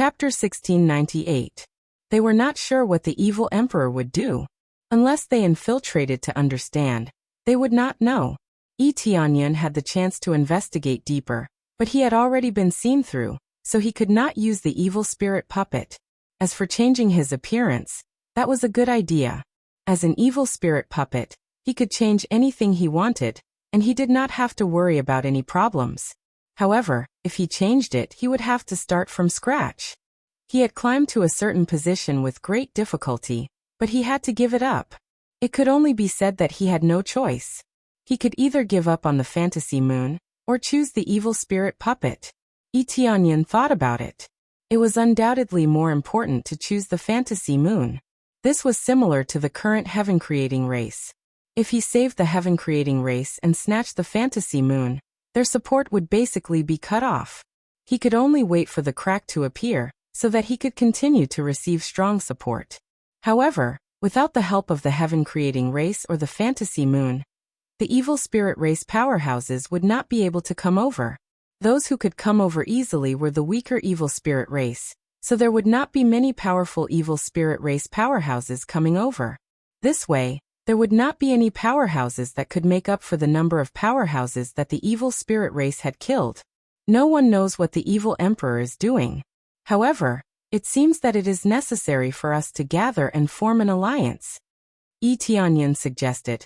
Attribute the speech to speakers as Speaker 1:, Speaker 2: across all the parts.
Speaker 1: Chapter 1698. They were not sure what the evil emperor would do. Unless they infiltrated to understand, they would not know. Tianyun had the chance to investigate deeper, but he had already been seen through, so he could not use the evil spirit puppet. As for changing his appearance, that was a good idea. As an evil spirit puppet, he could change anything he wanted, and he did not have to worry about any problems. However, if he changed it, he would have to start from scratch. He had climbed to a certain position with great difficulty, but he had to give it up. It could only be said that he had no choice. He could either give up on the fantasy moon, or choose the evil spirit puppet. Tianyun thought about it. It was undoubtedly more important to choose the fantasy moon. This was similar to the current heaven-creating race. If he saved the heaven-creating race and snatched the fantasy moon, their support would basically be cut off. He could only wait for the crack to appear, so that he could continue to receive strong support. However, without the help of the heaven-creating race or the fantasy moon, the evil spirit race powerhouses would not be able to come over. Those who could come over easily were the weaker evil spirit race, so there would not be many powerful evil spirit race powerhouses coming over. This way, there would not be any powerhouses that could make up for the number of powerhouses that the evil spirit race had killed. No one knows what the evil emperor is doing. However, it seems that it is necessary for us to gather and form an alliance. Tianyun suggested.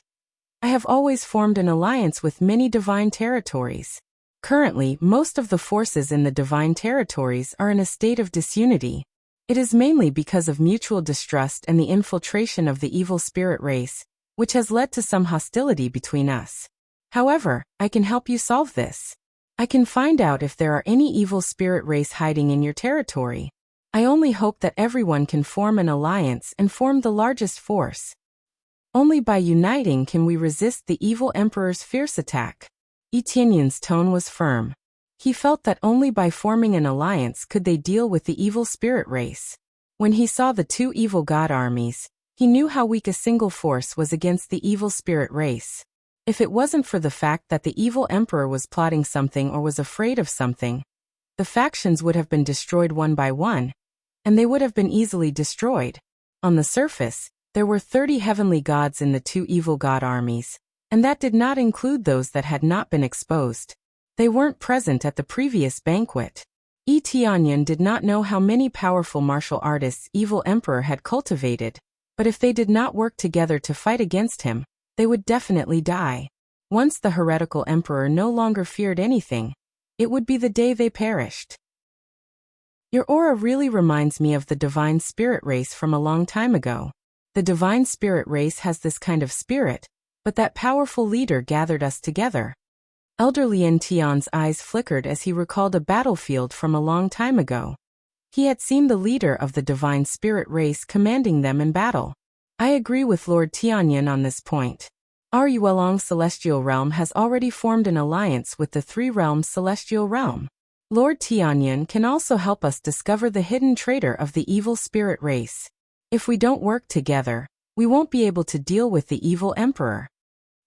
Speaker 1: I have always formed an alliance with many divine territories. Currently, most of the forces in the divine territories are in a state of disunity. It is mainly because of mutual distrust and the infiltration of the evil spirit race, which has led to some hostility between us. However, I can help you solve this. I can find out if there are any evil spirit race hiding in your territory. I only hope that everyone can form an alliance and form the largest force. Only by uniting can we resist the evil emperor's fierce attack. Tianyun's tone was firm. He felt that only by forming an alliance could they deal with the evil spirit race. When he saw the two evil god armies, he knew how weak a single force was against the evil spirit race. If it wasn't for the fact that the evil emperor was plotting something or was afraid of something, the factions would have been destroyed one by one, and they would have been easily destroyed. On the surface, there were 30 heavenly gods in the two evil god armies, and that did not include those that had not been exposed. They weren't present at the previous banquet. Tianyun did not know how many powerful martial artists evil emperor had cultivated, but if they did not work together to fight against him, they would definitely die. Once the heretical emperor no longer feared anything, it would be the day they perished. Your aura really reminds me of the divine spirit race from a long time ago. The divine spirit race has this kind of spirit, but that powerful leader gathered us together. Elder Lien Tian's eyes flickered as he recalled a battlefield from a long time ago. He had seen the leader of the divine spirit race commanding them in battle. I agree with Lord Tianyun on this point. Our Yuelong celestial realm has already formed an alliance with the Three Realms celestial realm. Lord Tianyun can also help us discover the hidden traitor of the evil spirit race. If we don't work together, we won't be able to deal with the evil emperor.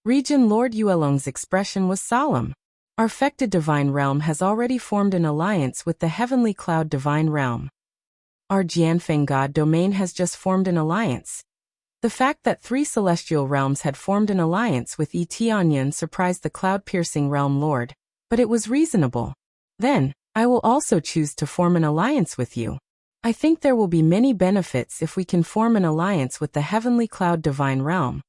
Speaker 1: Regent Lord Yuelong's expression was solemn. Our Fecta divine realm has already formed an alliance with the heavenly cloud divine realm. Our Jianfeng god domain has just formed an alliance. The fact that 3 celestial realms had formed an alliance with Tianyun surprised the cloud-piercing realm lord, but it was reasonable. Then, I will also choose to form an alliance with you. I think there will be many benefits if we can form an alliance with the heavenly cloud divine realm.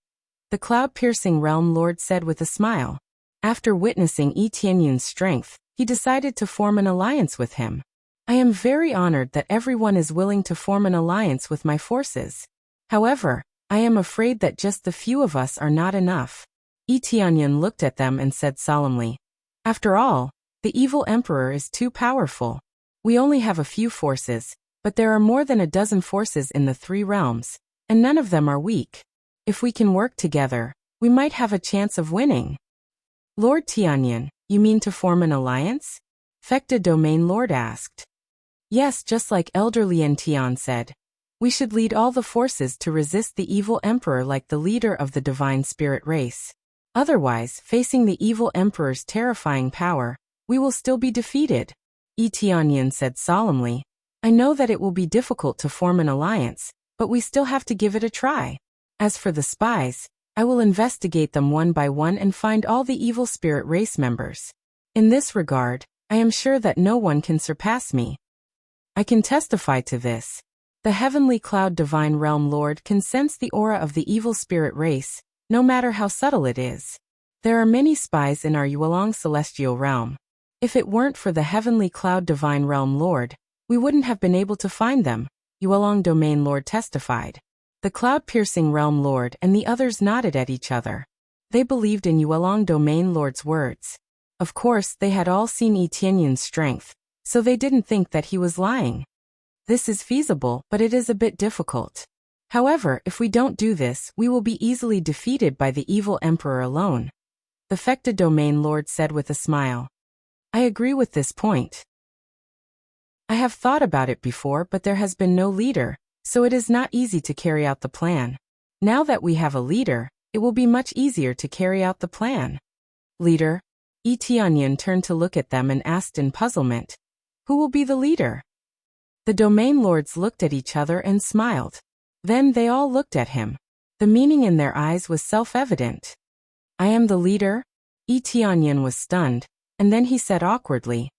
Speaker 1: The cloud-piercing realm lord said with a smile. After witnessing Tianyun's strength, he decided to form an alliance with him. I am very honored that everyone is willing to form an alliance with my forces. However, I am afraid that just the few of us are not enough. Tianyun looked at them and said solemnly. After all, the evil emperor is too powerful. We only have a few forces, but there are more than a dozen forces in the 3 realms, and none of them are weak. If we can work together, we might have a chance of winning. Lord Tianyun, you mean to form an alliance? Fecta Domain Lord asked. Yes, just like Elder Lien Tian said. We should lead all the forces to resist the evil emperor like the leader of the divine spirit race. Otherwise, facing the evil emperor's terrifying power, we will still be defeated. Tianyun said solemnly. I know that it will be difficult to form an alliance, but we still have to give it a try. As for the spies, I will investigate them one by one and find all the evil spirit race members. In this regard, I am sure that no one can surpass me. I can testify to this. The heavenly cloud divine realm lord can sense the aura of the evil spirit race, no matter how subtle it is. There are many spies in our Yuelong celestial realm. If it weren't for the heavenly cloud divine realm lord, we wouldn't have been able to find them, Yuelong domain lord testified. The cloud-piercing realm lord and the others nodded at each other. They believed in Yuelong domain lord's words. Of course, they had all seen Etienne's strength, so they didn't think that he was lying. This is feasible, but it is a bit difficult. However, if we don't do this, we will be easily defeated by the evil emperor alone. The Fecta domain lord said with a smile. I agree with this point. I have thought about it before, but there has been no leader, so it is not easy to carry out the plan. Now that we have a leader, it will be much easier to carry out the plan. Leader? Etienne turned to look at them and asked in puzzlement. Who will be the leader? The domain lords looked at each other and smiled. Then they all looked at him. The meaning in their eyes was self-evident. I am the leader? Etienne was stunned, and then he said awkwardly.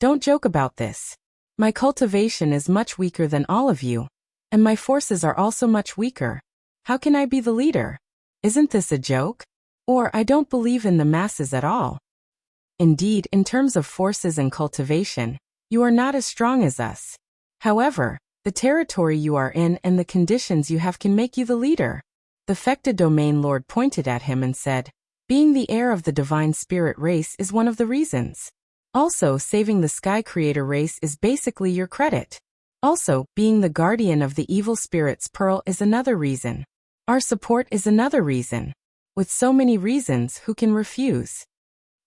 Speaker 1: Don't joke about this. My cultivation is much weaker than all of you, and my forces are also much weaker. How can I be the leader? Isn't this a joke? Or I don't believe in the masses at all. Indeed, in terms of forces and cultivation, you are not as strong as us. However, the territory you are in and the conditions you have can make you the leader. The Fecta domain lord pointed at him and said, being the heir of the divine spirit race is one of the reasons. Also, saving the sky creator race is basically your credit. Also, being the guardian of the evil spirit's pearl is another reason. Our support is another reason. With so many reasons, who can refuse?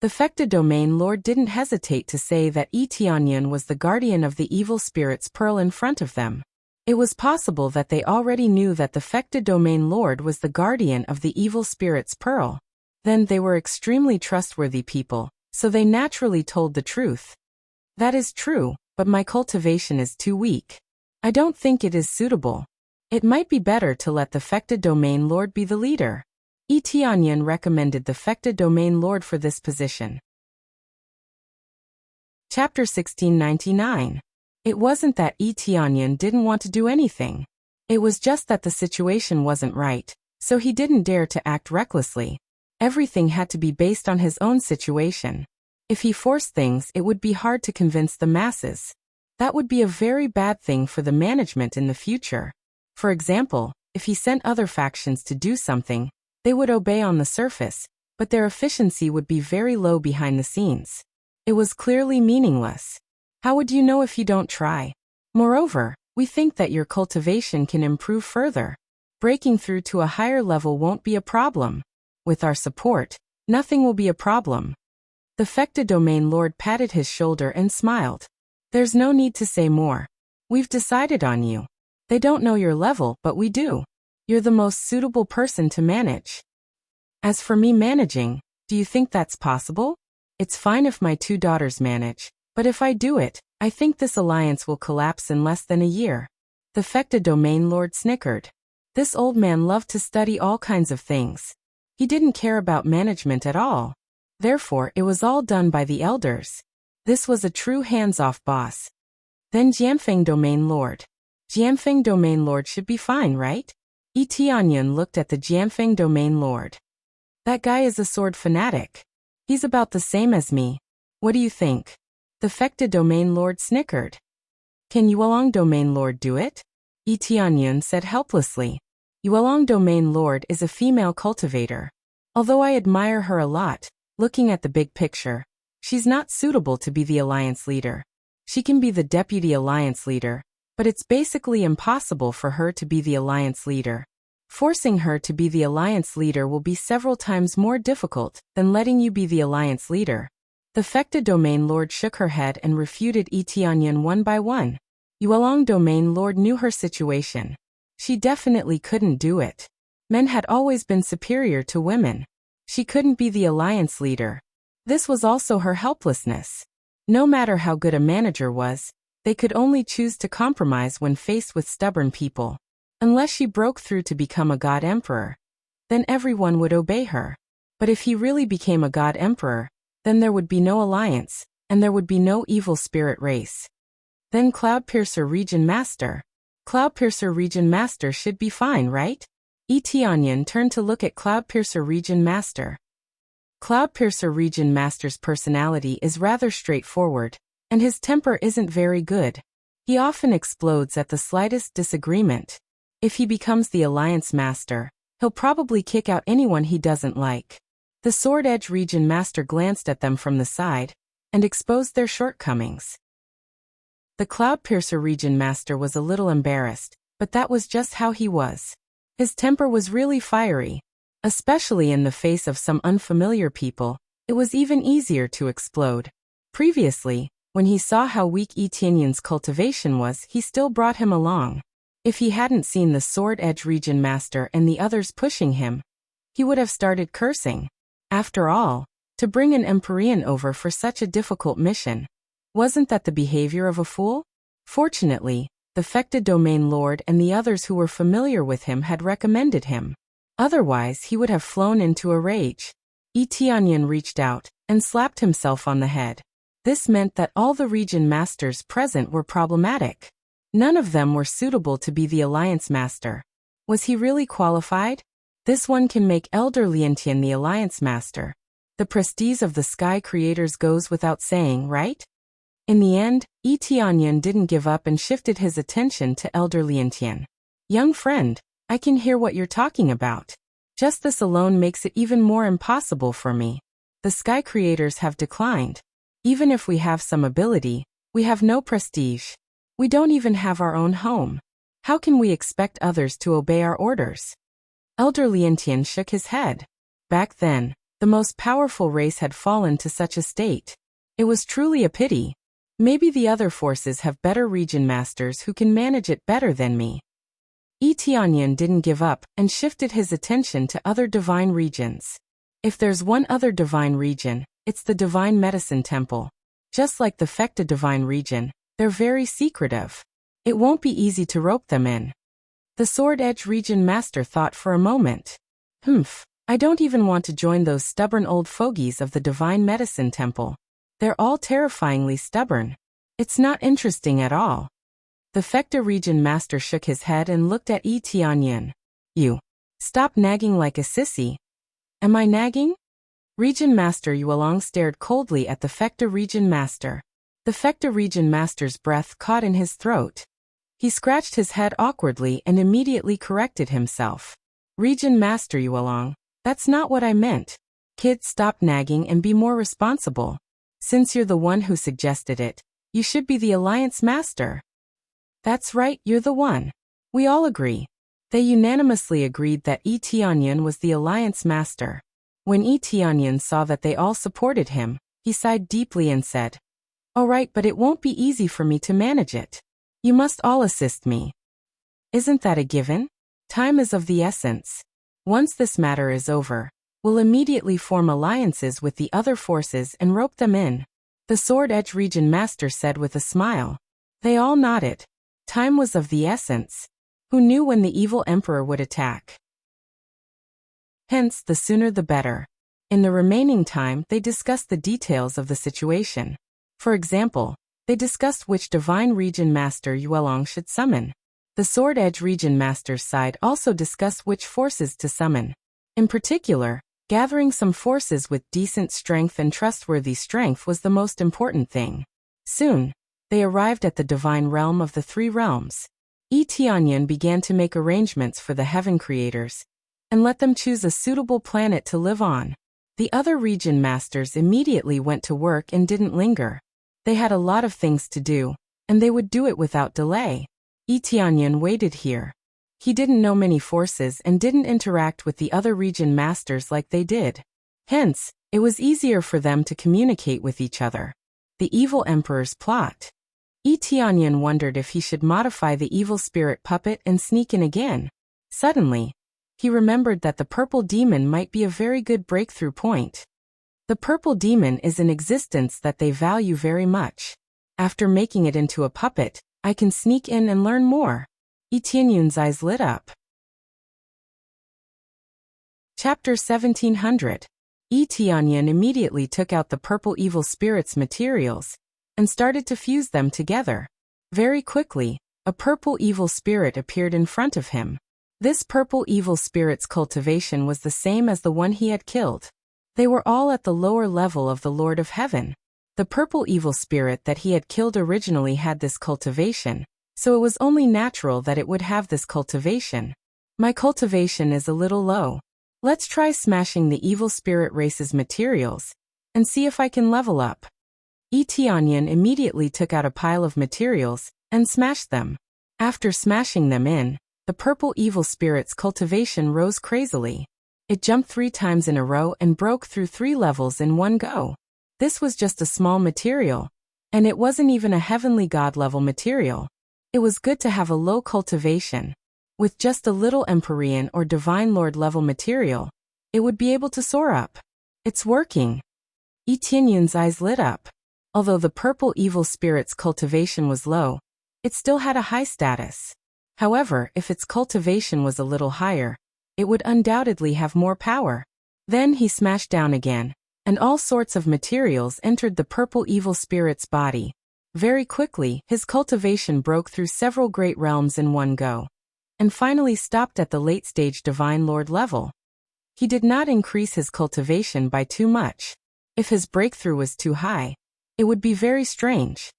Speaker 1: The Fecta domain lord didn't hesitate to say that Etienne was the guardian of the evil spirit's pearl in front of them. It was possible that they already knew that the Fecta domain lord was the guardian of the evil spirit's pearl. Then they were extremely trustworthy people, so they naturally told the truth. That is true, but my cultivation is too weak. I don't think it is suitable. It might be better to let the Fecta domain lord be the leader. Etienne recommended the Fecta domain lord for this position. Chapter 1699. It wasn't that Etienne didn't want to do anything. It was just that the situation wasn't right, so he didn't dare to act recklessly. Everything had to be based on his own situation. If he forced things, it would be hard to convince the masses. That would be a very bad thing for the management in the future. For example, if he sent other factions to do something, they would obey on the surface, but their efficiency would be very low behind the scenes. It was clearly meaningless. How would you know if you don't try? Moreover, we think that your cultivation can improve further. Breaking through to a higher level won't be a problem. With our support, nothing will be a problem. The Fecta domain lord patted his shoulder and smiled. There's no need to say more. We've decided on you. They don't know your level, but we do. You're the most suitable person to manage. As for me managing, do you think that's possible? It's fine if my two daughters manage, but if I do it, I think this alliance will collapse in less than a year. The Fecta domain lord snickered. This old man loved to study all kinds of things. He didn't care about management at all. Therefore, it was all done by the elders. This was a true hands-off boss. Then Jianfeng domain lord. Jianfeng domain lord should be fine, right? Etienne looked at the Jianfeng domain lord. That guy is a sword fanatic. He's about the same as me. What do you think? The Fecta domain lord snickered. Can Yuelong domain lord do it? Etienne said helplessly. Yuelong domain lord is a female cultivator. Although I admire her a lot, looking at the big picture, she's not suitable to be the alliance leader. She can be the deputy alliance leader, but it's basically impossible for her to be the alliance leader. Forcing her to be the alliance leader will be several times more difficult than letting you be the alliance leader. The Fecta domain lord shook her head and refuted Etienne one by one. Yuelong domain lord knew her situation. She definitely couldn't do it. Men had always been superior to women. She couldn't be the alliance leader. This was also her helplessness. No matter how good a manager was, They could only choose to compromise when faced with stubborn people. Unless she broke through to become a god emperor, then everyone would obey her. But if he really became a god emperor, then there would be no alliance, and there would be no evil spirit race. Then Cloudpiercer Region Master. Cloudpiercer Region Master should be fine, right? Tianyan turned to look at Cloudpiercer Region Master. Cloudpiercer Region Master's personality is rather straightforward, and his temper isn't very good. He often explodes at the slightest disagreement. If he becomes the Alliance Master, he'll probably kick out anyone he doesn't like. The Sword Edge Region Master glanced at them from the side and exposed their shortcomings. The Cloudpiercer Region Master was a little embarrassed, but that was just how he was. His temper was really fiery. Especially in the face of some unfamiliar people, it was even easier to explode. Previously, when he saw how weak Tianyan's cultivation was, he still brought him along. If he hadn't seen the Sword Edge Region Master and the others pushing him, he would have started cursing. After all, to bring an Empyrean over for such a difficult mission, wasn't that the behavior of a fool? Fortunately, the Fecta Domain Lord and the others who were familiar with him had recommended him. Otherwise, he would have flown into a rage. Tianyan reached out and slapped himself on the head. This meant that all the region masters present were problematic. None of them were suitable to be the Alliance Master. Was he really qualified? This one can make Elder Liantian the Alliance Master. The prestige of the Sky Creators goes without saying, right? In the end, Tianyan didn't give up and shifted his attention to Elder Liantian. Young friend, I can hear what you're talking about. Just this alone makes it even more impossible for me. The Sky Creators have declined. Even if we have some ability, we have no prestige. We don't even have our own home. How can we expect others to obey our orders? Elder Liantian shook his head. Back then, the most powerful race had fallen to such a state. It was truly a pity. Maybe the other forces have better region masters who can manage it better than me. Tianyan didn't give up and shifted his attention to other divine regions. If there's one other divine region, it's the Divine Medicine Temple. Just like the Fecta Divine Region, they're very secretive. It won't be easy to rope them in. The Sword Edge Region Master thought for a moment. I don't even want to join those stubborn old fogies of the Divine Medicine Temple. They're all terrifyingly stubborn. It's not interesting at all. The Fecta Region Master shook his head and looked at Tianyan. You. Stop nagging like a sissy. Am I nagging? Region Master Yuelong stared coldly at the Fecta Region Master. The Fecta Region Master's breath caught in his throat. He scratched his head awkwardly and immediately corrected himself. Region Master Yuelong, that's not what I meant. Kid, stop nagging and be more responsible. Since you're the one who suggested it, you should be the Alliance Master. That's right, you're the one. We all agree. They unanimously agreed that Tianyan was the Alliance Master. When Tianyan saw that they all supported him, he sighed deeply and said, "All right, but it won't be easy for me to manage it. You must all assist me." Isn't that a given? Time is of the essence. Once this matter is over, we'll immediately form alliances with the other forces and rope them in, the Sword Edge Region Master said with a smile. They all nodded. Time was of the essence. Who knew when the evil emperor would attack? Hence, the sooner the better. In the remaining time, they discussed the details of the situation. For example, they discussed which divine region master Yuelong should summon. The Sword Edge Region Master's side also discussed which forces to summon. In particular, gathering some forces with decent strength and trustworthy strength was the most important thing. Soon, they arrived at the divine realm of the three realms. Tianyan began to make arrangements for the heaven creators and let them choose a suitable planet to live on. The other region masters immediately went to work and didn't linger. They had a lot of things to do, and they would do it without delay. Tianyan waited here. He didn't know many forces and didn't interact with the other region masters like they did. Hence, it was easier for them to communicate with each other. The evil emperor's plot. Tianyan wondered if he should modify the evil spirit puppet and sneak in again. Suddenly, he remembered that the purple demon might be a very good breakthrough point. The purple demon is an existence that they value very much. After making it into a puppet, I can sneak in and learn more. Yi Tianyun's eyes lit up. Chapter 1700. Yi Tianyun immediately took out the purple evil spirit's materials and started to fuse them together. Very quickly, a purple evil spirit appeared in front of him. This purple evil spirit's cultivation was the same as the one he had killed. They were all at the lower level of the Lord of Heaven. The purple evil spirit that he had killed originally had this cultivation, so it was only natural that it would have this cultivation. My cultivation is a little low. Let's try smashing the evil spirit race's materials and see if I can level up. Yi Tianyun immediately took out a pile of materials and smashed them. After smashing them in, the purple evil spirit's cultivation rose crazily. It jumped 3 times in a row and broke through 3 levels in one go. This was just a small material, and it wasn't even a heavenly god level material. It was good to have a low cultivation. With just a little Empyrean or Divine Lord level material, it would be able to soar up. It's working. Yi Tianyun's eyes lit up. Although the purple evil spirit's cultivation was low, it still had a high status. However, if its cultivation was a little higher, it would undoubtedly have more power. Then he smashed down again, and all sorts of materials entered the purple evil spirit's body. Very quickly, his cultivation broke through several great realms in one go, and finally stopped at the late-stage Divine Lord level. He did not increase his cultivation by too much. If his breakthrough was too high, it would be very strange.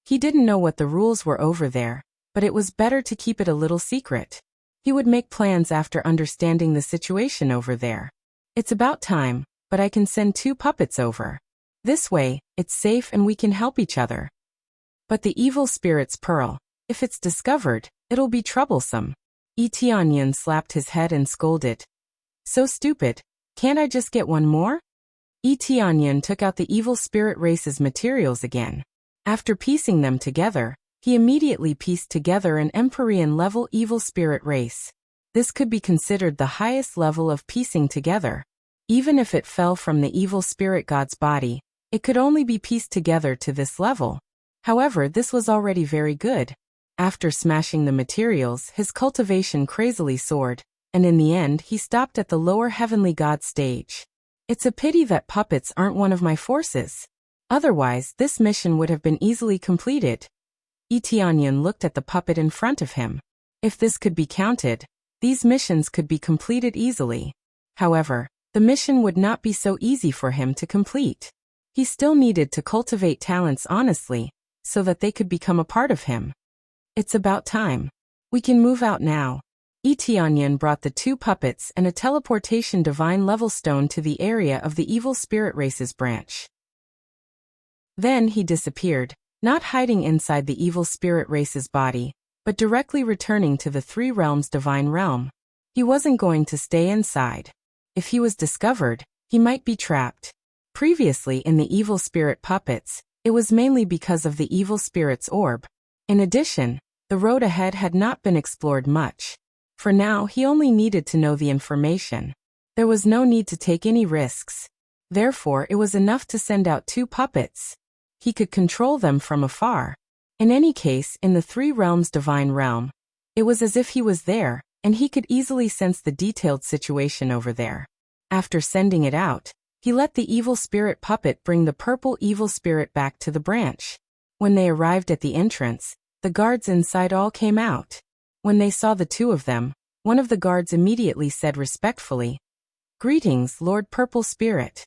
Speaker 1: He didn't know what the rules were over there, but it was better to keep it a little secret. He would make plans after understanding the situation over there. It's about time, but I can send 2 puppets over. This way, it's safe and we can help each other. But the evil spirit's pearl, if it's discovered, it'll be troublesome. Yi Tianyun slapped his head and scolded. So stupid, can't I just get one more? Yi Tianyun took out the evil spirit race's materials again. After piecing them together, he immediately pieced together an Empyrean level evil spirit race. This could be considered the highest level of piecing together. Even if it fell from the evil spirit god's body, it could only be pieced together to this level. However, this was already very good. After smashing the materials, his cultivation crazily soared, and in the end he stopped at the lower heavenly god stage. It's a pity that puppets aren't one of my forces. Otherwise, this mission would have been easily completed. Yi Tianyun looked at the puppet in front of him. If this could be counted, these missions could be completed easily. However, the mission would not be so easy for him to complete. He still needed to cultivate talents honestly, so that they could become a part of him. It's about time. We can move out now. Yi Tianyun brought the 2 puppets and a teleportation divine level stone to the area of the evil spirit race's branch. Then he disappeared, not hiding inside the evil spirit race's body, but directly returning to the 3 realms divine realm. He wasn't going to stay inside. If he was discovered, he might be trapped. Previously in the evil spirit puppets, it was mainly because of the evil spirit's orb. In addition, the road ahead had not been explored much. For now, he only needed to know the information. There was no need to take any risks. Therefore, it was enough to send out 2 puppets. He could control them from afar. In any case, in the 3 realms divine realm, it was as if he was there, and he could easily sense the detailed situation over there. After sending it out, he let the evil spirit puppet bring the purple evil spirit back to the branch. When they arrived at the entrance, the guards inside all came out. When they saw the 2 of them, one of the guards immediately said respectfully, "Greetings, Lord Purple Spirit."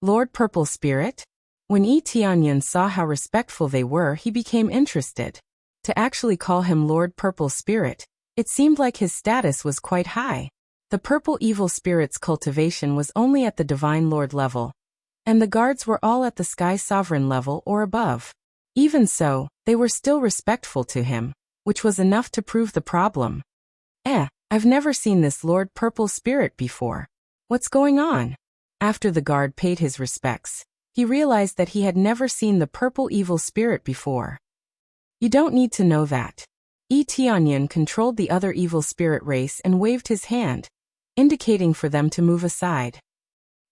Speaker 1: Lord Purple Spirit? When Yi Tianyun saw how respectful they were, he became interested. To actually call him Lord Purple Spirit, it seemed like his status was quite high. The purple evil spirit's cultivation was only at the Divine Lord level, and the guards were all at the Sky Sovereign level or above. Even so, they were still respectful to him, which was enough to prove the problem. I've never seen this Lord Purple Spirit before. What's going on? After the guard paid his respects, he realized that he had never seen the purple evil spirit before. You don't need to know that. Yi Tianyun controlled the other evil spirit race and waved his hand, indicating for them to move aside.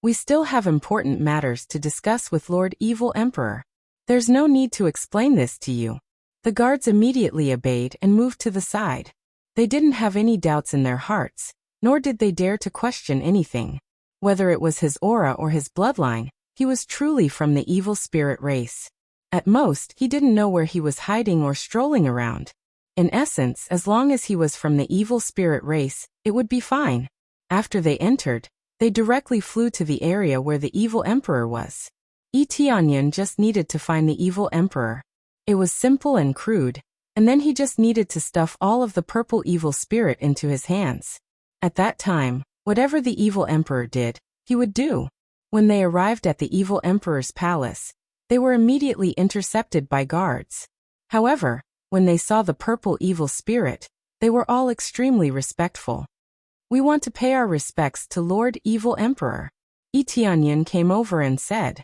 Speaker 1: We still have important matters to discuss with Lord Evil Emperor. There's no need to explain this to you. The guards immediately obeyed and moved to the side. They didn't have any doubts in their hearts, nor did they dare to question anything. Whether it was his aura or his bloodline, he was truly from the evil spirit race. At most, he didn't know where he was hiding or strolling around. In essence, as long as he was from the evil spirit race, it would be fine. After they entered, they directly flew to the area where the evil emperor was. Tianyan just needed to find the evil emperor. It was simple and crude, and then he just needed to stuff all of the purple evil spirit into his hands. At that time, whatever the evil emperor did, he would do. When they arrived at the evil emperor's palace, they were immediately intercepted by guards. However, when they saw the purple evil spirit, they were all extremely respectful. "We want to pay our respects to Lord Evil Emperor." Tianyan came over and said,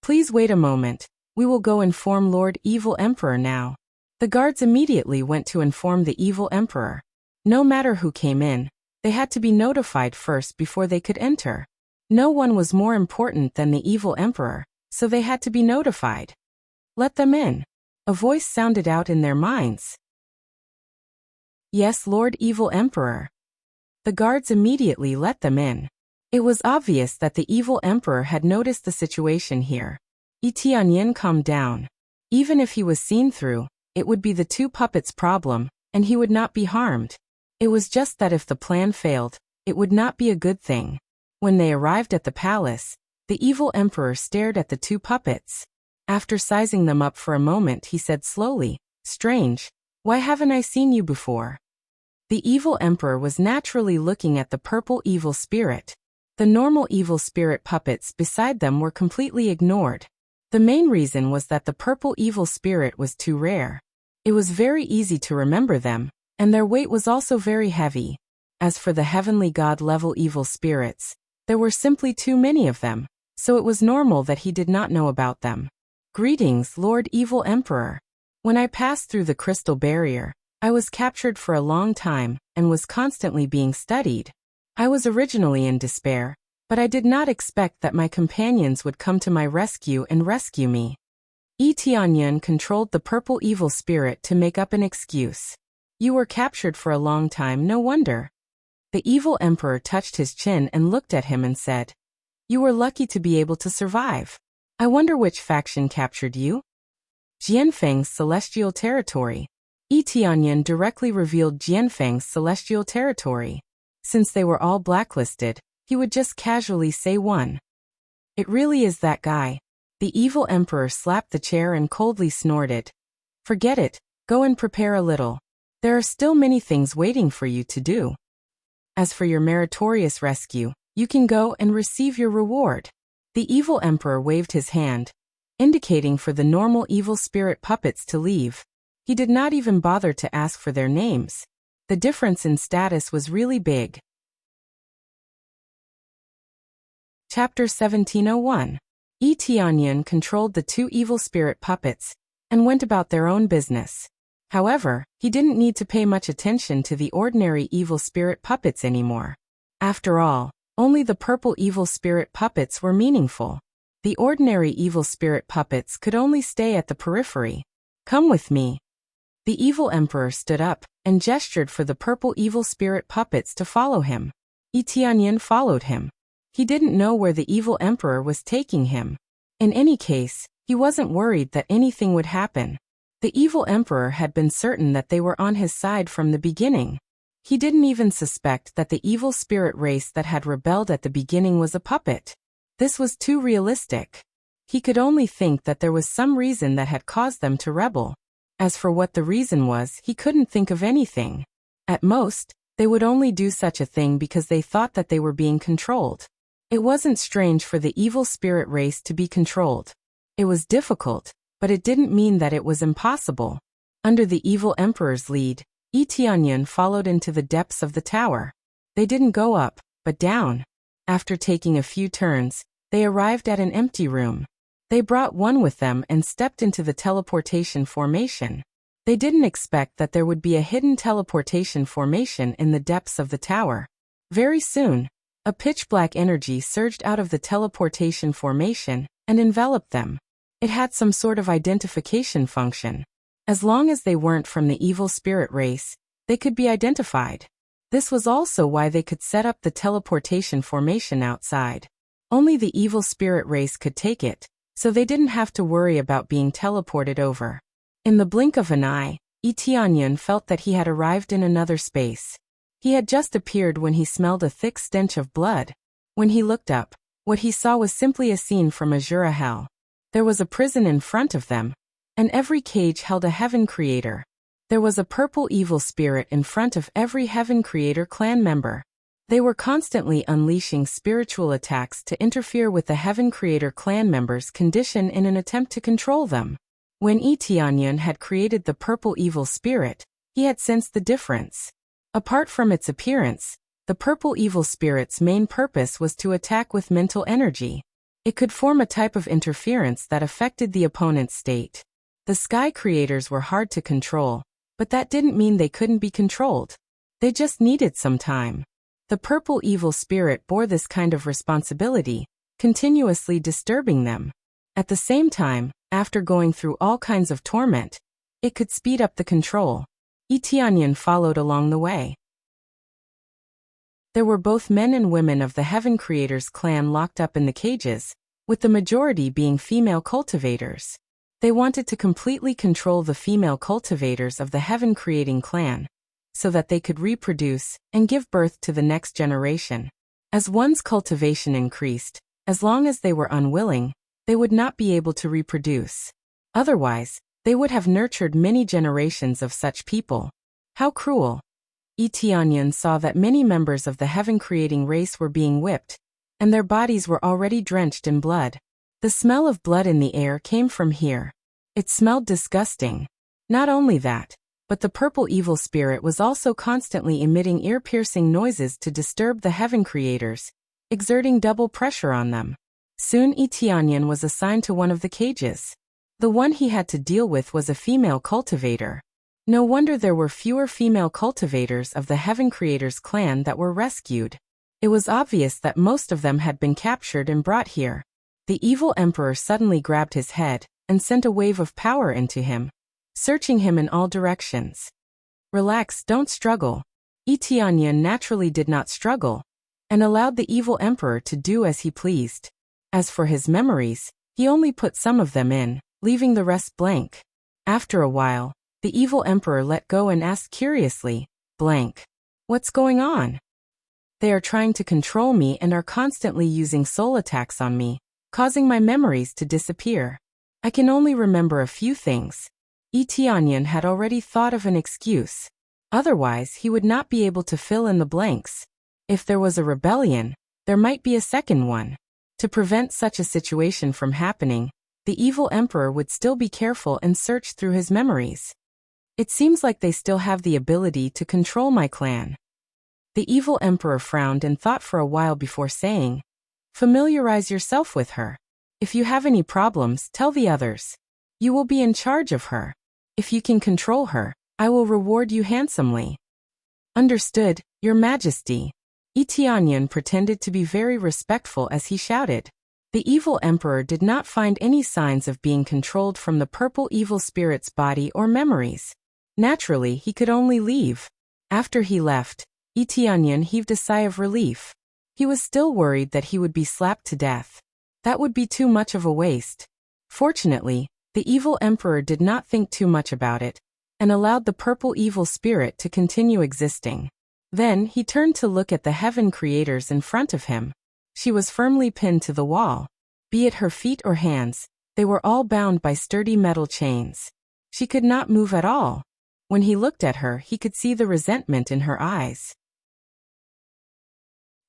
Speaker 1: "Please wait a moment, we will go inform Lord Evil Emperor now." The guards immediately went to inform the evil emperor. No matter who came in, they had to be notified first before they could enter. No one was more important than the evil emperor, so they had to be notified. "Let them in." A voice sounded out in their minds. "Yes, Lord Evil Emperor." The guards immediately let them in. It was obvious that the evil emperor had noticed the situation here. Tianyan calmed down. Even if he was seen through, it would be the two puppets' problem, and he would not be harmed. It was just that if the plan failed, it would not be a good thing. When they arrived at the palace, the evil emperor stared at the two puppets. After sizing them up for a moment, he said slowly, "Strange, why haven't I seen you before?" The evil emperor was naturally looking at the purple evil spirit. The normal evil spirit puppets beside them were completely ignored. The main reason was that the purple evil spirit was too rare. It was very easy to remember them, and their weight was also very heavy. As for the heavenly god-level evil spirits, there were simply too many of them, so it was normal that he did not know about them. "Greetings, Lord Evil Emperor. When I passed through the crystal barrier, I was captured for a long time and was constantly being studied. I was originally in despair, but I did not expect that my companions would come to my rescue and rescue me." Tianyan controlled the purple evil spirit to make up an excuse. "You were captured for a long time, no wonder." The evil emperor touched his chin and looked at him and said, "You were lucky to be able to survive. I wonder which faction captured you?" Jianfeng's celestial territory. Tianyan directly revealed Jianfeng's celestial territory. Since they were all blacklisted, he would just casually say one. "It really is that guy." The evil emperor slapped the chair and coldly snorted. "Forget it, go and prepare a little. There are still many things waiting for you to do. As for your meritorious rescue, you can go and receive your reward." The evil emperor waved his hand, indicating for the normal evil spirit puppets to leave. He did not even bother to ask for their names. The difference in status was really big. Chapter 1701. Tianyan controlled the two evil spirit puppets and went about their own business. However, he didn't need to pay much attention to the ordinary evil spirit puppets anymore. After all, only the purple evil spirit puppets were meaningful. The ordinary evil spirit puppets could only stay at the periphery. "Come with me." The evil emperor stood up and gestured for the purple evil spirit puppets to follow him. Tianyan followed him. He didn't know where the evil emperor was taking him. In any case, he wasn't worried that anything would happen. The evil emperor had been certain that they were on his side from the beginning. He didn't even suspect that the evil spirit race that had rebelled at the beginning was a puppet. This was too realistic. He could only think that there was some reason that had caused them to rebel. As for what the reason was, he couldn't think of anything. At most, they would only do such a thing because they thought that they were being controlled. It wasn't strange for the evil spirit race to be controlled. It was difficult, but it didn't mean that it was impossible. Under the evil emperor's lead, Tianyan followed into the depths of the tower. They didn't go up, but down. After taking a few turns, they arrived at an empty room. They brought one with them and stepped into the teleportation formation. They didn't expect that there would be a hidden teleportation formation in the depths of the tower. Very soon, a pitch-black energy surged out of the teleportation formation and enveloped them. It had some sort of identification function. As long as they weren't from the evil spirit race, they could be identified. This was also why they could set up the teleportation formation outside. Only the evil spirit race could take it, so they didn't have to worry about being teleported over. In the blink of an eye, Tianyun felt that he had arrived in another space. He had just appeared when he smelled a thick stench of blood. When he looked up, what he saw was simply a scene from Azura Hell. There was a prison in front of them, and every cage held a heaven creator. There was a purple evil spirit in front of every heaven creator clan member. They were constantly unleashing spiritual attacks to interfere with the heaven creator clan members' condition in an attempt to control them. When Tianyun had created the purple evil spirit, he had sensed the difference. Apart from its appearance, the purple evil spirit's main purpose was to attack with mental energy. It could form a type of interference that affected the opponent's state. The sky creators were hard to control, but that didn't mean they couldn't be controlled. They just needed some time. The purple evil spirit bore this kind of responsibility, continuously disturbing them. At the same time, after going through all kinds of torment, it could speed up the control. Tianyun followed along the way. There were both men and women of the Heaven Creators clan locked up in the cages, with the majority being female cultivators. They wanted to completely control the female cultivators of the Heaven Creating clan, so that they could reproduce and give birth to the next generation. As one's cultivation increased, as long as they were unwilling, they would not be able to reproduce. Otherwise, they would have nurtured many generations of such people. How cruel! Tianyun saw that many members of the heaven-creating race were being whipped, and their bodies were already drenched in blood. The smell of blood in the air came from here. It smelled disgusting. Not only that, but the purple evil spirit was also constantly emitting ear-piercing noises to disturb the heaven creators, exerting double pressure on them. Soon Tianyun was assigned to one of the cages. The one he had to deal with was a female cultivator. No wonder there were fewer female cultivators of the Heaven Creators clan that were rescued. It was obvious that most of them had been captured and brought here. The evil emperor suddenly grabbed his head and sent a wave of power into him, searching him in all directions. Relax, don't struggle. Tianyun naturally did not struggle, and allowed the evil emperor to do as he pleased. As for his memories, he only put some of them in, leaving the rest blank. After a while, the evil emperor let go and asked curiously, "Blank. What's going on?" "They are trying to control me and are constantly using soul attacks on me, causing my memories to disappear. I can only remember a few things." Tianyun had already thought of an excuse. Otherwise, he would not be able to fill in the blanks. If there was a rebellion, there might be a second one. To prevent such a situation from happening, the evil emperor would still be careful and search through his memories. "It seems like they still have the ability to control my clan." The evil emperor frowned and thought for a while before saying, "Familiarize yourself with her. If you have any problems, tell the others. You will be in charge of her. If you can control her, I will reward you handsomely." "Understood, Your Majesty." Tianyun pretended to be very respectful as he shouted. The evil emperor did not find any signs of being controlled from the purple evil spirit's body or memories. Naturally, he could only leave. After he left, Tianyun heaved a sigh of relief. He was still worried that he would be slapped to death. That would be too much of a waste. Fortunately, the evil emperor did not think too much about it, and allowed the purple evil spirit to continue existing. Then he turned to look at the heaven creators in front of him. She was firmly pinned to the wall. Be it her feet or hands, they were all bound by sturdy metal chains. She could not move at all. When he looked at her, he could see the resentment in her eyes.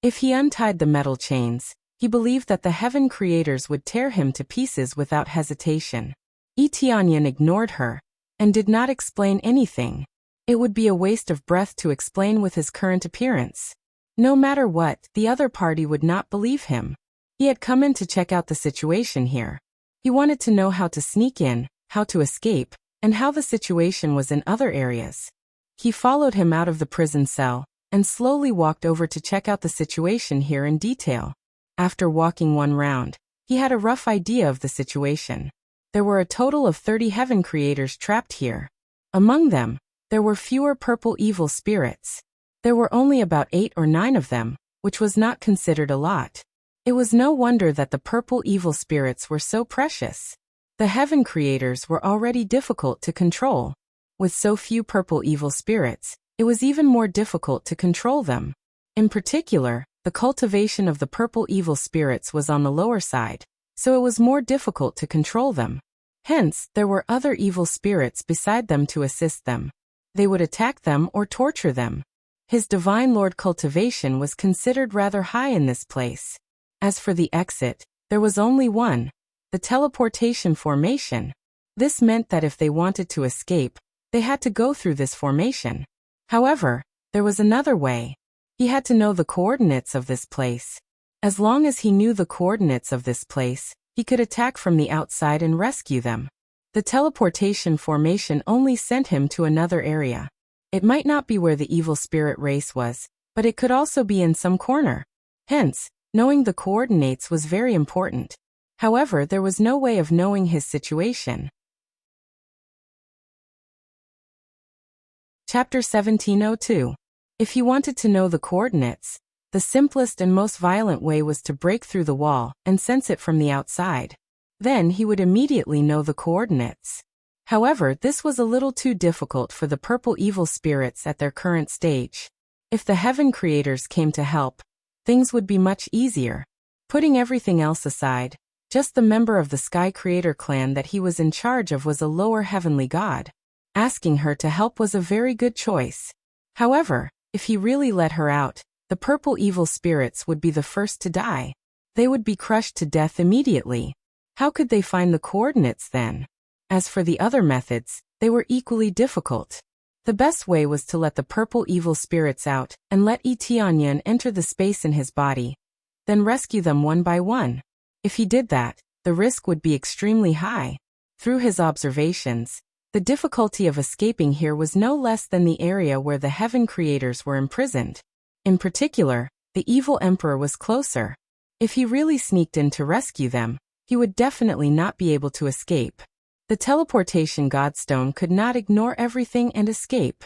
Speaker 1: If he untied the metal chains, he believed that the heaven creators would tear him to pieces without hesitation. Tianyun ignored her, and did not explain anything. It would be a waste of breath to explain with his current appearance. No matter what, the other party would not believe him. He had come in to check out the situation here. He wanted to know how to sneak in, how to escape, and how the situation was in other areas. He followed him out of the prison cell, and slowly walked over to check out the situation here in detail. After walking one round, he had a rough idea of the situation. There were a total of 30 heaven creators trapped here. Among them, there were fewer purple evil spirits. There were only about 8 or 9 of them, which was not considered a lot. It was no wonder that the purple evil spirits were so precious. The heaven creators were already difficult to control. With so few purple evil spirits, it was even more difficult to control them. In particular, the cultivation of the purple evil spirits was on the lower side, so it was more difficult to control them. Hence, there were other evil spirits beside them to assist them. They would attack them or torture them. His Divine Lord cultivation was considered rather high in this place. As for the exit, there was only one: the teleportation formation. This meant that if they wanted to escape, they had to go through this formation. However, there was another way. He had to know the coordinates of this place. As long as he knew the coordinates of this place, he could attack from the outside and rescue them. The teleportation formation only sent him to another area. It might not be where the evil spirit race was, but it could also be in some corner. Hence, knowing the coordinates was very important. However, there was no way of knowing his situation. Chapter 1702. If he wanted to know the coordinates, the simplest and most violent way was to break through the wall and sense it from the outside. Then he would immediately know the coordinates. However, this was a little too difficult for the purple evil spirits at their current stage. If the heaven creators came to help, things would be much easier. Putting everything else aside, just the member of the Sky Creator clan that he was in charge of was a lower heavenly god. Asking her to help was a very good choice. However, if he really let her out, the purple evil spirits would be the first to die. They would be crushed to death immediately. How could they find the coordinates then? As for the other methods, they were equally difficult. The best way was to let the purple evil spirits out and let Etianyan enter the space in his body, then rescue them one by one. If he did that, the risk would be extremely high. Through his observations, the difficulty of escaping here was no less than the area where the heaven creators were imprisoned. In particular, the evil emperor was closer. If he really sneaked in to rescue them, he would definitely not be able to escape. The teleportation godstone could not ignore everything and escape.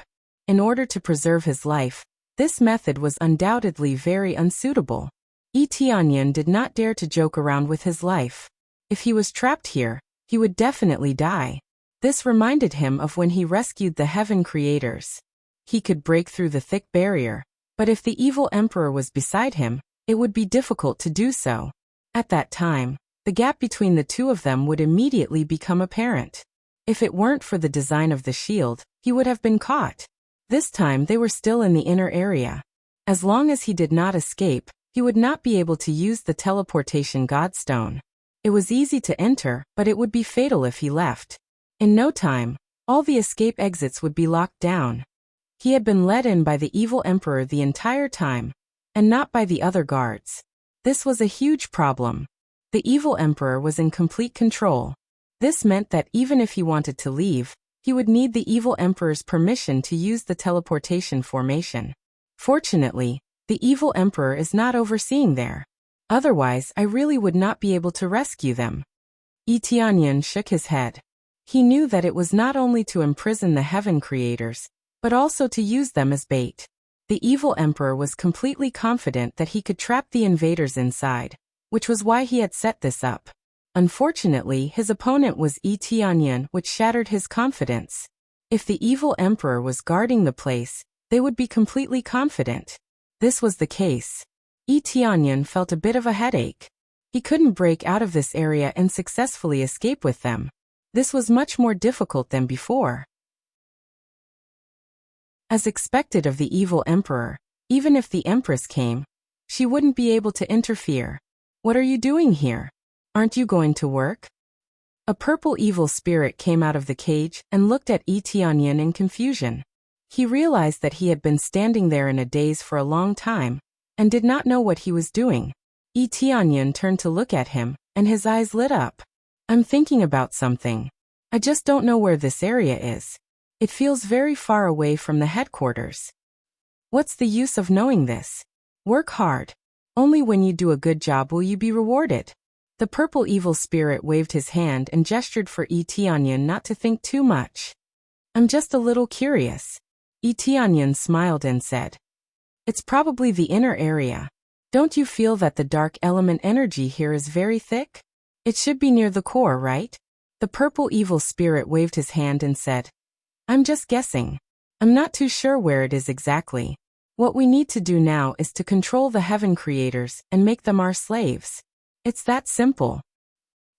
Speaker 1: In order to preserve his life, this method was undoubtedly very unsuitable. Etianyan did not dare to joke around with his life. If he was trapped here, he would definitely die. This reminded him of when he rescued the heaven creators. He could break through the thick barrier, but if the evil emperor was beside him, it would be difficult to do so. At that time, the gap between the two of them would immediately become apparent. If it weren't for the design of the shield, he would have been caught. This time they were still in the inner area. As long as he did not escape, he would not be able to use the teleportation godstone. It was easy to enter, but it would be fatal if he left. In no time, all the escape exits would be locked down. He had been let in by the evil emperor the entire time, and not by the other guards. This was a huge problem. The evil emperor was in complete control. This meant that even if he wanted to leave, he would need the evil emperor's permission to use the teleportation formation. Fortunately, the evil emperor is not overseeing there. Otherwise, I really would not be able to rescue them. Etianyan shook his head. He knew that it was not only to imprison the heaven creators, but also to use them as bait. The evil emperor was completely confident that he could trap the invaders inside, which was why he had set this up. Unfortunately, his opponent was Etianyan, which shattered his confidence. If the evil emperor was guarding the place, they would be completely confident. This was the case. Etianyan felt a bit of a headache. He couldn't break out of this area and successfully escape with them. This was much more difficult than before. As expected of the evil emperor, even if the empress came, she wouldn't be able to interfere. What are you doing here? Aren't you going to work? A purple evil spirit came out of the cage and looked at Etianyan in confusion. He realized that he had been standing there in a daze for a long time, and did not know what he was doing. Etianyan turned to look at him, and his eyes lit up. I'm thinking about something. I just don't know where this area is. It feels very far away from the headquarters. What's the use of knowing this? Work hard. Only when you do a good job will you be rewarded. The purple evil spirit waved his hand and gestured for Tianyan not to think too much. I'm just a little curious. Tianyan smiled and said, it's probably the inner area. Don't you feel that the dark element energy here is very thick? It should be near the core, right? The purple evil spirit waved his hand and said, I'm just guessing. I'm not too sure where it is exactly. What we need to do now is to control the heaven creators and make them our slaves. It's that simple.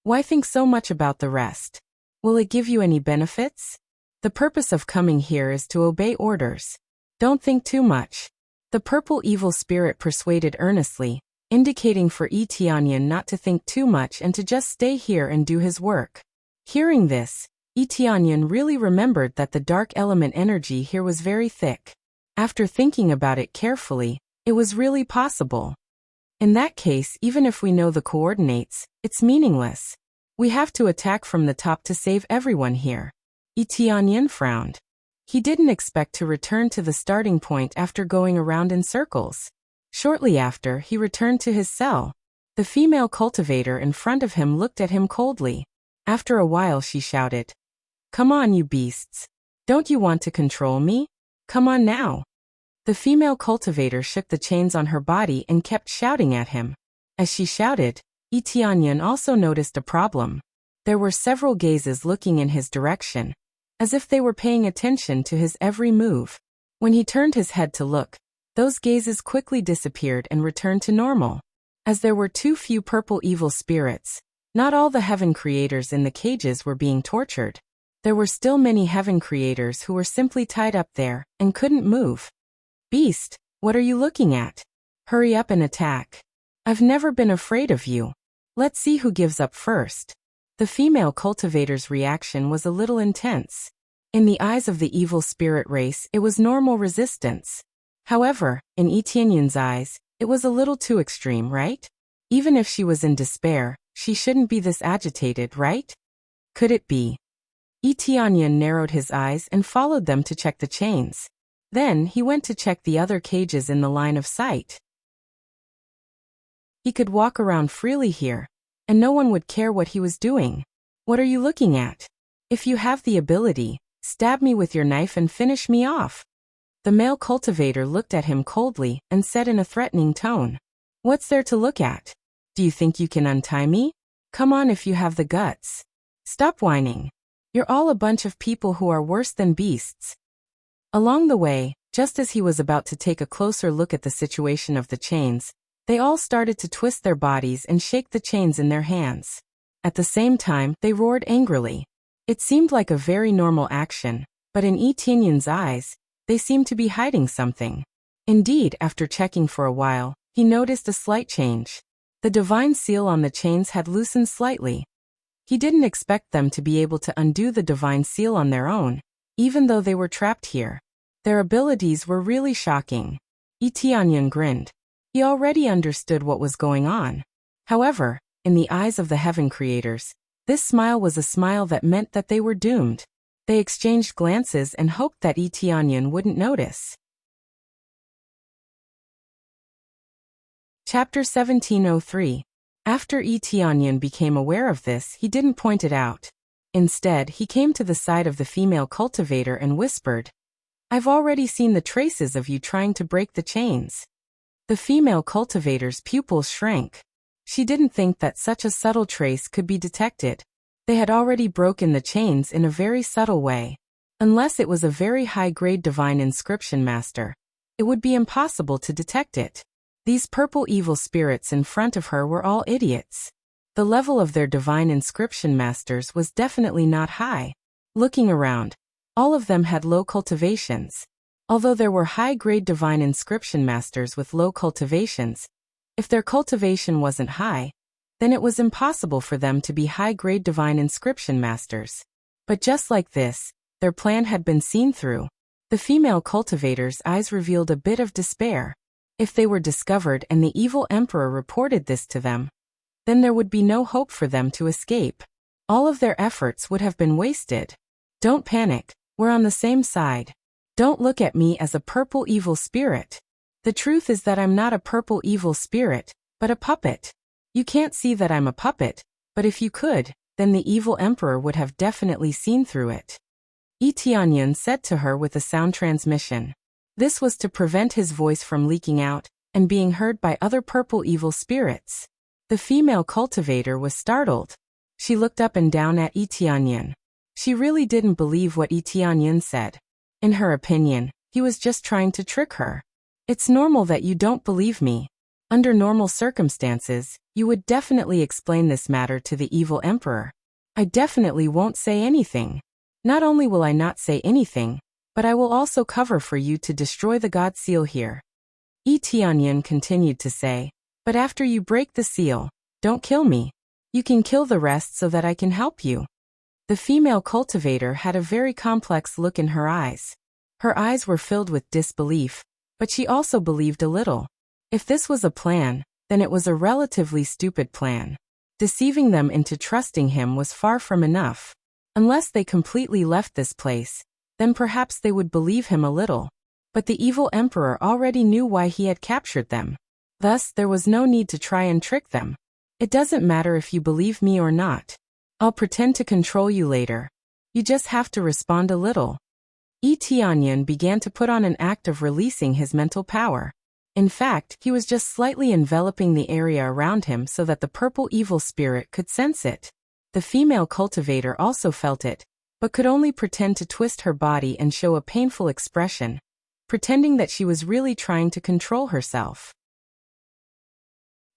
Speaker 1: Why think so much about the rest? Will it give you any benefits? The purpose of coming here is to obey orders. Don't think too much. The purple evil spirit persuaded earnestly, indicating for Tianyan not to think too much and to just stay here and do his work. Hearing this, Tianyan really remembered that the dark element energy here was very thick. After thinking about it carefully, it was really possible. In that case, even if we know the coordinates, it's meaningless. We have to attack from the top to save everyone here. Tianyan frowned. He didn't expect to return to the starting point after going around in circles. Shortly after, he returned to his cell. The female cultivator in front of him looked at him coldly. After a while she shouted, Come on, you beasts. Don't you want to control me? Come on now. The female cultivator shook the chains on her body and kept shouting at him. As she shouted, Tianyan also noticed a problem. There were several gazes looking in his direction, as if they were paying attention to his every move. When he turned his head to look, those gazes quickly disappeared and returned to normal. As there were too few purple evil spirits, not all the heaven creators in the cages were being tortured. There were still many heaven creators who were simply tied up there and couldn't move. Beast, what are you looking at? Hurry up and attack. I've never been afraid of you. Let's see who gives up first. The female cultivator's reaction was a little intense. In the eyes of the evil spirit race, it was normal resistance. However, in Tianyan's eyes, it was a little too extreme, right? Even if she was in despair, she shouldn't be this agitated, right? Could it be? Tianyan narrowed his eyes and followed them to check the chains. Then he went to check the other cages in the line of sight. He could walk around freely here, and no one would care what he was doing. What are you looking at? If you have the ability, stab me with your knife and finish me off. The male cultivator looked at him coldly and said in a threatening tone, What's there to look at? Do you think you can untie me? Come on if you have the guts. Stop whining. You're all a bunch of people who are worse than beasts. Along the way, just as he was about to take a closer look at the situation of the chains, they all started to twist their bodies and shake the chains in their hands. At the same time, they roared angrily. It seemed like a very normal action, but in Tianyan's eyes, they seemed to be hiding something. Indeed, after checking for a while, he noticed a slight change. The divine seal on the chains had loosened slightly. He didn't expect them to be able to undo the divine seal on their own, even though they were trapped here. Their abilities were really shocking. Tianyan grinned. He already understood what was going on. However, in the eyes of the heaven creators, this smile was a smile that meant that they were doomed. They exchanged glances and hoped that Tianyan wouldn't notice. Chapter 1703. After Tianyan became aware of this, he didn't point it out. Instead, he came to the side of the female cultivator and whispered, I've already seen the traces of you trying to break the chains. The female cultivator's pupils shrank. She didn't think that such a subtle trace could be detected. They had already broken the chains in a very subtle way. Unless it was a very high-grade divine inscription master, it would be impossible to detect it. These purple evil spirits in front of her were all idiots. The level of their divine inscription masters was definitely not high. Looking around, all of them had low cultivations. Although there were high-grade divine inscription masters with low cultivations, if their cultivation wasn't high, then it was impossible for them to be high-grade divine inscription masters. But just like this, their plan had been seen through. The female cultivator's eyes revealed a bit of despair. If they were discovered and the evil emperor reported this to them, then there would be no hope for them to escape. All of their efforts would have been wasted. Don't panic, we're on the same side. Don't look at me as a purple evil spirit. The truth is that I'm not a purple evil spirit, but a puppet. You can't see that I'm a puppet, but if you could, then the evil emperor would have definitely seen through it. Tianyan said to her with a sound transmission. This was to prevent his voice from leaking out and being heard by other purple evil spirits. The female cultivator was startled. She looked up and down at Tianyan. She really didn't believe what Tianyan said. In her opinion, he was just trying to trick her. It's normal that you don't believe me. Under normal circumstances, you would definitely explain this matter to the evil emperor. I definitely won't say anything. Not only will I not say anything, but I will also cover for you to destroy the god seal here. Tianyan continued to say, but after you break the seal, don't kill me. You can kill the rest so that I can help you. The female cultivator had a very complex look in her eyes. Her eyes were filled with disbelief, but she also believed a little. If this was a plan, then it was a relatively stupid plan. Deceiving them into trusting him was far from enough. Unless they completely left this place, then perhaps they would believe him a little. But the evil emperor already knew why he had captured them. Thus, there was no need to try and trick them. It doesn't matter if you believe me or not. I'll pretend to control you later. You just have to respond a little. Tianyan began to put on an act of releasing his mental power. In fact, he was just slightly enveloping the area around him so that the purple evil spirit could sense it. The female cultivator also felt it, but could only pretend to twist her body and show a painful expression, pretending that she was really trying to control herself.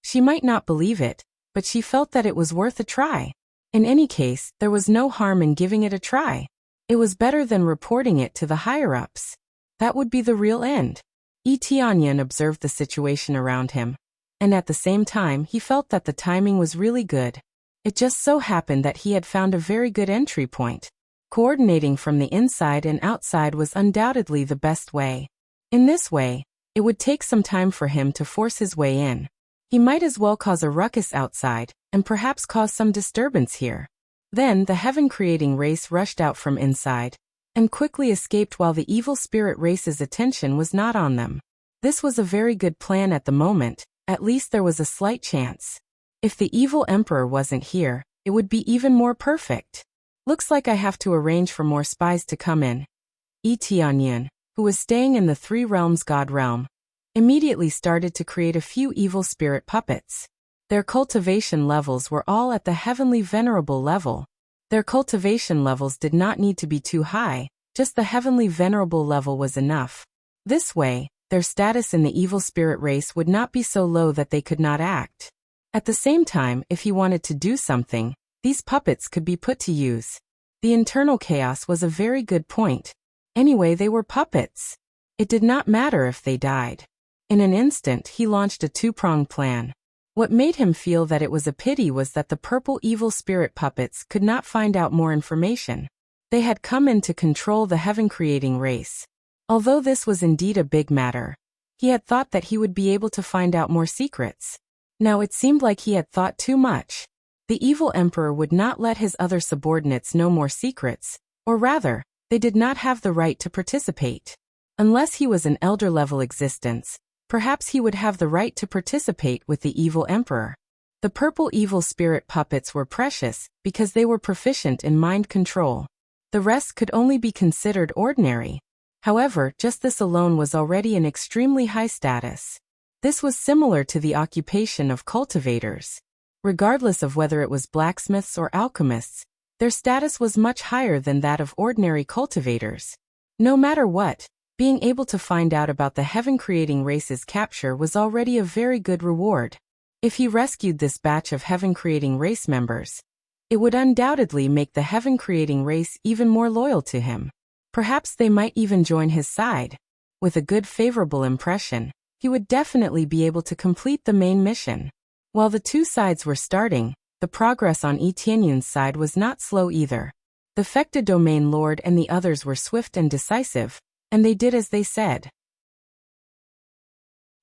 Speaker 1: She might not believe it, but she felt that it was worth a try. In any case, there was no harm in giving it a try. It was better than reporting it to the higher-ups. That would be the real end. Tianyan observed the situation around him, and at the same time he felt that the timing was really good. It just so happened that he had found a very good entry point. Coordinating from the inside and outside was undoubtedly the best way. In this way, it would take some time for him to force his way in. He might as well cause a ruckus outside, and perhaps cause some disturbance here. Then the heaven-creating race rushed out from inside, and quickly escaped while the evil spirit race's attention was not on them. This was a very good plan at the moment, at least there was a slight chance. If the evil emperor wasn't here, it would be even more perfect. Looks like I have to arrange for more spies to come in. Tianyan, who was staying in the Three Realms God realm, immediately started to create a few evil spirit puppets. Their cultivation levels were all at the heavenly venerable level. Their cultivation levels did not need to be too high, just the heavenly venerable level was enough. This way, their status in the evil spirit race would not be so low that they could not act. At the same time, if he wanted to do something, these puppets could be put to use. The internal chaos was a very good point. Anyway, they were puppets. It did not matter if they died. In an instant, he launched a two-pronged plan. What made him feel that it was a pity was that the purple evil spirit puppets could not find out more information. They had come in to control the heaven-creating race. Although this was indeed a big matter, he had thought that he would be able to find out more secrets. Now it seemed like he had thought too much. The evil emperor would not let his other subordinates know more secrets, or rather, they did not have the right to participate. Unless he was an elder-level existence, perhaps he would have the right to participate with the evil emperor. The purple evil spirit puppets were precious because they were proficient in mind control. The rest could only be considered ordinary. However, just this alone was already an extremely high status. This was similar to the occupation of cultivators. Regardless of whether it was blacksmiths or alchemists, their status was much higher than that of ordinary cultivators. No matter what, being able to find out about the heaven-creating race's capture was already a very good reward. If he rescued this batch of heaven-creating race members, it would undoubtedly make the heaven-creating race even more loyal to him. Perhaps they might even join his side. With a good favorable impression, he would definitely be able to complete the main mission. While the two sides were starting, the progress on Tianyan's side was not slow either. The Fecta Domain Lord and the others were swift and decisive, and they did as they said.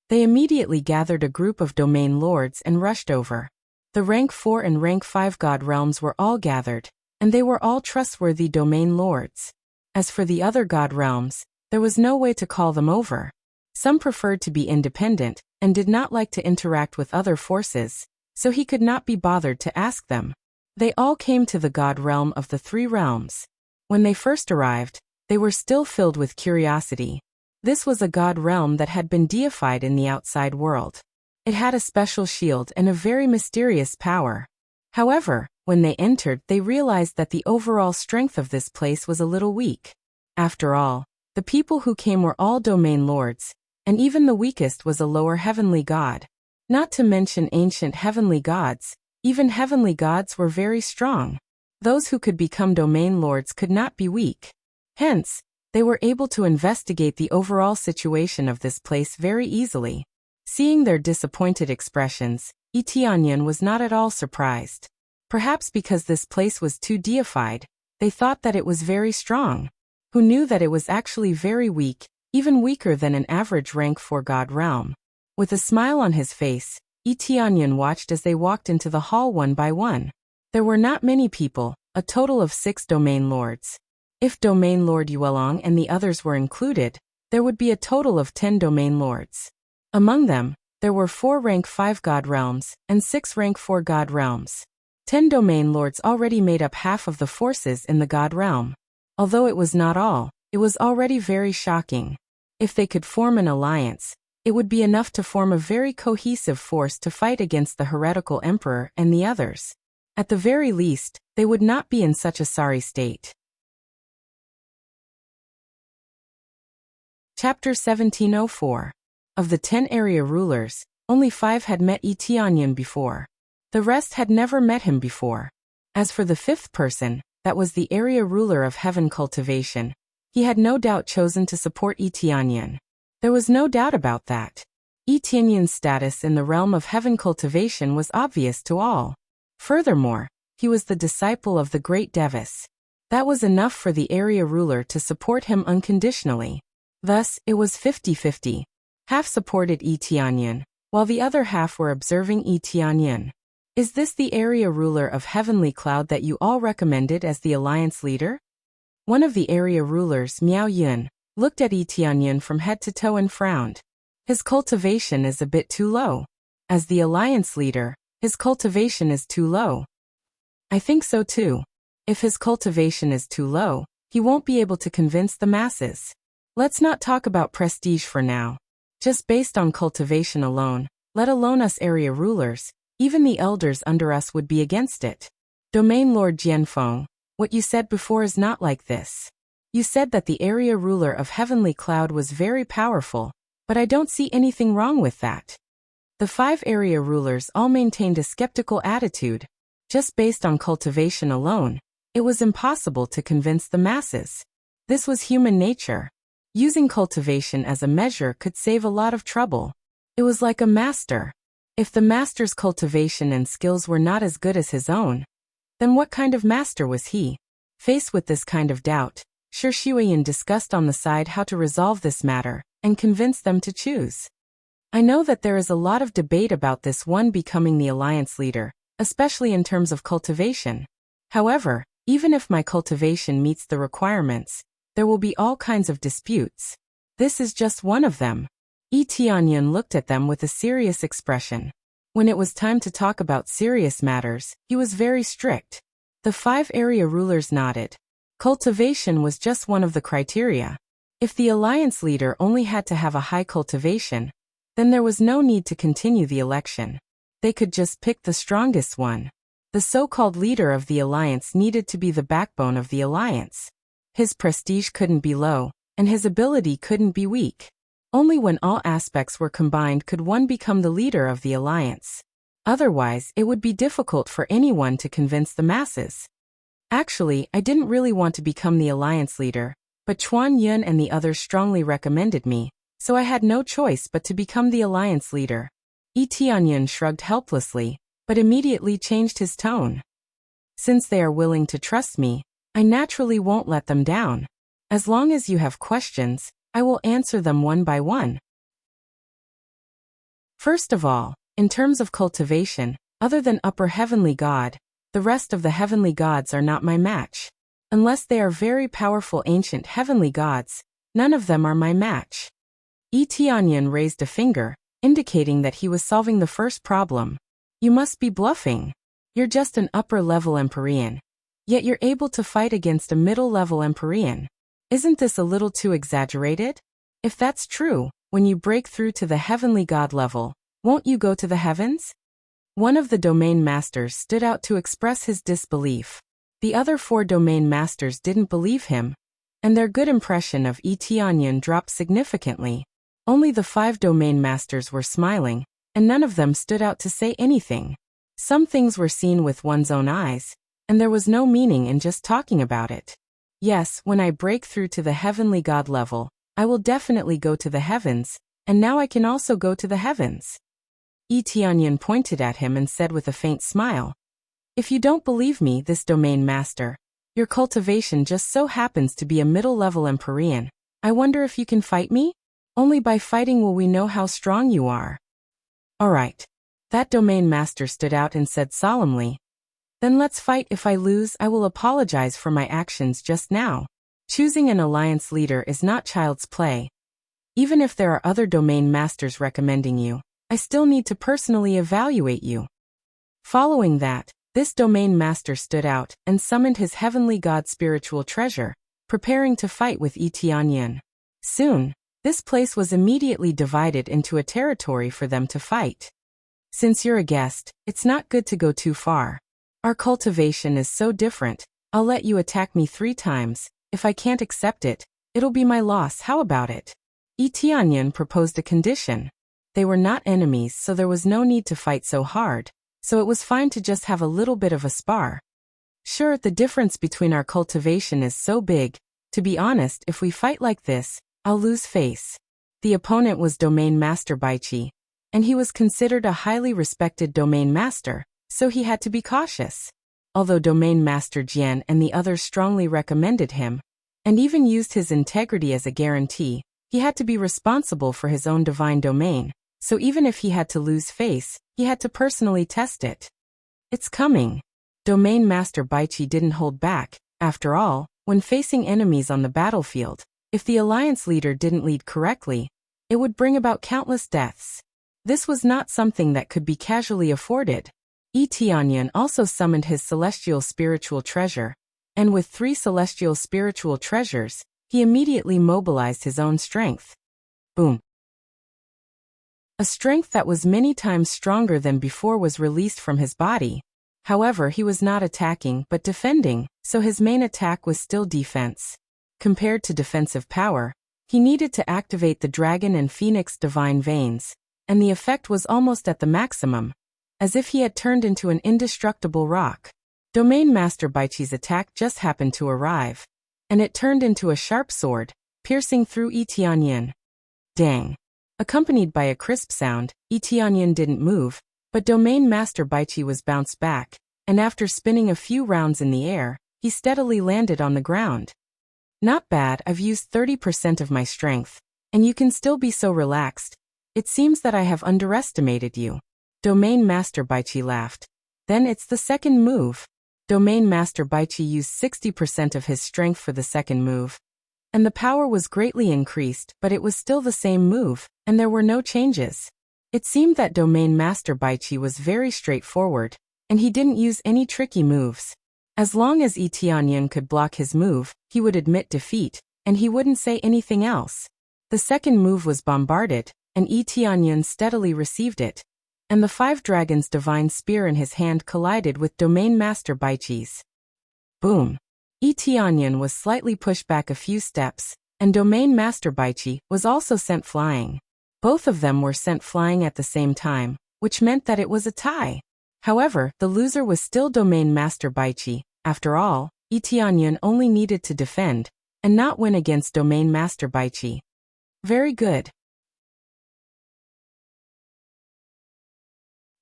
Speaker 1: They immediately gathered a group of domain lords and rushed over. The rank 4 and rank 5 god realms were all gathered, and they were all trustworthy domain lords. As for the other god realms, there was no way to call them over. Some preferred to be independent, and did not like to interact with other forces, so he could not be bothered to ask them. They all came to the god realm of the three realms. When they first arrived, they were still filled with curiosity. This was a god realm that had been deified in the outside world. It had a special shield and a very mysterious power. However, when they entered, they realized that the overall strength of this place was a little weak. After all, the people who came were all domain lords, and even the weakest was a lower heavenly god. Not to mention ancient heavenly gods, even heavenly gods were very strong. Those who could become domain lords could not be weak. Hence, they were able to investigate the overall situation of this place very easily. Seeing their disappointed expressions, Tianyan was not at all surprised. Perhaps because this place was too deified, they thought that it was very strong. Who knew that it was actually very weak, even weaker than an average rank 4 god realm. With a smile on his face, Tianyan watched as they walked into the hall one by one. There were not many people, a total of 6 domain lords. If Domain Lord Yuelong and the others were included, there would be a total of 10 domain lords. Among them, there were 4 rank 5 god realms and 6 rank 4 god realms. 10 domain lords already made up half of the forces in the god realm. Although it was not all, it was already very shocking. If they could form an alliance, it would be enough to form a very cohesive force to fight against the heretical emperor and the others. At the very least, they would not be in such a sorry state. Chapter 1704. Of the 10 area rulers, only 5 had met Tianyan before. The rest had never met him before. As for the 5th person, that was the area ruler of heaven cultivation, he had no doubt chosen to support Tianyan. There was no doubt about that. Tianyan's status in the realm of heaven cultivation was obvious to all. Furthermore, he was the disciple of the great Devis. That was enough for the area ruler to support him unconditionally. Thus, it was 50-50. Half supported Tianyan, while the other half were observing Tianyan. Is this the area ruler of Heavenly Cloud that you all recommended as the alliance leader? One of the area rulers, Miao Yun, looked at Tianyan from head to toe and frowned. His cultivation is a bit too low. As the alliance leader, his cultivation is too low. I think so too. If his cultivation is too low, he won't be able to convince the masses. Let's not talk about prestige for now. Just based on cultivation alone, let alone us area rulers, even the elders under us would be against it. Domain Lord Jianfeng, what you said before is not like this. You said that the area ruler of Heavenly Cloud was very powerful, but I don't see anything wrong with that. The 5 area rulers all maintained a skeptical attitude. Just based on cultivation alone, it was impossible to convince the masses. This was human nature. Using cultivation as a measure could save a lot of trouble. It was like a master. If the master's cultivation and skills were not as good as his own, then what kind of master was he? Faced with this kind of doubt, Shi Shuiyan discussed on the side how to resolve this matter and convince them to choose. I know that there is a lot of debate about this one becoming the alliance leader, especially in terms of cultivation. However, even if my cultivation meets the requirements, there will be all kinds of disputes. This is just one of them. Tianyan looked at them with a serious expression. When it was time to talk about serious matters, he was very strict. The 5 area rulers nodded. Cultivation was just one of the criteria. If the alliance leader only had to have a high cultivation, then there was no need to continue the election. They could just pick the strongest one. The so-called leader of the alliance needed to be the backbone of the alliance. His prestige couldn't be low, and his ability couldn't be weak. Only when all aspects were combined could one become the leader of the alliance. Otherwise, it would be difficult for anyone to convince the masses. Actually, I didn't really want to become the alliance leader, but Chuan Yun and the others strongly recommended me, so I had no choice but to become the alliance leader. Tianyan shrugged helplessly, but immediately changed his tone. Since they are willing to trust me, I naturally won't let them down. As long as you have questions, I will answer them one by one. First of all, in terms of cultivation, other than Upper Heavenly God, the rest of the heavenly gods are not my match. Unless they are very powerful ancient heavenly gods, none of them are my match. Tianyan raised a finger, indicating that he was solving the first problem. You must be bluffing. You're just an upper-level Empyrean. Yet you're able to fight against a middle-level Empyrean. Isn't this a little too exaggerated? If that's true, when you break through to the heavenly god level, won't you go to the heavens? One of the domain masters stood out to express his disbelief. The other 4 domain masters didn't believe him, and their good impression of Tianyan dropped significantly. Only the 5 domain masters were smiling, and none of them stood out to say anything. Some things were seen with one's own eyes, and there was no meaning in just talking about it. Yes, when I break through to the heavenly god level, I will definitely go to the heavens, and now I can also go to the heavens. Tianyan pointed at him and said with a faint smile, "If you don't believe me, this domain master, your cultivation just so happens to be a middle-level Empyrean. I wonder if you can fight me? Only by fighting will we know how strong you are." "Alright." That domain master stood out and said solemnly, "Then let's fight. If I lose, I will apologize for my actions just now." Choosing an alliance leader is not child's play. Even if there are other domain masters recommending you, I still need to personally evaluate you. Following that, this domain master stood out and summoned his heavenly god spiritual treasure, preparing to fight with Tianyan. Soon, this place was immediately divided into a territory for them to fight. Since you're a guest, it's not good to go too far. Our cultivation is so different, I'll let you attack me 3 times. If I can't accept it, it'll be my loss. How about it? Tianyan proposed a condition. They were not enemies, so there was no need to fight so hard, so it was fine to just have a little bit of a spar. Sure, the difference between our cultivation is so big. To be honest, if we fight like this, I'll lose face. The opponent was Domain Master Baichi, and he was considered a highly respected domain master, so he had to be cautious. Although Domain Master Jian and the others strongly recommended him, and even used his integrity as a guarantee, he had to be responsible for his own divine domain, so even if he had to lose face, he had to personally test it. It's coming. Domain Master Baichi didn't hold back. After all, when facing enemies on the battlefield, if the alliance leader didn't lead correctly, it would bring about countless deaths. This was not something that could be casually afforded. Tianyan also summoned his celestial spiritual treasure, and with 3 celestial spiritual treasures, he immediately mobilized his own strength. Boom. A strength that was many times stronger than before was released from his body. However, he was not attacking but defending, so his main attack was still defense. Compared to defensive power, he needed to activate the dragon and phoenix divine veins, and the effect was almost at the maximum, as if he had turned into an indestructible rock. Domain Master Baichi's attack just happened to arrive, and it turned into a sharp sword, piercing through Tianyan. Dang. Accompanied by a crisp sound, Tianyan didn't move, but Domain Master Baichi was bounced back, and after spinning a few rounds in the air, he steadily landed on the ground. Not bad. I've used 30% of my strength, and you can still be so relaxed. It seems that I have underestimated you. Domain Master Baichi laughed. Then it's the second move. Domain Master Baichi used 60% of his strength for the second move, and the power was greatly increased, but it was still the same move, and there were no changes. It seemed that Domain Master Baichi was very straightforward, and he didn't use any tricky moves. As long as Tianyan could block his move, he would admit defeat, and he wouldn't say anything else. The second move was bombarded, and Tianyan steadily received it, and the 5 dragons' divine spear in his hand collided with Domain Master Baichi's. Boom. Tianyan was slightly pushed back a few steps, and Domain Master Baichi was also sent flying. Both of them were sent flying at the same time, which meant that it was a tie. However, the loser was still Domain Master Baichi. After all, Tianyan only needed to defend, and not win against Domain Master Baichi. Very good.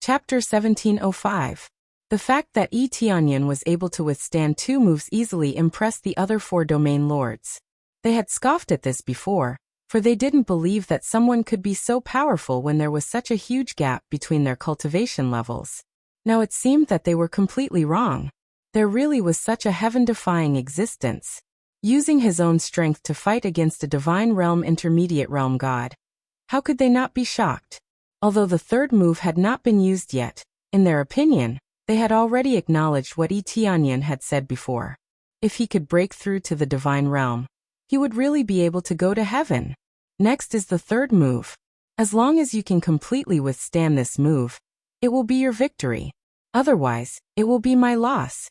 Speaker 1: Chapter 1705. The fact that Tianyan was able to withstand 2 moves easily impressed the other 4 domain lords. They had scoffed at this before, for they didn't believe that someone could be so powerful when there was such a huge gap between their cultivation levels. Now it seemed that they were completely wrong. There really was such a heaven-defying existence. Using his own strength to fight against a divine realm intermediate realm god. How could they not be shocked? Although the third move had not been used yet, In their opinion, they had already acknowledged what Tianyan had said before. If he could break through to the divine realm, he would really be able to go to heaven. Next is the third move. As long as you can completely withstand this move, it will be your victory. Otherwise, it will be my loss.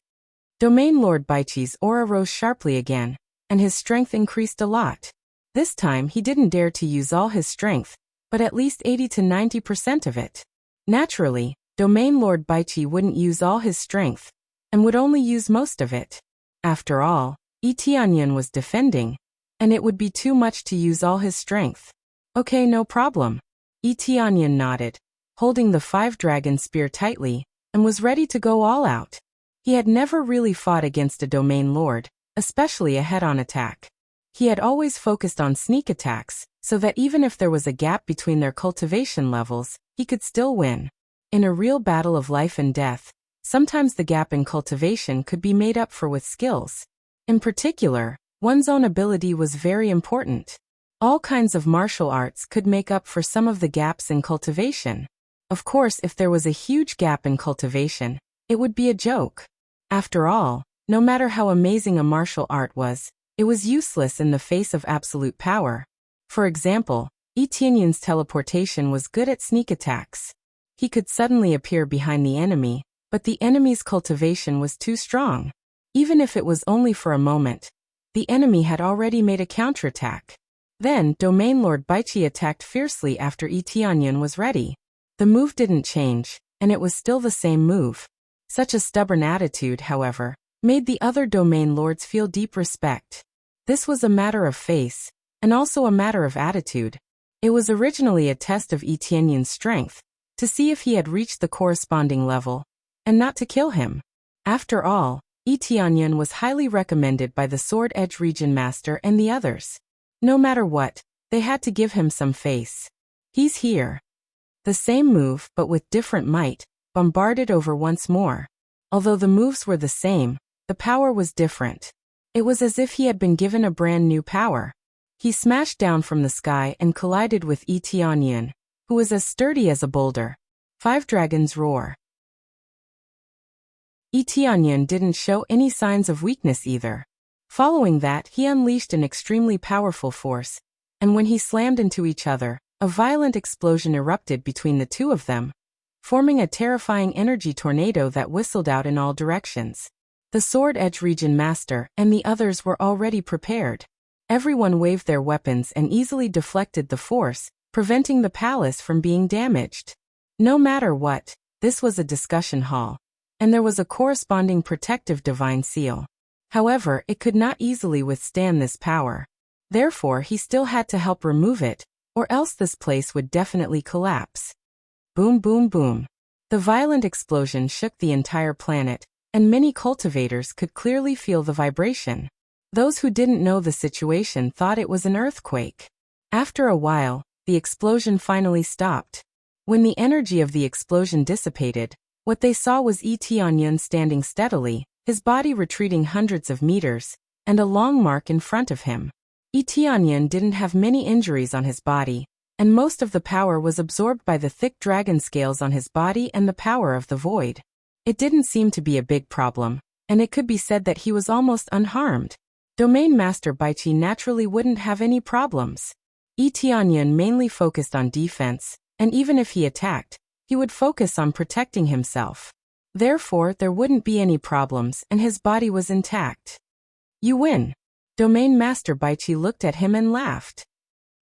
Speaker 1: Domain Lord Baiqi's aura rose sharply again, and his strength increased a lot. This time he didn't dare to use all his strength, but at least 80 to 90% of it. Naturally, Domain Lord Baiqi wouldn't use all his strength, and would only use most of it. After all, Tianyan was defending, and it would be too much to use all his strength. Okay, no problem. Tianyan nodded, holding the 5-dragon spear tightly, and was ready to go all out. He had never really fought against a domain lord, especially a head-on attack. He had always focused on sneak attacks, so that even if there was a gap between their cultivation levels, he could still win. In a real battle of life and death, sometimes the gap in cultivation could be made up for with skills. In particular, one's own ability was very important. All kinds of martial arts could make up for some of the gaps in cultivation. Of course, if there was a huge gap in cultivation, it would be a joke. After all, no matter how amazing a martial art was, it was useless in the face of absolute power. For example, Tianyan's teleportation was good at sneak attacks. He could suddenly appear behind the enemy, but the enemy's cultivation was too strong. Even if it was only for a moment, the enemy had already made a counterattack. Then, Domain Lord Baiqi attacked fiercely after Tianyan was ready. The move didn't change, and it was still the same move. Such a stubborn attitude, however, made the other domain lords feel deep respect. This was a matter of face, and also a matter of attitude. It was originally a test of Tianyan's strength, to see if he had reached the corresponding level, and not to kill him. After all, Tianyan was highly recommended by the Sword Edge Region Master and the others. No matter what, they had to give him some face. He's here. The same move, but with different might, bombarded over once more. Although the moves were the same, the power was different. It was as if he had been given a brand new power. He smashed down from the sky and collided with Tianyan, who was as sturdy as a boulder. 5 dragons roar. Tianyan didn't show any signs of weakness either. Following that, he unleashed an extremely powerful force, and when he slammed into each other, a violent explosion erupted between the two of them, forming a terrifying energy tornado that whistled out in all directions. The Sword Edge Region Master and the others were already prepared. Everyone waved their weapons and easily deflected the force, preventing the palace from being damaged. No matter what, this was a discussion hall, and there was a corresponding protective divine seal. However, it could not easily withstand this power. Therefore, he still had to help remove it, or else this place would definitely collapse. Boom, boom, boom. The violent explosion shook the entire planet, and many cultivators could clearly feel the vibration. Those who didn't know the situation thought it was an earthquake. After a while, the explosion finally stopped. When the energy of the explosion dissipated, what they saw was Tianyan standing steadily, his body retreating hundreds of meters, and a long mark in front of him. Tianyan didn't have many injuries on his body, and most of the power was absorbed by the thick dragon scales on his body and the power of the void. It didn't seem to be a big problem, and it could be said that he was almost unharmed. Domain Master Baiqi naturally wouldn't have any problems. Tianyan mainly focused on defense, and even if he attacked, he would focus on protecting himself. Therefore, there wouldn't be any problems and his body was intact. You win. Domain Master Baiqi looked at him and laughed.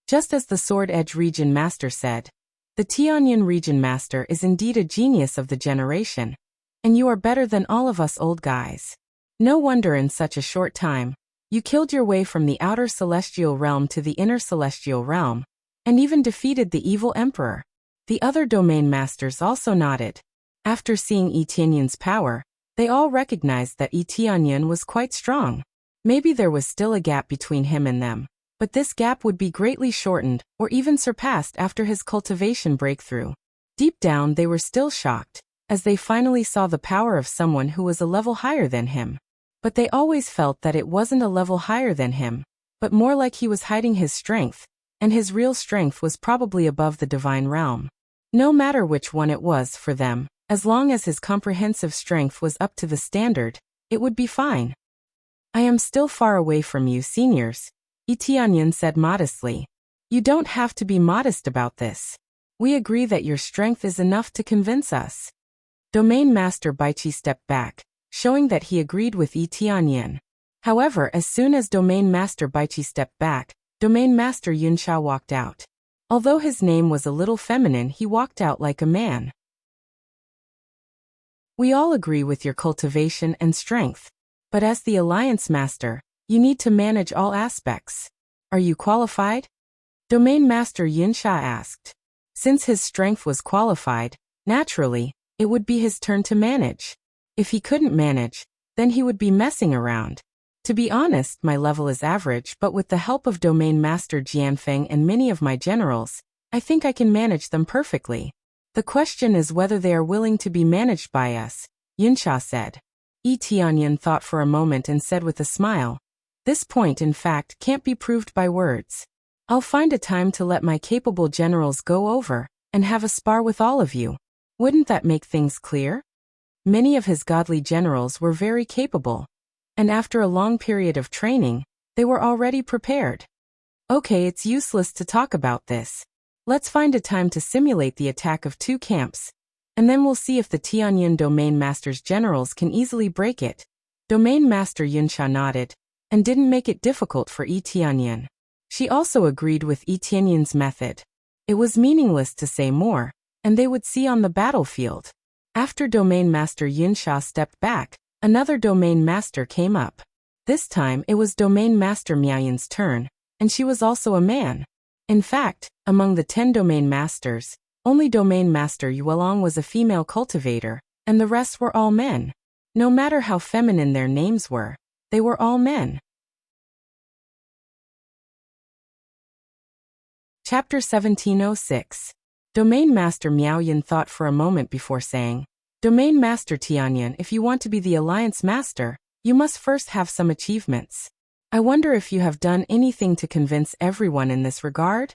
Speaker 1: Just as the Sword Edge Region Master said, the Tianyan Region Master is indeed a genius of the generation, and you are better than all of us old guys. No wonder in such a short time, you killed your way from the outer celestial realm to the inner celestial realm, and even defeated the evil emperor. The other domain masters also nodded. After seeing Tianyan's power, they all recognized that Tianyan was quite strong. Maybe there was still a gap between him and them, but this gap would be greatly shortened or even surpassed after his cultivation breakthrough. Deep down they were still shocked, as they finally saw the power of someone who was a level higher than him. But they always felt that it wasn't a level higher than him, but more like he was hiding his strength, and his real strength was probably above the divine realm. No matter which one it was for them, As long as his comprehensive strength was up to the standard, it would be fine. I am still far away from you, seniors, Tianyan said modestly. You don't have to be modest about this. We agree that your strength is enough to convince us. Domain Master Baichi stepped back, showing that he agreed with Tianyan. However, as soon as Domain Master Baichi stepped back, Domain Master Yunsha walked out. Although his name was a little feminine, he walked out like a man. We all agree with your cultivation and strength. But as the Alliance Master, you need to manage all aspects. Are you qualified? Domain Master Yunsha asked. Since his strength was qualified, naturally, it would be his turn to manage. If he couldn't manage, then he would be messing around. To be honest, my level is average, but with the help of Domain Master Jianfeng and many of my generals, I think I can manage them perfectly. The question is whether they are willing to be managed by us, Yunsha said. Tianyan thought for a moment and said with a smile, this point in fact can't be proved by words. I'll find a time to let my capable generals go over and have a spar with all of you. Wouldn't that make things clear? Many of his godly generals were very capable, and after a long period of training, they were already prepared. Okay, it's useless to talk about this. Let's find a time to simulate the attack of two camps, and then we'll see if the Tianyan Domain Master's generals can easily break it. Domain Master Yunsha nodded, and didn't make it difficult for Tianyan. She also agreed with Tianyan's method. It was meaningless to say more, and they would see on the battlefield. After Domain Master Yunsha stepped back, another Domain Master came up. This time it was Domain Master Miaoyan's turn, and she was also a man. In fact, among the 10 Domain Masters, only Domain Master Yuelong was a female cultivator, and the rest were all men. No matter how feminine their names were, they were all men. Chapter 1706. Domain Master Miaoyan thought for a moment before saying, Domain Master Tianyan, if you want to be the Alliance Master, you must first have some achievements. I wonder if you have done anything to convince everyone in this regard?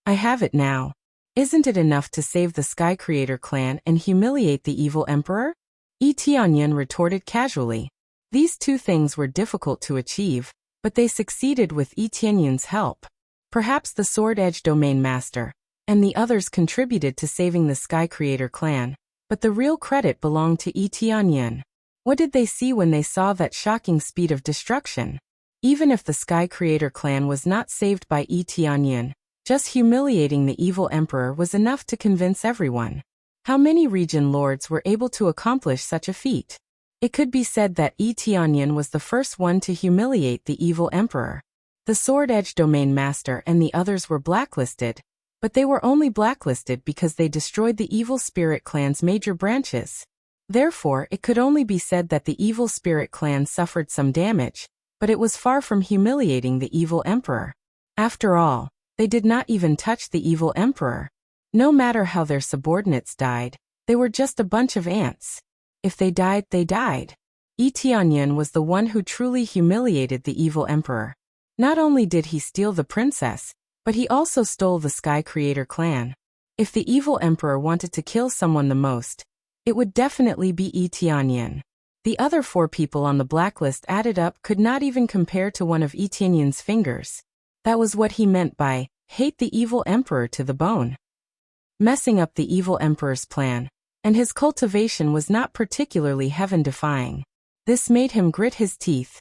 Speaker 1: I have it now. Isn't it enough to save the Sky Creator clan and humiliate the evil emperor? Tianyan retorted casually. These two things were difficult to achieve, but they succeeded with Tianyan's help. Perhaps the Sword Edge Domain Master and the others contributed to saving the Sky Creator clan, but the real credit belonged to Tianyan. What did they see when they saw that shocking speed of destruction? Even if the Sky Creator clan was not saved by Tianyan, just humiliating the evil emperor was enough to convince everyone. How many region lords were able to accomplish such a feat? It could be said that Tianyan was the first one to humiliate the evil emperor. The Sword Edge Domain Master and the others were blacklisted, but they were only blacklisted because they destroyed the Evil Spirit clan's major branches. Therefore, it could only be said that the Evil Spirit clan suffered some damage, but it was far from humiliating the evil emperor. After all, they did not even touch the evil emperor. No matter how their subordinates died, they were just a bunch of ants. If they died, they died. Tianyan was the one who truly humiliated the evil emperor. Not only did he steal the princess, but he also stole the Sky Creator clan. If the evil emperor wanted to kill someone the most, it would definitely be Tianyan. The other 4 people on the blacklist added up could not even compare to one of Tianyan's fingers. That was what he meant by, hate the evil emperor to the bone. Messing up the evil emperor's plan, and his cultivation was not particularly heaven-defying. This made him grit his teeth.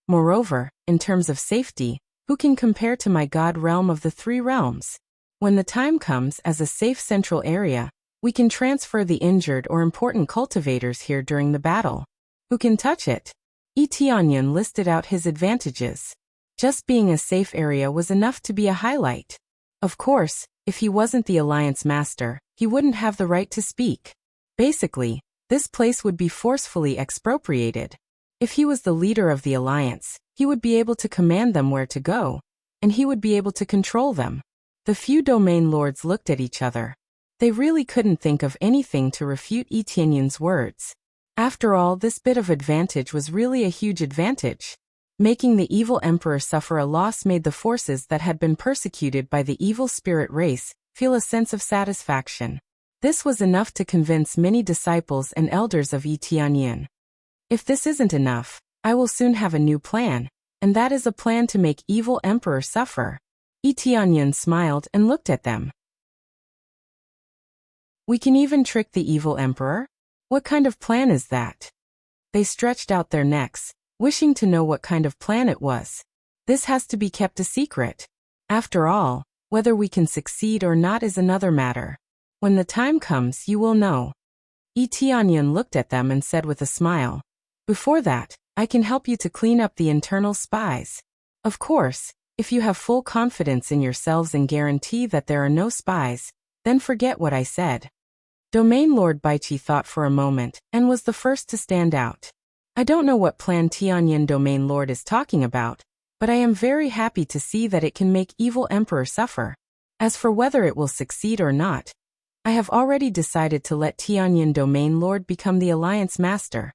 Speaker 1: Moreover, in terms of safety, who can compare to my god realm of the 3 realms? When the time comes as a safe central area, we can transfer the injured or important cultivators here during the battle. Who can touch it? Tianyan listed out his advantages. Just being a safe area was enough to be a highlight. Of course, if he wasn't the Alliance Master, he wouldn't have the right to speak. Basically, this place would be forcefully expropriated. If he was the leader of the Alliance, he would be able to command them where to go, and he would be able to control them. The few domain lords looked at each other. They really couldn't think of anything to refute Tianyan's words. After all, this bit of advantage was really a huge advantage. Making the evil emperor suffer a loss made the forces that had been persecuted by the evil spirit race feel a sense of satisfaction. This was enough to convince many disciples and elders of Tianyin. If this isn't enough, I will soon have a new plan, and that is a plan to make evil emperor suffer. Tianyin smiled and looked at them. We can even trick the evil emperor? What kind of plan is that? They stretched out their necks, wishing to know what kind of plan it was. This has to be kept a secret. After all, whether we can succeed or not is another matter. When the time comes, you will know. Tianyin looked at them and said with a smile, "Before that, I can help you to clean up the internal spies. Of course, if you have full confidence in yourselves and guarantee that there are no spies, then forget what I said." Domain Lord Baiqi thought for a moment and was the first to stand out. I don't know what plan Tianyin Domain Lord is talking about, but I am very happy to see that it can make evil emperor suffer. As for whether it will succeed or not, I have already decided to let Tianyin Domain Lord become the alliance master.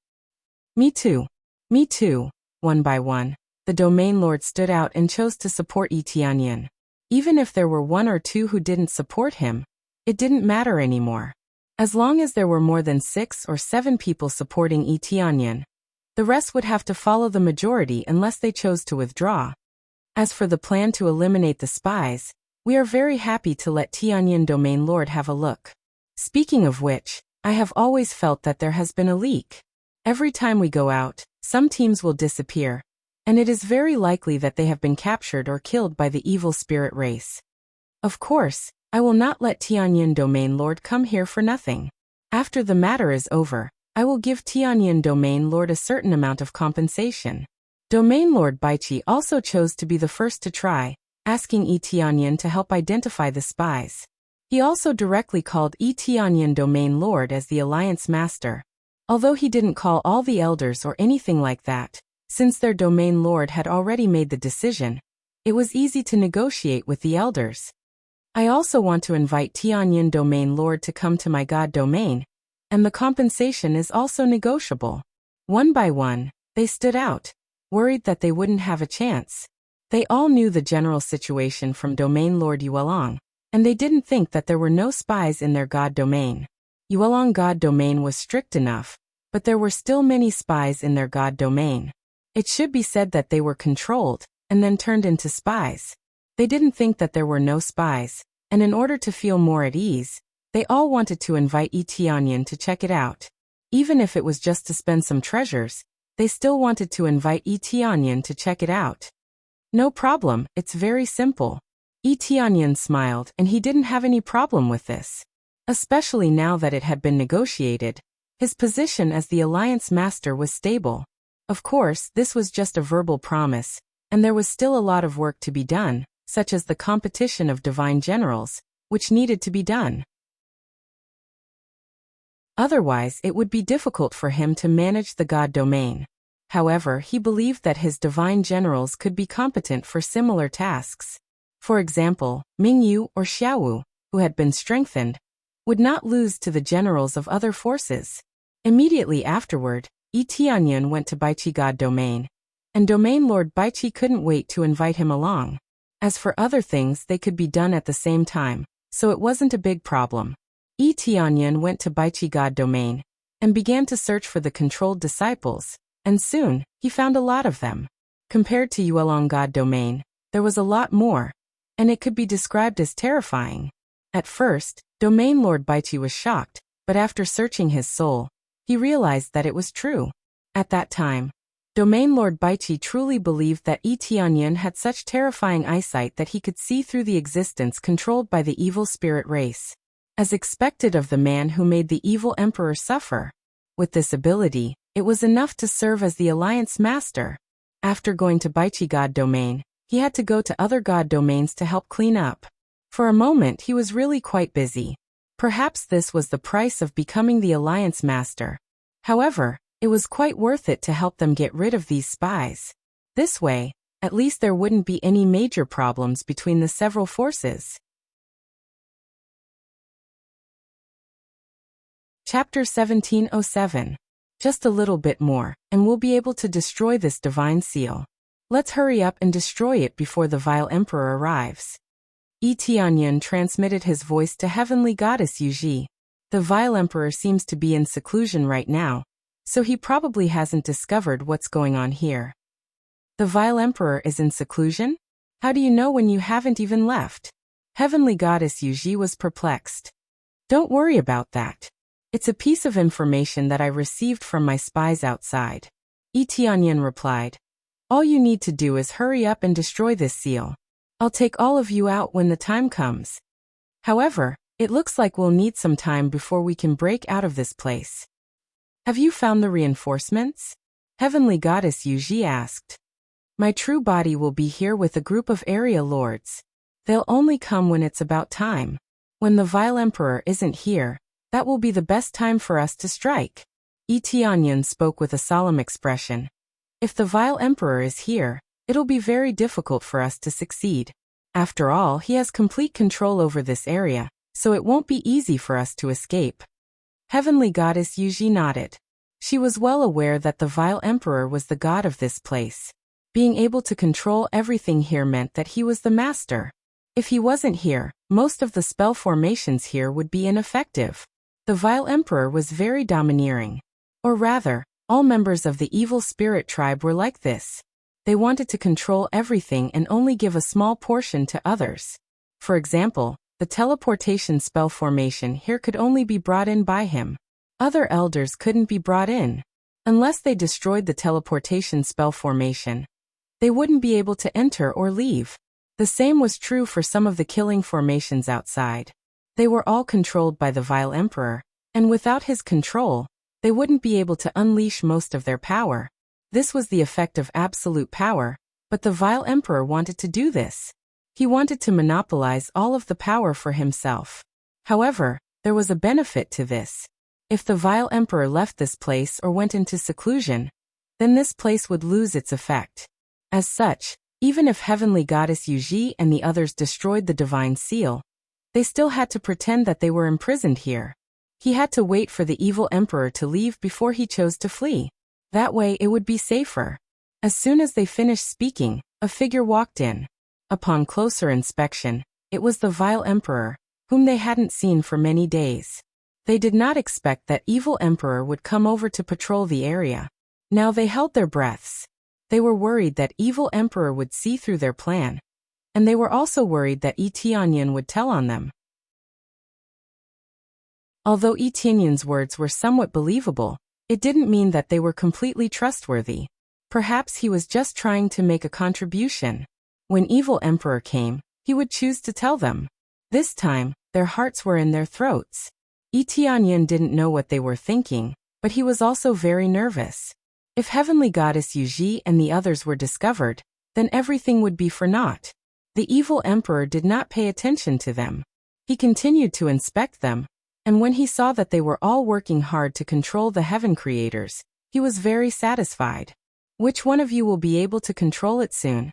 Speaker 1: Me too. Me too. One by one, the Domain Lord stood out and chose to support Tianyin. Even if there were one or two who didn't support him, it didn't matter anymore. As long as there were more than 6 or 7 people supporting Tianyin, the rest would have to follow the majority unless they chose to withdraw. As for the plan to eliminate the spies, we are very happy to let Tianyin Domain Lord have a look. Speaking of which, I have always felt that there has been a leak. Every time we go out, some teams will disappear, and it is very likely that they have been captured or killed by the evil spirit race. Of course, I will not let Tianyin Domain Lord come here for nothing. After the matter is over, I will give Tianyin Domain Lord a certain amount of compensation. Domain Lord Baiqi also chose to be the first to try, asking Tianyin to help identify the spies. He also directly called Tianyin Domain Lord as the alliance master. Although he didn't call all the elders or anything like that, since their Domain Lord had already made the decision, it was easy to negotiate with the elders. I also want to invite Tianyin Domain Lord to come to my god domain, and the compensation is also negotiable. One by one, they stood out, worried that they wouldn't have a chance. They all knew the general situation from Domain Lord Yuelong, and they didn't think that there were no spies in their god domain. Yuelong god domain was strict enough, but there were still many spies in their god domain. It should be said that they were controlled, and then turned into spies. They didn't think that there were no spies, and in order to feel more at ease, they all wanted to invite Tianyin to check it out. Even if it was just to spend some treasures, they still wanted to invite Tianyin to check it out. No problem, it's very simple. Tianyin smiled and he didn't have any problem with this. Especially now that it had been negotiated, his position as the alliance master was stable. Of course, this was just a verbal promise, and there was still a lot of work to be done, such as the competition of divine generals, which needed to be done. Otherwise, it would be difficult for him to manage the god domain. However, he believed that his divine generals could be competent for similar tasks. For example, Mingyu or Xiaowu, who had been strengthened, would not lose to the generals of other forces. Immediately afterward, Tianyin went to Baiqi god domain, and Domain Lord Baiqi couldn't wait to invite him along. As for other things, they could be done at the same time, so it wasn't a big problem. Tianyin went to Baiqi god domain, and began to search for the controlled disciples, and soon, he found a lot of them. Compared to Yuelong god domain, there was a lot more, and it could be described as terrifying. At first, Domain Lord Baiqi was shocked, but after searching his soul, he realized that it was true. At that time, Domain Lord Baiqi truly believed that Tianyin had such terrifying eyesight that he could see through the existence controlled by the evil spirit race. As expected of the man who made the evil emperor suffer. With this ability, it was enough to serve as the alliance master. After going to Baiqi god domain, he had to go to other god domains to help clean up. For a moment he was really quite busy. Perhaps this was the price of becoming the alliance master. However, it was quite worth it to help them get rid of these spies. This way, at least there wouldn't be any major problems between the several forces. Chapter 1707. Just a little bit more, and we'll be able to destroy this divine seal. Let's hurry up and destroy it before the vile emperor arrives. Tianyin transmitted his voice to heavenly goddess Yuji. The Vile Emperor seems to be in seclusion right now, so he probably hasn't discovered what's going on here. The Vile Emperor is in seclusion? How do you know when you haven't even left? Heavenly Goddess Yuji was perplexed. Don't worry about that. It's a piece of information that I received from my spies outside. Tianyan replied. All you need to do is hurry up and destroy this seal. I'll take all of you out when the time comes. However, it looks like we'll need some time before we can break out of this place. Have you found the reinforcements? Heavenly Goddess Yuji asked. My true body will be here with a group of area lords. They'll only come when it's about time. When the Vile Emperor isn't here, that will be the best time for us to strike. Tianyan spoke with a solemn expression. If the Vile Emperor is here, it'll be very difficult for us to succeed. After all, he has complete control over this area, so it won't be easy for us to escape. Heavenly Goddess Yuji nodded. She was well aware that the Vile Emperor was the god of this place. Being able to control everything here meant that he was the master. If he wasn't here, most of the spell formations here would be ineffective. The Vile Emperor was very domineering. Or rather, all members of the evil spirit tribe were like this. They wanted to control everything and only give a small portion to others. For example, the teleportation spell formation here could only be brought in by him. Other elders couldn't be brought in. Unless they destroyed the teleportation spell formation, they wouldn't be able to enter or leave. The same was true for some of the killing formations outside. They were all controlled by the Vile Emperor, and without his control, they wouldn't be able to unleash most of their power. This was the effect of absolute power, but the Vile Emperor wanted to do this. He wanted to monopolize all of the power for himself. However, there was a benefit to this. If the Vile Emperor left this place or went into seclusion, then this place would lose its effect. As such, even if Heavenly Goddess Yuji and the others destroyed the Divine Seal, they still had to pretend that they were imprisoned here. He had to wait for the evil emperor to leave before he chose to flee. That way it would be safer. As soon as they finished speaking, a figure walked in. Upon closer inspection, it was the Vile Emperor, whom they hadn't seen for many days. They did not expect that evil emperor would come over to patrol the area. Now they held their breaths. They were worried that evil emperor would see through their plan. And they were also worried that Tianyan would tell on them. Although Tianyan's words were somewhat believable, it didn't mean that they were completely trustworthy. Perhaps he was just trying to make a contribution. When evil emperor came, he would choose to tell them. This time, their hearts were in their throats. Tianyan didn't know what they were thinking, but he was also very nervous. If Heavenly Goddess Yuji and the others were discovered, then everything would be for naught. The evil emperor did not pay attention to them. He continued to inspect them, and when he saw that they were all working hard to control the heaven creators, he was very satisfied. Which one of you will be able to control it soon?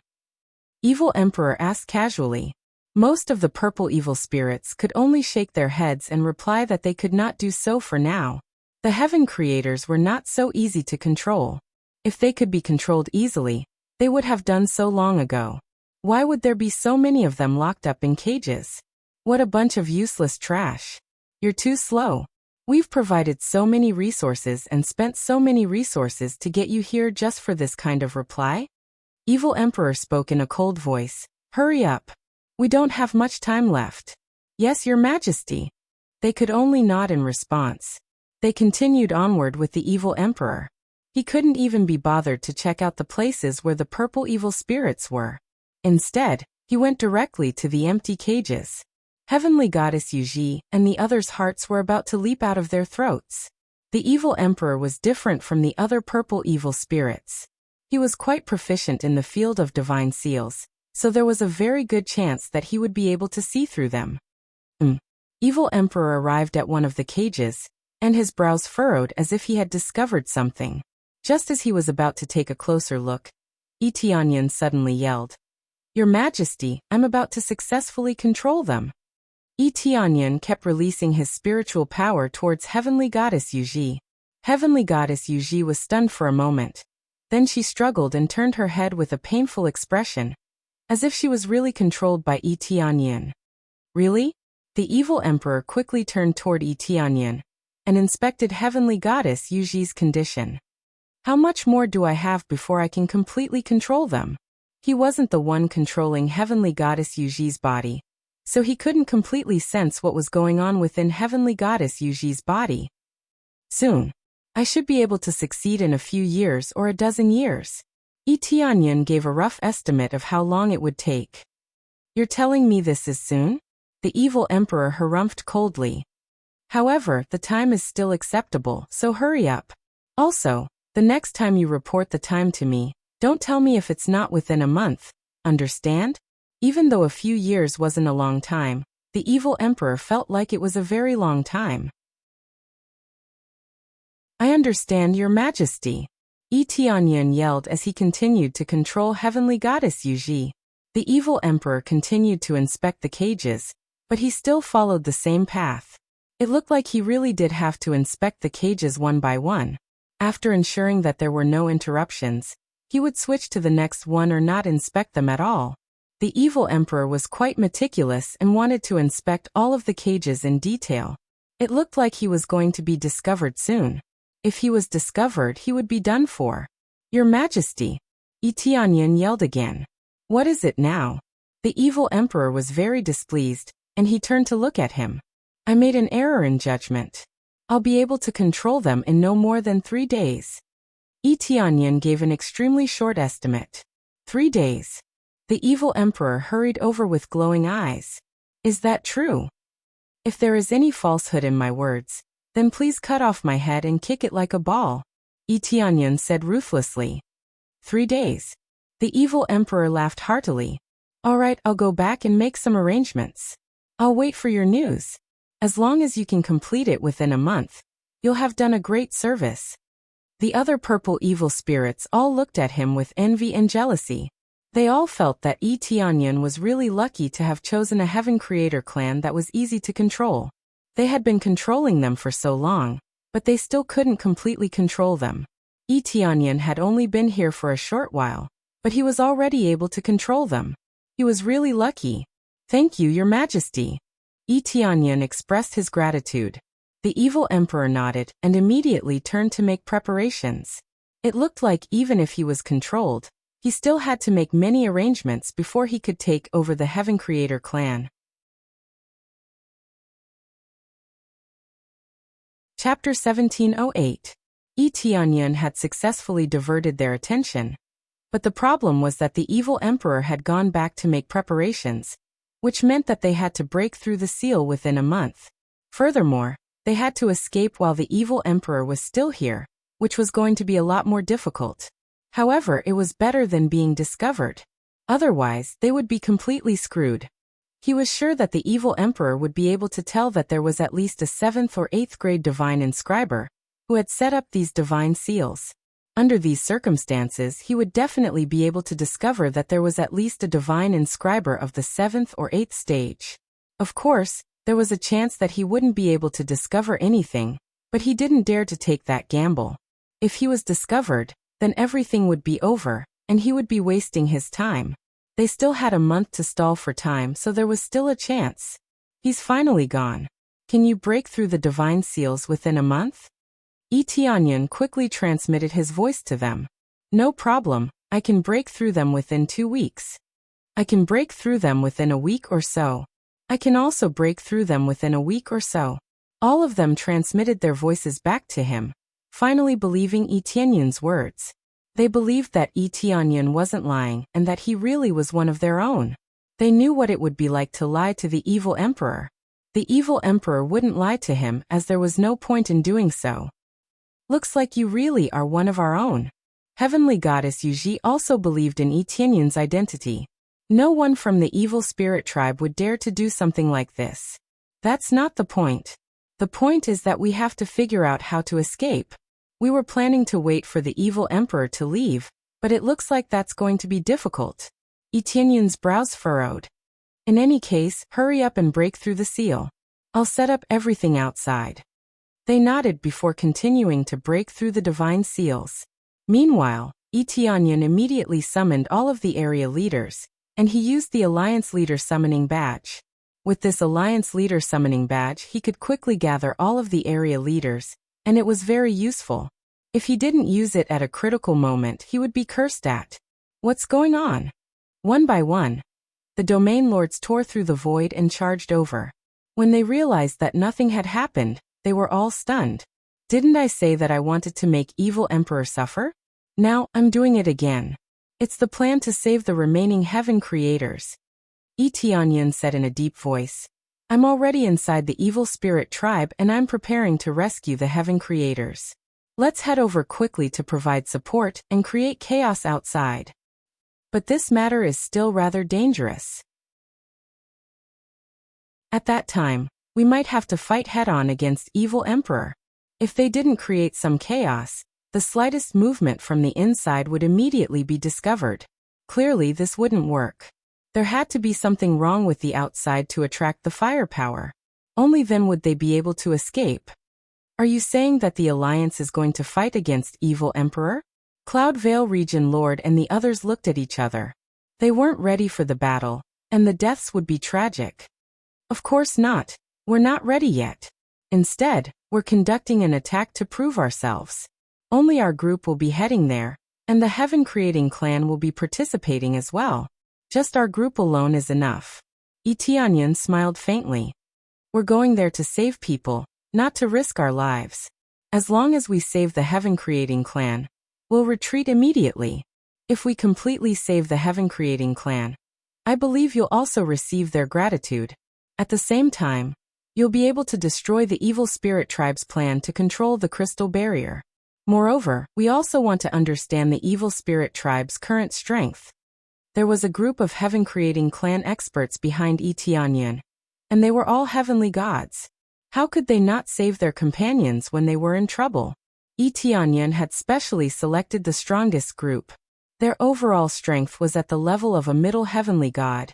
Speaker 1: Evil Emperor asked casually. Most of the purple evil spirits could only shake their heads and reply that they could not do so for now. The heaven creators were not so easy to control. If they could be controlled easily, they would have done so long ago. Why would there be so many of them locked up in cages? What a bunch of useless trash. You're too slow. We've provided so many resources and spent so many resources to get you here just for this kind of reply? Evil Emperor spoke in a cold voice. Hurry up. We don't have much time left. Yes, Your Majesty. They could only nod in response. They continued onward with the evil emperor. He couldn't even be bothered to check out the places where the purple evil spirits were. Instead, he went directly to the empty cages. Heavenly Goddess Yuji and the others' hearts were about to leap out of their throats. The evil emperor was different from the other purple evil spirits. He was quite proficient in the field of divine seals, so there was a very good chance that he would be able to see through them. Evil emperor arrived at one of the cages, and his brows furrowed as if he had discovered something. Just as he was about to take a closer look, Tianyan suddenly yelled, Your Majesty, I'm about to successfully control them. Tianyan kept releasing his spiritual power towards Heavenly Goddess Yuji. Heavenly Goddess Yuji was stunned for a moment. Then she struggled and turned her head with a painful expression, as if she was really controlled by Tianyan. Really? The evil emperor quickly turned toward Tianyan and inspected heavenly goddess Yuji's condition. How much more do I have before I can completely control them? He wasn't the one controlling heavenly goddess Yuji's body, so he couldn't completely sense what was going on within heavenly goddess Yuji's body. Soon, I should be able to succeed in a few years or a dozen years. Tianyan gave a rough estimate of how long it would take. You're telling me this is soon? The evil emperor harumphed coldly. However, the time is still acceptable, so hurry up. Also, the next time you report the time to me, don't tell me if it's not within a month, understand? Even though a few years wasn't a long time, the evil emperor felt like it was a very long time. I understand, Your Majesty. Tianyan yelled as he continued to control heavenly goddess Yuji. The evil emperor continued to inspect the cages, but he still followed the same path. It looked like he really did have to inspect the cages one by one. After ensuring that there were no interruptions, he would switch to the next one or not inspect them at all. The evil emperor was quite meticulous and wanted to inspect all of the cages in detail. It looked like he was going to be discovered soon. If he was discovered, he would be done for. Your Majesty! Tianyan yelled again. What is it now? The evil emperor was very displeased, and he turned to look at him. I made an error in judgment. I'll be able to control them in no more than 3 days. Tianyan gave an extremely short estimate. 3 days. The evil emperor hurried over with glowing eyes. Is that true? If there is any falsehood in my words, then please cut off my head and kick it like a ball, Tianyan said ruthlessly. 3 days. The evil emperor laughed heartily. All right, I'll go back and make some arrangements. I'll wait for your news. As long as you can complete it within a month, you'll have done a great service. The other purple evil spirits all looked at him with envy and jealousy. They all felt that Tianyan was really lucky to have chosen a Heaven Creator clan that was easy to control. They had been controlling them for so long, but they still couldn't completely control them. Tianyan had only been here for a short while, but he was already able to control them. He was really lucky. Thank you, Your Majesty. Tianyan expressed his gratitude. The evil emperor nodded and immediately turned to make preparations. It looked like even if he was controlled, he still had to make many arrangements before he could take over the Heaven Creator clan. Chapter 1708. Tianyan had successfully diverted their attention. But the problem was that the evil emperor had gone back to make preparations, which meant that they had to break through the seal within a month. Furthermore, they had to escape while the evil emperor was still here, which was going to be a lot more difficult. However, it was better than being discovered. Otherwise, they would be completely screwed. He was sure that the evil emperor would be able to tell that there was at least a 7th or 8th grade divine inscriber who had set up these divine seals. Under these circumstances, he would definitely be able to discover that there was at least a divine inscriber of the 7th or 8th stage. Of course, there was a chance that he wouldn't be able to discover anything, but he didn't dare to take that gamble. If he was discovered, then everything would be over, and he would be wasting his time. They still had a month to stall for time, so there was still a chance. He's finally gone. Can you break through the divine seals within a month? Tianyan quickly transmitted his voice to them. No problem, I can break through them within 2 weeks. I can break through them within a week or so. I can also break through them within a week or so. All of them transmitted their voices back to him, finally believing Tianyan's words. They believed that Tianyan wasn't lying and that he really was one of their own. They knew what it would be like to lie to the evil emperor. The evil emperor wouldn't lie to him as there was no point in doing so. Looks like you really are one of our own. Heavenly Goddess Yuji also believed in Tianyan's identity. No one from the evil spirit tribe would dare to do something like this. That's not the point. The point is that we have to figure out how to escape. We were planning to wait for the evil emperor to leave, but it looks like that's going to be difficult. Tianyan's brows furrowed. In any case, hurry up and break through the seal. I'll set up everything outside. They nodded before continuing to break through the divine seals. Meanwhile, Tianyan immediately summoned all of the area leaders, and he used the Alliance Leader summoning badge. With this alliance leader summoning badge, he could quickly gather all of the area leaders, and it was very useful. If he didn't use it at a critical moment, he would be cursed at. What's going on? One by one, the domain lords tore through the void and charged over. When they realized that nothing had happened, they were all stunned. Didn't I say that I wanted to make evil emperor suffer? Now, I'm doing it again. It's the plan to save the remaining heaven creators. Tianyan said in a deep voice. I'm already inside the evil spirit tribe and I'm preparing to rescue the heaven creators. Let's head over quickly to provide support and create chaos outside. But this matter is still rather dangerous. At that time, we might have to fight head-on against evil emperor. If they didn't create some chaos, the slightest movement from the inside would immediately be discovered. Clearly this wouldn't work. There had to be something wrong with the outside to attract the firepower. Only then would they be able to escape. Are you saying that the Alliance is going to fight against evil emperor? Cloud Vale Region Lord and the others looked at each other. They weren't ready for the battle, and the deaths would be tragic. Of course not. We're not ready yet. Instead, we're conducting an attack to prove ourselves. Only our group will be heading there, and the Heaven Creating Clan will be participating as well. Just our group alone is enough. Tianyan smiled faintly. We're going there to save people, not to risk our lives. As long as we save the Heaven Creating Clan, we'll retreat immediately. If we completely save the Heaven Creating Clan, I believe you'll also receive their gratitude. At the same time, you'll be able to destroy the evil spirit tribe's plan to control the crystal barrier. Moreover, we also want to understand the evil spirit tribe's current strength. There was a group of Heaven Creating Clan experts behind Tianyan, and they were all heavenly gods. How could they not save their companions when they were in trouble? Tianyan had specially selected the strongest group. Their overall strength was at the level of a middle heavenly god,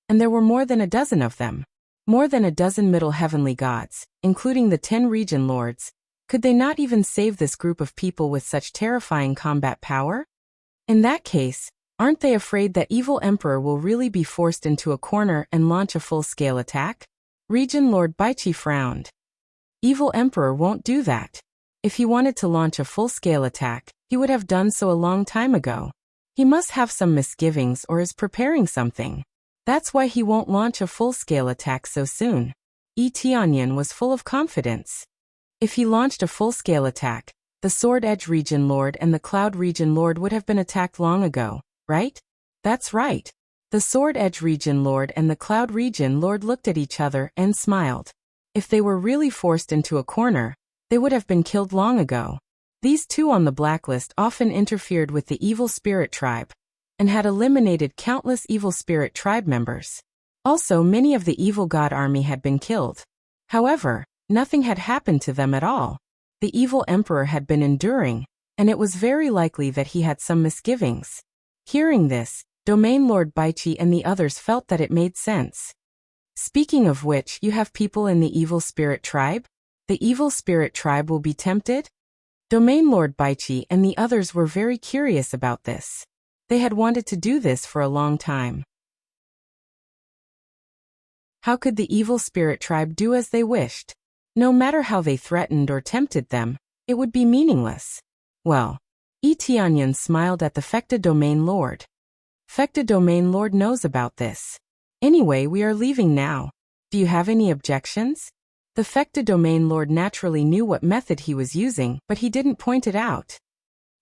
Speaker 1: and there were more than a dozen of them. More than a dozen middle heavenly gods, including the 10 region lords. Could they not even save this group of people with such terrifying combat power? In that case, aren't they afraid that evil emperor will really be forced into a corner and launch a full-scale attack? Region Lord Baichi frowned. Evil emperor won't do that. If he wanted to launch a full-scale attack, he would have done so a long time ago. He must have some misgivings or is preparing something. That's why he won't launch a full-scale attack so soon. Tianyan was full of confidence. If he launched a full-scale attack, the Sword Edge Region Lord and the Cloud Region Lord would have been attacked long ago, right? That's right. The Sword Edge Region Lord and the Cloud Region Lord looked at each other and smiled. If they were really forced into a corner, they would have been killed long ago. These two on the blacklist often interfered with the evil spirit tribe, and had eliminated countless evil spirit tribe members. Also, many of the evil god army had been killed. However, nothing had happened to them at all. The evil emperor had been enduring, and it was very likely that he had some misgivings. Hearing this, Domain Lord Baichi and the others felt that it made sense. Speaking of which, you have people in the evil spirit tribe? The evil spirit tribe will be tempted? Domain Lord Baichi and the others were very curious about this. They had wanted to do this for a long time. How could the evil spirit tribe do as they wished? No matter how they threatened or tempted them, it would be meaningless. Well, Tianyan smiled at the Fecta Domain Lord. Fecta Domain Lord knows about this. Anyway, we are leaving now. Do you have any objections? The Fecta Domain Lord naturally knew what method he was using, but he didn't point it out.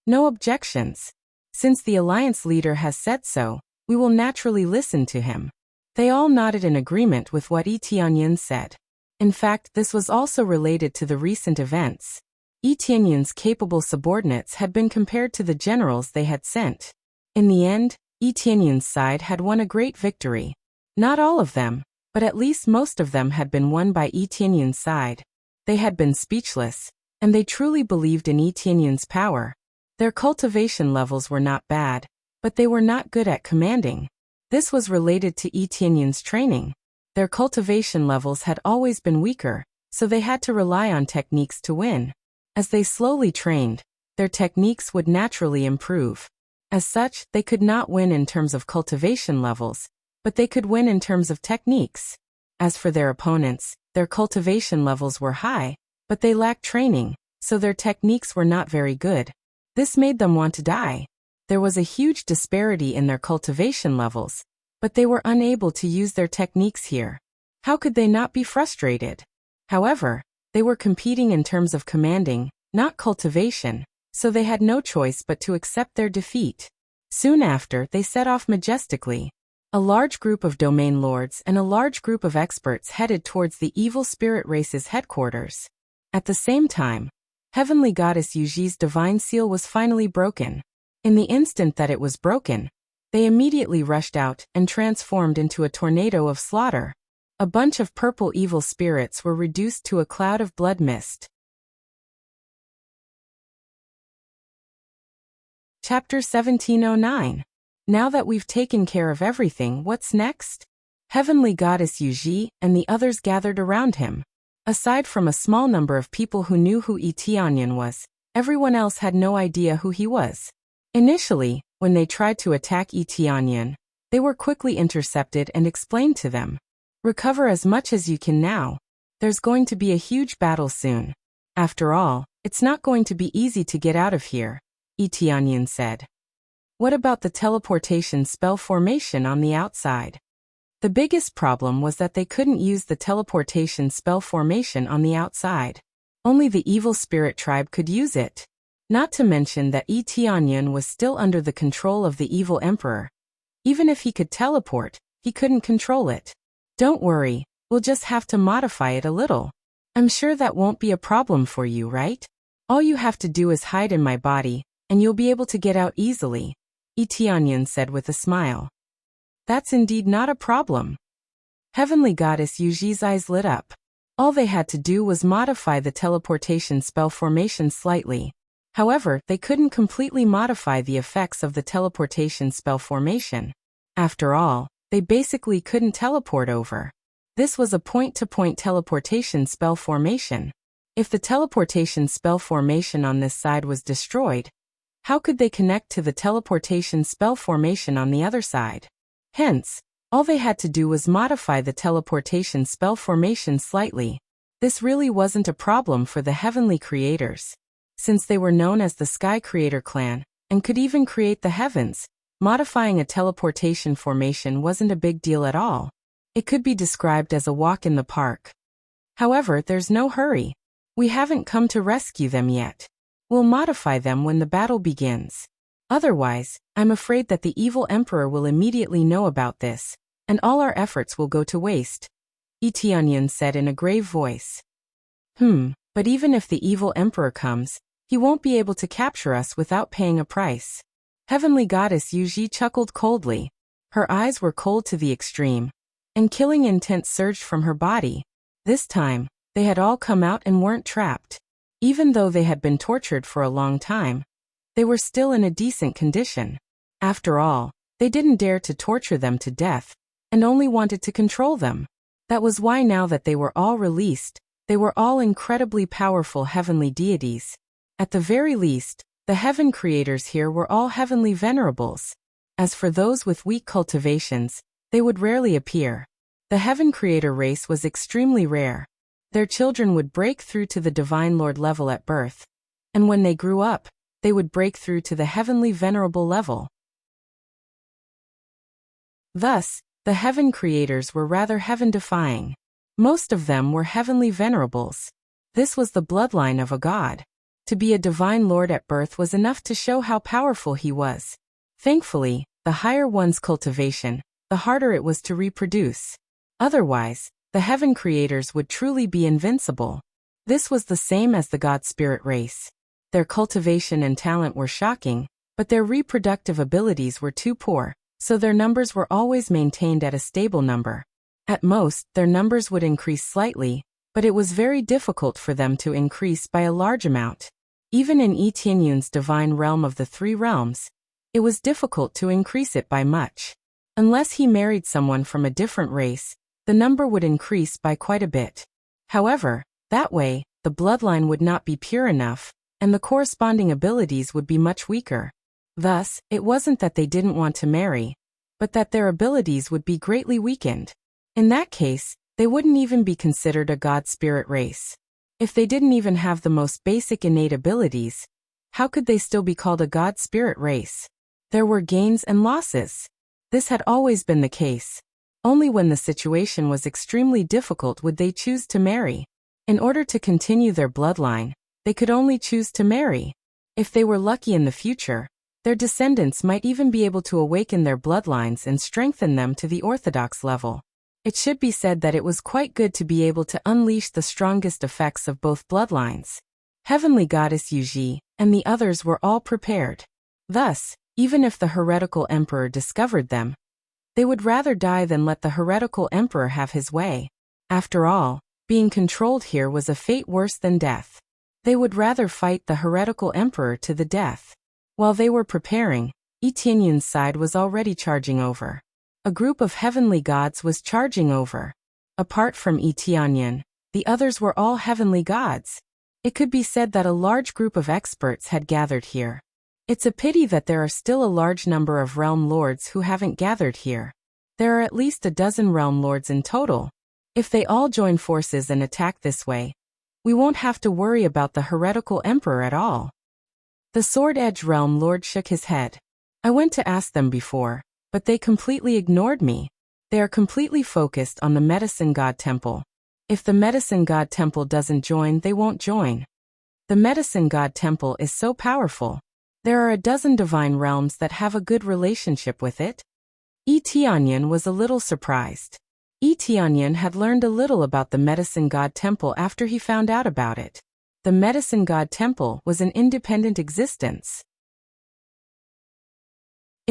Speaker 1: No objections. Since the Alliance leader has said so, we will naturally listen to him. They all nodded in agreement with what Tianyan said. In fact, this was also related to the recent events. Tianyan's capable subordinates had been compared to the generals they had sent. In the end, Tianyan's side had won a great victory. Not all of them, but at least most of them had been won by Tianyan's side. They had been speechless, and they truly believed in Tianyan's power. Their cultivation levels were not bad, but they were not good at commanding. This was related to Tianyan's training. Their cultivation levels had always been weaker, so they had to rely on techniques to win. As they slowly trained, their techniques would naturally improve. As such, they could not win in terms of cultivation levels, but they could win in terms of techniques. As for their opponents, their cultivation levels were high, but they lacked training, so their techniques were not very good. This made them want to die. There was a huge disparity in their cultivation levels, but they were unable to use their techniques here. How could they not be frustrated? However, they were competing in terms of commanding, not cultivation, so they had no choice but to accept their defeat. Soon after, they set off majestically. A large group of domain lords and a large group of experts headed towards the evil spirit race's headquarters. At the same time, Heavenly Goddess Yuji's divine seal was finally broken. In the instant that it was broken, they immediately rushed out and transformed into a tornado of slaughter. A bunch of purple evil spirits were reduced to a cloud of blood mist. Chapter 1709. Now that we've taken care of everything, what's next? Heavenly Goddess Yuji and the others gathered around him. Aside from a small number of people who knew who Tianyan was, everyone else had no idea who he was. Initially, when they tried to attack Tianyan, they were quickly intercepted and explained to them. Recover as much as you can now. There's going to be a huge battle soon. After all, it's not going to be easy to get out of here, Tianyan said. What about the teleportation spell formation on the outside? The biggest problem was that they couldn't use the teleportation spell formation on the outside. Only the evil spirit tribe could use it. Not to mention that Tianyan was still under the control of the evil emperor. Even if he could teleport, he couldn't control it. Don't worry, we'll just have to modify it a little. I'm sure that won't be a problem for you, right? All you have to do is hide in my body, and you'll be able to get out easily, Tianyan said with a smile. That's indeed not a problem. Heavenly Goddess Yuji's eyes lit up. All they had to do was modify the teleportation spell formation slightly. However, they couldn't completely modify the effects of the teleportation spell formation. After all, they basically couldn't teleport over. This was a point-to-point teleportation spell formation. If the teleportation spell formation on this side was destroyed, how could they connect to the teleportation spell formation on the other side? Hence, all they had to do was modify the teleportation spell formation slightly. This really wasn't a problem for the heavenly creators. Since they were known as the Sky Creator Clan, and could even create the heavens, modifying a teleportation formation wasn't a big deal at all. It could be described as a walk in the park. However, there's no hurry. We haven't come to rescue them yet. We'll modify them when the battle begins. Otherwise, I'm afraid that the evil emperor will immediately know about this, and all our efforts will go to waste, Tianyan said in a grave voice. But even if the evil emperor comes, he won't be able to capture us without paying a price. Heavenly Goddess Yuji chuckled coldly. Her eyes were cold to the extreme, and killing intent surged from her body. This time, they had all come out and weren't trapped. Even though they had been tortured for a long time, they were still in a decent condition. After all, they didn't dare to torture them to death, and only wanted to control them. That was why now that they were all released, they were all incredibly powerful heavenly deities. At the very least, the heaven creators here were all heavenly venerables. As for those with weak cultivations, they would rarely appear. The heaven creator race was extremely rare. Their children would break through to the divine lord level at birth, and when they grew up, they would break through to the heavenly venerable level. Thus, the heaven creators were rather heaven-defying. Most of them were heavenly venerables. This was the bloodline of a god. To be a divine lord at birth was enough to show how powerful he was. Thankfully, the higher one's cultivation, the harder it was to reproduce. Otherwise, the heaven creators would truly be invincible. This was the same as the god spirit race. Their cultivation and talent were shocking, but their reproductive abilities were too poor, so their numbers were always maintained at a stable number. At most, their numbers would increase slightly, but it was very difficult for them to increase by a large amount. Even in Tianyun's divine realm of the three realms, it was difficult to increase it by much. Unless he married someone from a different race, the number would increase by quite a bit. However, that way, the bloodline would not be pure enough, and the corresponding abilities would be much weaker. Thus, it wasn't that they didn't want to marry, but that their abilities would be greatly weakened. In that case, they wouldn't even be considered a god spirit race. If they didn't even have the most basic innate abilities, how could they still be called a god spirit race? There were gains and losses. This had always been the case. Only when the situation was extremely difficult would they choose to marry. In order to continue their bloodline, they could only choose to marry. If they were lucky in the future, their descendants might even be able to awaken their bloodlines and strengthen them to the orthodox level. It should be said that it was quite good to be able to unleash the strongest effects of both bloodlines. Heavenly Goddess Yuji and the others were all prepared. Thus, even if the heretical emperor discovered them, they would rather die than let the heretical emperor have his way. After all, being controlled here was a fate worse than death. They would rather fight the heretical emperor to the death. While they were preparing, Etienne's side was already charging over. A group of heavenly gods was charging over. Apart from Etienne, the others were all heavenly gods. It could be said that a large group of experts had gathered here. It's a pity that there are still a large number of realm lords who haven't gathered here. There are at least a dozen realm lords in total. If they all join forces and attack this way, we won't have to worry about the heretical emperor at all. The Sword Edge realm lord shook his head. I went to ask them before, but they completely ignored me. They are completely focused on the Medicine God Temple. If the Medicine God Temple doesn't join, they won't join. The Medicine God Temple is so powerful. There are a dozen divine realms that have a good relationship with it. Etienne was a little surprised. Etienne had learned a little about the Medicine God Temple after he found out about it. The Medicine God Temple was an independent existence.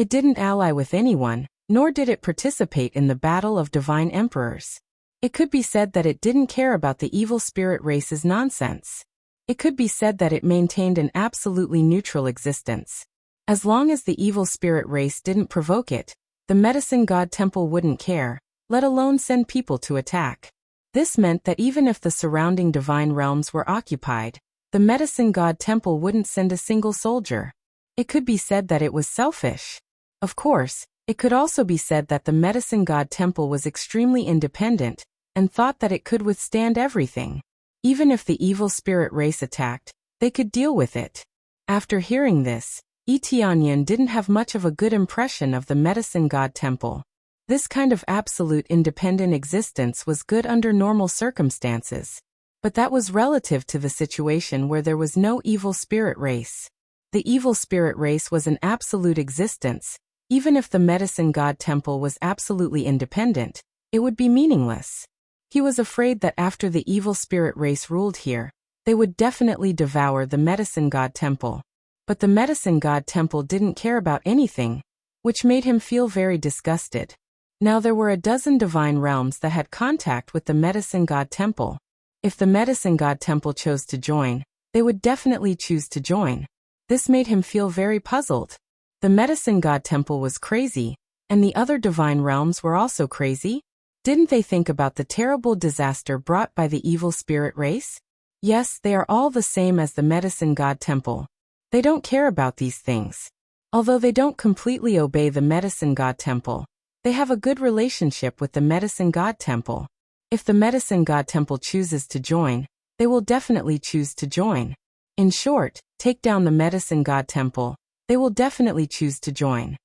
Speaker 1: It didn't ally with anyone, nor did it participate in the battle of divine emperors. It could be said that it didn't care about the evil spirit race's nonsense. It could be said that it maintained an absolutely neutral existence. As long as the evil spirit race didn't provoke it, the Medicine God Temple wouldn't care, let alone send people to attack. This meant that even if the surrounding divine realms were occupied, the Medicine God Temple wouldn't send a single soldier. It could be said that it was selfish. Of course, it could also be said that the Medicine God Temple was extremely independent and thought that it could withstand everything. Even if the evil spirit race attacked, they could deal with it. After hearing this, Etienne didn't have much of a good impression of the Medicine God Temple. This kind of absolute independent existence was good under normal circumstances. But that was relative to the situation where there was no evil spirit race. The evil spirit race was an absolute existence. Even if the Medicine God Temple was absolutely independent, it would be meaningless. He was afraid that after the evil spirit race ruled here, they would definitely devour the Medicine God Temple. But the Medicine God Temple didn't care about anything, which made him feel very disgusted. Now there were a dozen divine realms that had contact with the Medicine God Temple. If the Medicine God Temple chose to join, they would definitely choose to join. This made him feel very puzzled. The Medicine God Temple was crazy, and the other divine realms were also crazy? Didn't they think about the terrible disaster brought by the evil spirit race? Yes, they are all the same as the Medicine God Temple. They don't care about these things. Although they don't completely obey the Medicine God Temple, they have a good relationship with the Medicine God Temple. If the Medicine God Temple chooses to join, they will definitely choose to join. In short, take down the Medicine God Temple, they will definitely choose to join.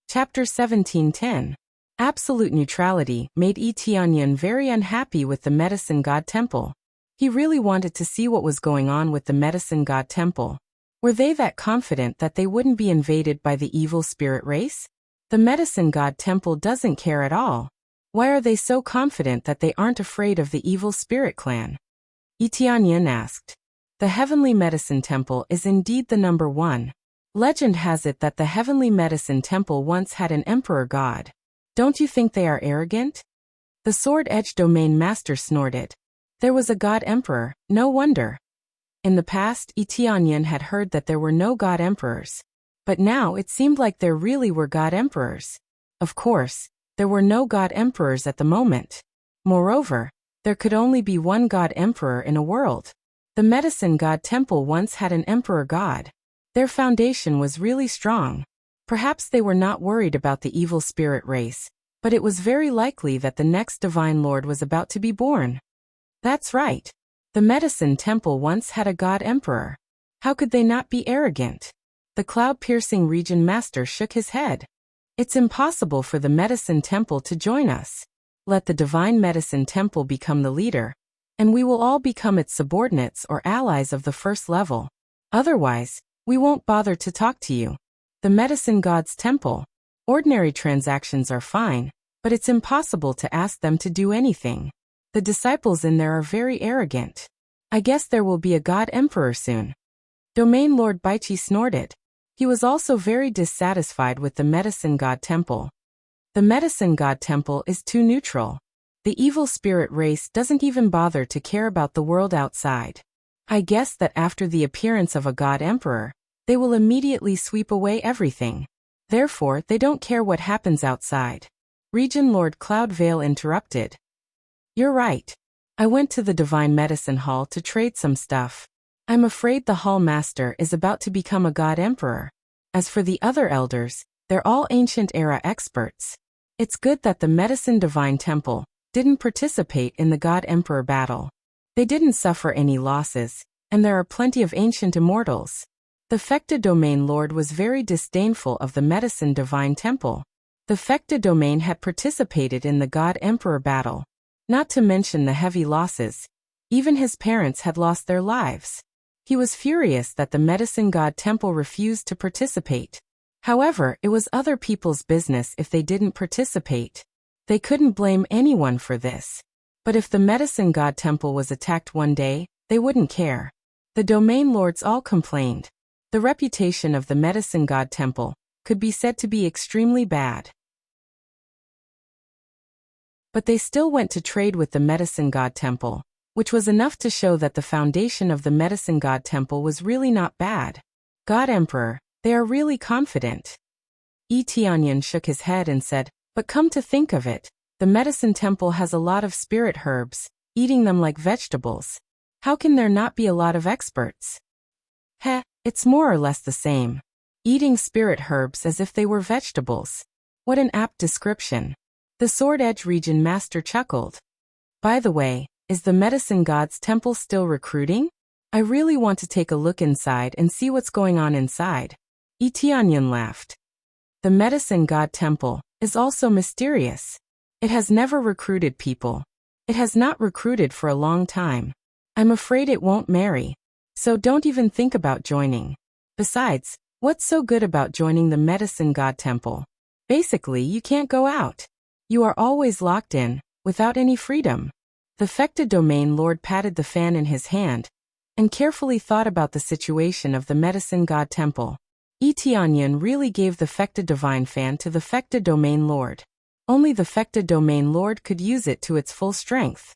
Speaker 1: Chapter 17:10. Absolute neutrality made Etienne very unhappy with the Medicine God Temple. He really wanted to see what was going on with the Medicine God Temple. Were they that confident that they wouldn't be invaded by the evil spirit race? The Medicine God Temple doesn't care at all. Why are they so confident that they aren't afraid of the evil spirit clan? Etienne asked. The Heavenly Medicine Temple is indeed the number one. Legend has it that the Heavenly Medicine Temple once had an emperor god. Don't you think they are arrogant? The Sword Edge Domain Master snorted. There was a god emperor, no wonder. In the past, Etienne had heard that there were no god emperors. But now it seemed like there really were god emperors. Of course, there were no god emperors at the moment. Moreover, there could only be one god emperor in a world. The Medicine God Temple once had an emperor god. Their foundation was really strong. Perhaps they were not worried about the evil spirit race, but it was very likely that the next divine lord was about to be born. That's right. The medicine temple once had a god emperor. How could they not be arrogant? The cloud-piercing region master shook his head. It's impossible for the medicine temple to join us. Let the divine medicine temple become the leader, and we will all become its subordinates or allies of the first level. Otherwise, we won't bother to talk to you. The medicine god's temple. Ordinary transactions are fine, but it's impossible to ask them to do anything. The disciples in there are very arrogant. I guess there will be a god emperor soon. Domain Lord Baichi snorted. He was also very dissatisfied with the medicine god temple. The medicine god temple is too neutral. The evil spirit race doesn't even bother to care about the world outside. I guess that after the appearance of a god emperor, they will immediately sweep away everything. Therefore, they don't care what happens outside. Region Lord Cloudveil interrupted. You're right. I went to the Divine Medicine Hall to trade some stuff. I'm afraid the hall master is about to become a god emperor. As for the other elders, they're all ancient era experts. It's good that the Medicine Divine Temple didn't participate in the god emperor battle. They didn't suffer any losses, and there are plenty of ancient immortals. The Fecta Domain Lord was very disdainful of the Medicine Divine Temple. The Fecta Domain had participated in the god emperor battle. Not to mention the heavy losses. Even his parents had lost their lives. He was furious that the Medicine God Temple refused to participate. However, it was other people's business if they didn't participate. They couldn't blame anyone for this. But if the Medicine God Temple was attacked one day, they wouldn't care. The Domain Lords all complained. The reputation of the Medicine God Temple could be said to be extremely bad. But they still went to trade with the Medicine God Temple, which was enough to show that the foundation of the Medicine God Temple was really not bad. God Emperor, they are really confident. Tianyan shook his head and said, but come to think of it, the Medicine Temple has a lot of spirit herbs, eating them like vegetables. How can there not be a lot of experts? Heh, it's more or less the same. Eating spirit herbs as if they were vegetables. What an apt description. The Sword Edge Region Master chuckled. By the way, is the Medicine God's Temple still recruiting? I really want to take a look inside and see what's going on inside. Tianyan laughed. The Medicine God Temple is also mysterious. It has never recruited people. It has not recruited for a long time. I'm afraid it won't marry. So don't even think about joining. Besides, what's so good about joining the Medicine God Temple? Basically, you can't go out. You are always locked in, without any freedom. The Fecta Domain Lord patted the fan in his hand and carefully thought about the situation of the Medicine God Temple. Tianyan really gave the Fecta Divine Fan to the Fecta Domain Lord. Only the Fecta Domain Lord could use it to its full strength.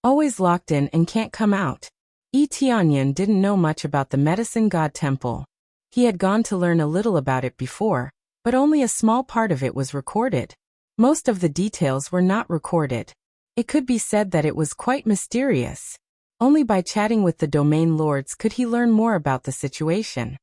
Speaker 1: Always locked in and can't come out. Tianyan didn't know much about the Medicine God Temple. He had gone to learn a little about it before, but only a small part of it was recorded. Most of the details were not recorded. It could be said that it was quite mysterious. Only by chatting with the Domain Lords could he learn more about the situation.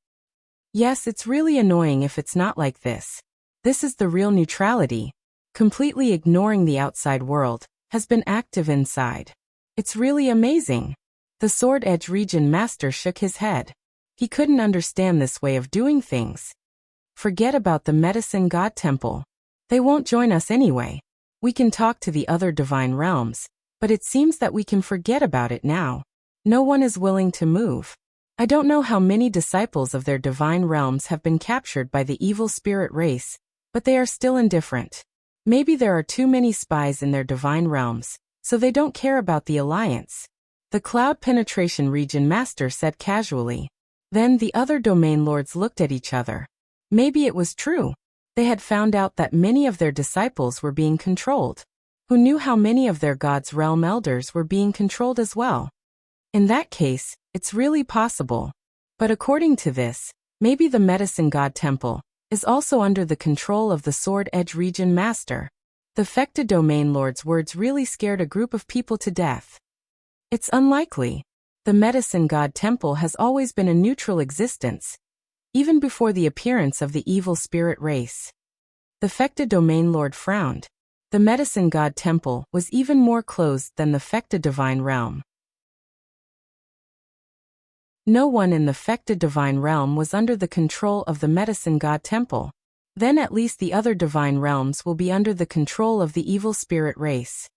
Speaker 1: Yes, it's really annoying if it's not like this. This is the real neutrality. Completely ignoring the outside world, has been active inside. It's really amazing. The Sword Edge Region Master shook his head. He couldn't understand this way of doing things. Forget about the Medicine God Temple. They won't join us anyway. We can talk to the other divine realms, but it seems that we can forget about it now. No one is willing to move. I don't know how many disciples of their divine realms have been captured by the evil spirit race, but they are still indifferent. Maybe there are too many spies in their divine realms, so they don't care about the alliance. The Cloud Penetration Region Master said casually. Then the other Domain Lords looked at each other. Maybe it was true. They had found out that many of their disciples were being controlled. Who knew how many of their God's Realm elders were being controlled as well? In that case, it's really possible. But according to this, maybe the Medicine God Temple is also under the control of the Sword Edge Region Master. The Fecta Domain Lord's words really scared a group of people to death. It's unlikely. The Medicine God Temple has always been a neutral existence. even before the appearance of the evil spirit race. The Fecta Domain Lord frowned. The Medicine God Temple was even more closed than the Fecta Divine Realm. No one in the Fecta Divine Realm was under the control of the Medicine God Temple. Then at least the other divine realms will be under the control of the evil spirit race.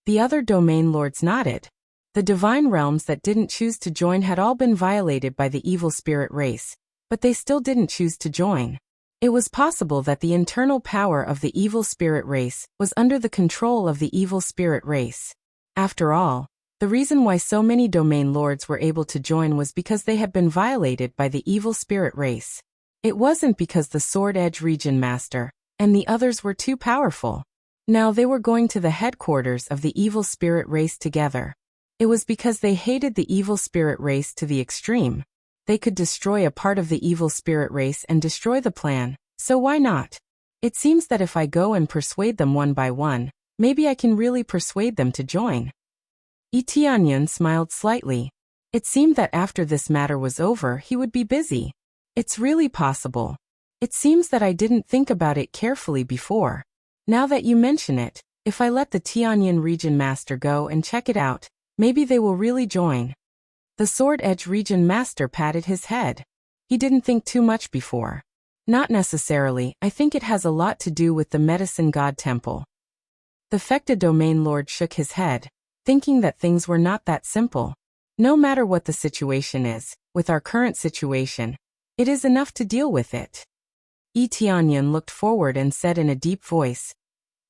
Speaker 1: The other domain lords nodded. The divine realms that didn't choose to join had all been violated by the evil spirit race, but they still didn't choose to join. It was possible that the internal power of the evil spirit race was under the control of the evil spirit race. After all, the reason why so many domain lords were able to join was because they had been violated by the evil spirit race. It wasn't because the Sword Edge Region Master and the others were too powerful. Now they were going to the headquarters of the evil spirit race together. It was because they hated the evil spirit race to the extreme. They could destroy a part of the evil spirit race and destroy the plan, so why not? It seems that if I go and persuade them one by one, maybe I can really persuade them to join. Tianyan smiled slightly. It seemed that after this matter was over he would be busy. It's really possible. It seems that I didn't think about it carefully before. Now that you mention it, if I let the Tianyan Region Master go and check it out, maybe they will really join. The Sword Edge Region Master patted his head. He didn't think too much before. Not necessarily, I think it has a lot to do with the Medicine God Temple. The Fecta Domain Lord shook his head, thinking that things were not that simple. No matter what the situation is, with our current situation, it is enough to deal with it. Tianyan looked forward and said in a deep voice,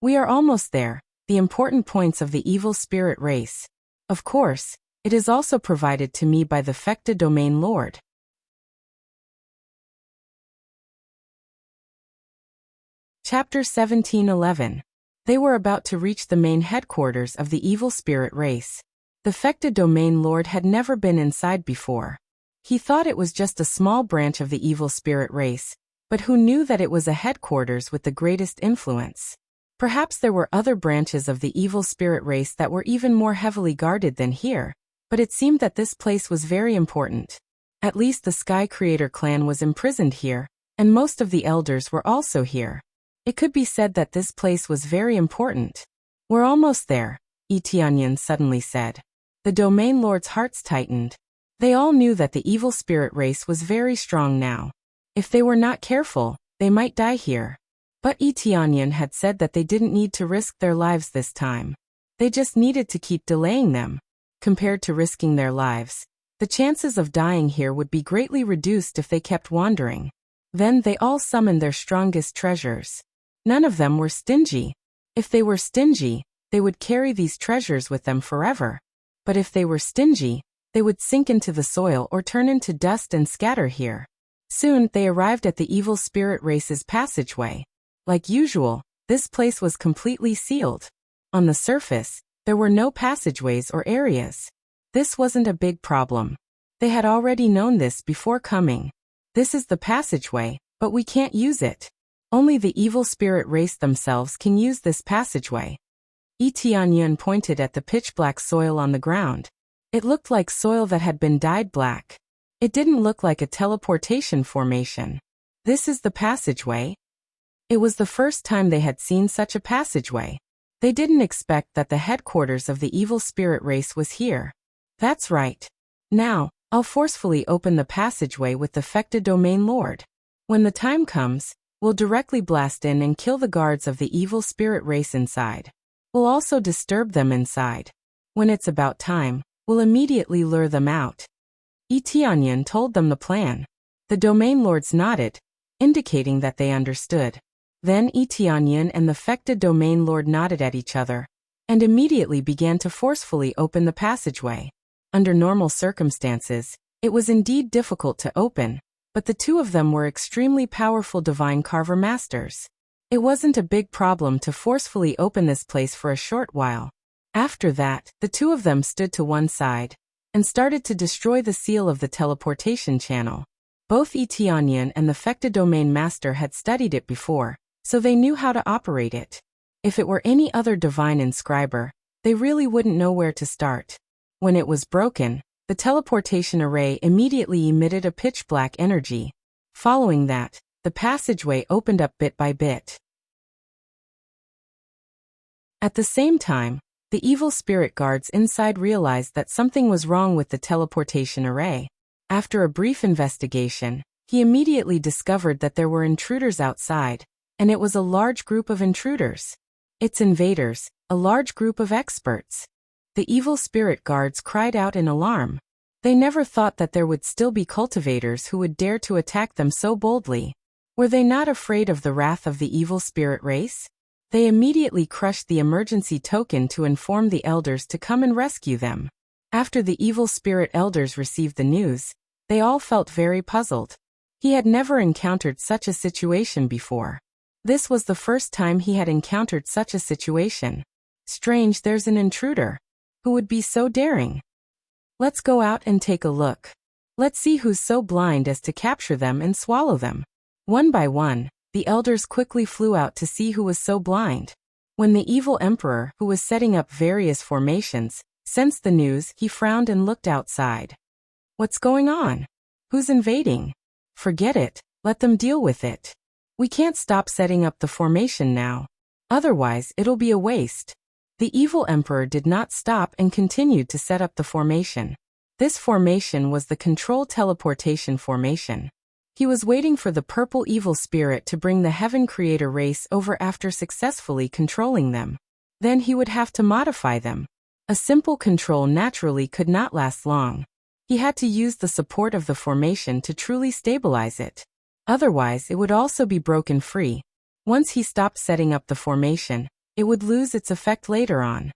Speaker 1: "We are almost there, the important points of the evil spirit race. Of course, it is also provided to me by the Fecta Domain Lord." Chapter 17:11. They were about to reach the main headquarters of the evil spirit race. The Fecta Domain Lord had never been inside before. He thought it was just a small branch of the evil spirit race, but who knew that it was a headquarters with the greatest influence? Perhaps there were other branches of the evil spirit race that were even more heavily guarded than here, but it seemed that this place was very important. At least the Sky Creator clan was imprisoned here, and most of the elders were also here. It could be said that this place was very important. "We're almost there," Tianyan suddenly said. The domain lords' hearts tightened. They all knew that the evil spirit race was very strong now. If they were not careful, they might die here. But Tianyan had said that they didn't need to risk their lives this time. They just needed to keep delaying them. Compared to risking their lives, the chances of dying here would be greatly reduced if they kept wandering. Then they all summoned their strongest treasures. None of them were stingy. If they were stingy, they would carry these treasures with them forever. But if they were stingy, they would sink into the soil or turn into dust and scatter here. Soon they arrived at the evil spirit race's passageway. Like usual, this place was completely sealed. On the surface, there were no passageways or areas. This wasn't a big problem. They had already known this before coming. This is the passageway, but we can't use it. Only the evil spirit race themselves can use this passageway. Tianyan pointed at the pitch-black soil on the ground. It looked like soil that had been dyed black. It didn't look like a teleportation formation. This is the passageway? It was the first time they had seen such a passageway. They didn't expect that the headquarters of the evil spirit race was here. That's right. Now, I'll forcefully open the passageway with the Fecta Domain Lord. When the time comes, we'll directly blast in and kill the guards of the evil spirit race inside. We'll also disturb them inside. When it's about time, we'll immediately lure them out. Tianyan told them the plan. The domain lords nodded, indicating that they understood. Then Tianyan and the Fecta Domain Lord nodded at each other, and immediately began to forcefully open the passageway. Under normal circumstances, it was indeed difficult to open, but the two of them were extremely powerful divine carver masters. It wasn't a big problem to forcefully open this place for a short while. After that, the two of them stood to one side and started to destroy the seal of the teleportation channel. Both Tianyan and the Fecta Domain Master had studied it before, so they knew how to operate it. If it were any other divine inscriber, they really wouldn't know where to start. When it was broken, the teleportation array immediately emitted a pitch-black energy. Following that, the passageway opened up bit by bit. At the same time, the evil spirit guards inside realized that something was wrong with the teleportation array. After a brief investigation, he immediately discovered that there were intruders outside, and it was a large group of intruders. It's invaders, a large group of experts. The evil spirit guards cried out in alarm. They never thought that there would still be cultivators who would dare to attack them so boldly. Were they not afraid of the wrath of the evil spirit race? They immediately crushed the emergency token to inform the elders to come and rescue them. After the evil spirit elders received the news, they all felt very puzzled. He had never encountered such a situation before. This was the first time he had encountered such a situation. Strange, there's an intruder. Who would be so daring? Let's go out and take a look. Let's see who's so blind as to capture them and swallow them. One by one, the elders quickly flew out to see who was so blind. When the evil emperor, who was setting up various formations, sensed the news, he frowned and looked outside. What's going on? Who's invading? Forget it, let them deal with it. We can't stop setting up the formation now. Otherwise, it'll be a waste. The evil emperor did not stop and continued to set up the formation. This formation was the control teleportation formation. He was waiting for the purple evil spirit to bring the heaven creator race over after successfully controlling them. Then he would have to modify them. A simple control naturally could not last long. He had to use the support of the formation to truly stabilize it. Otherwise, it would also be broken free. Once he stopped setting up the formation, it would lose its effect later on.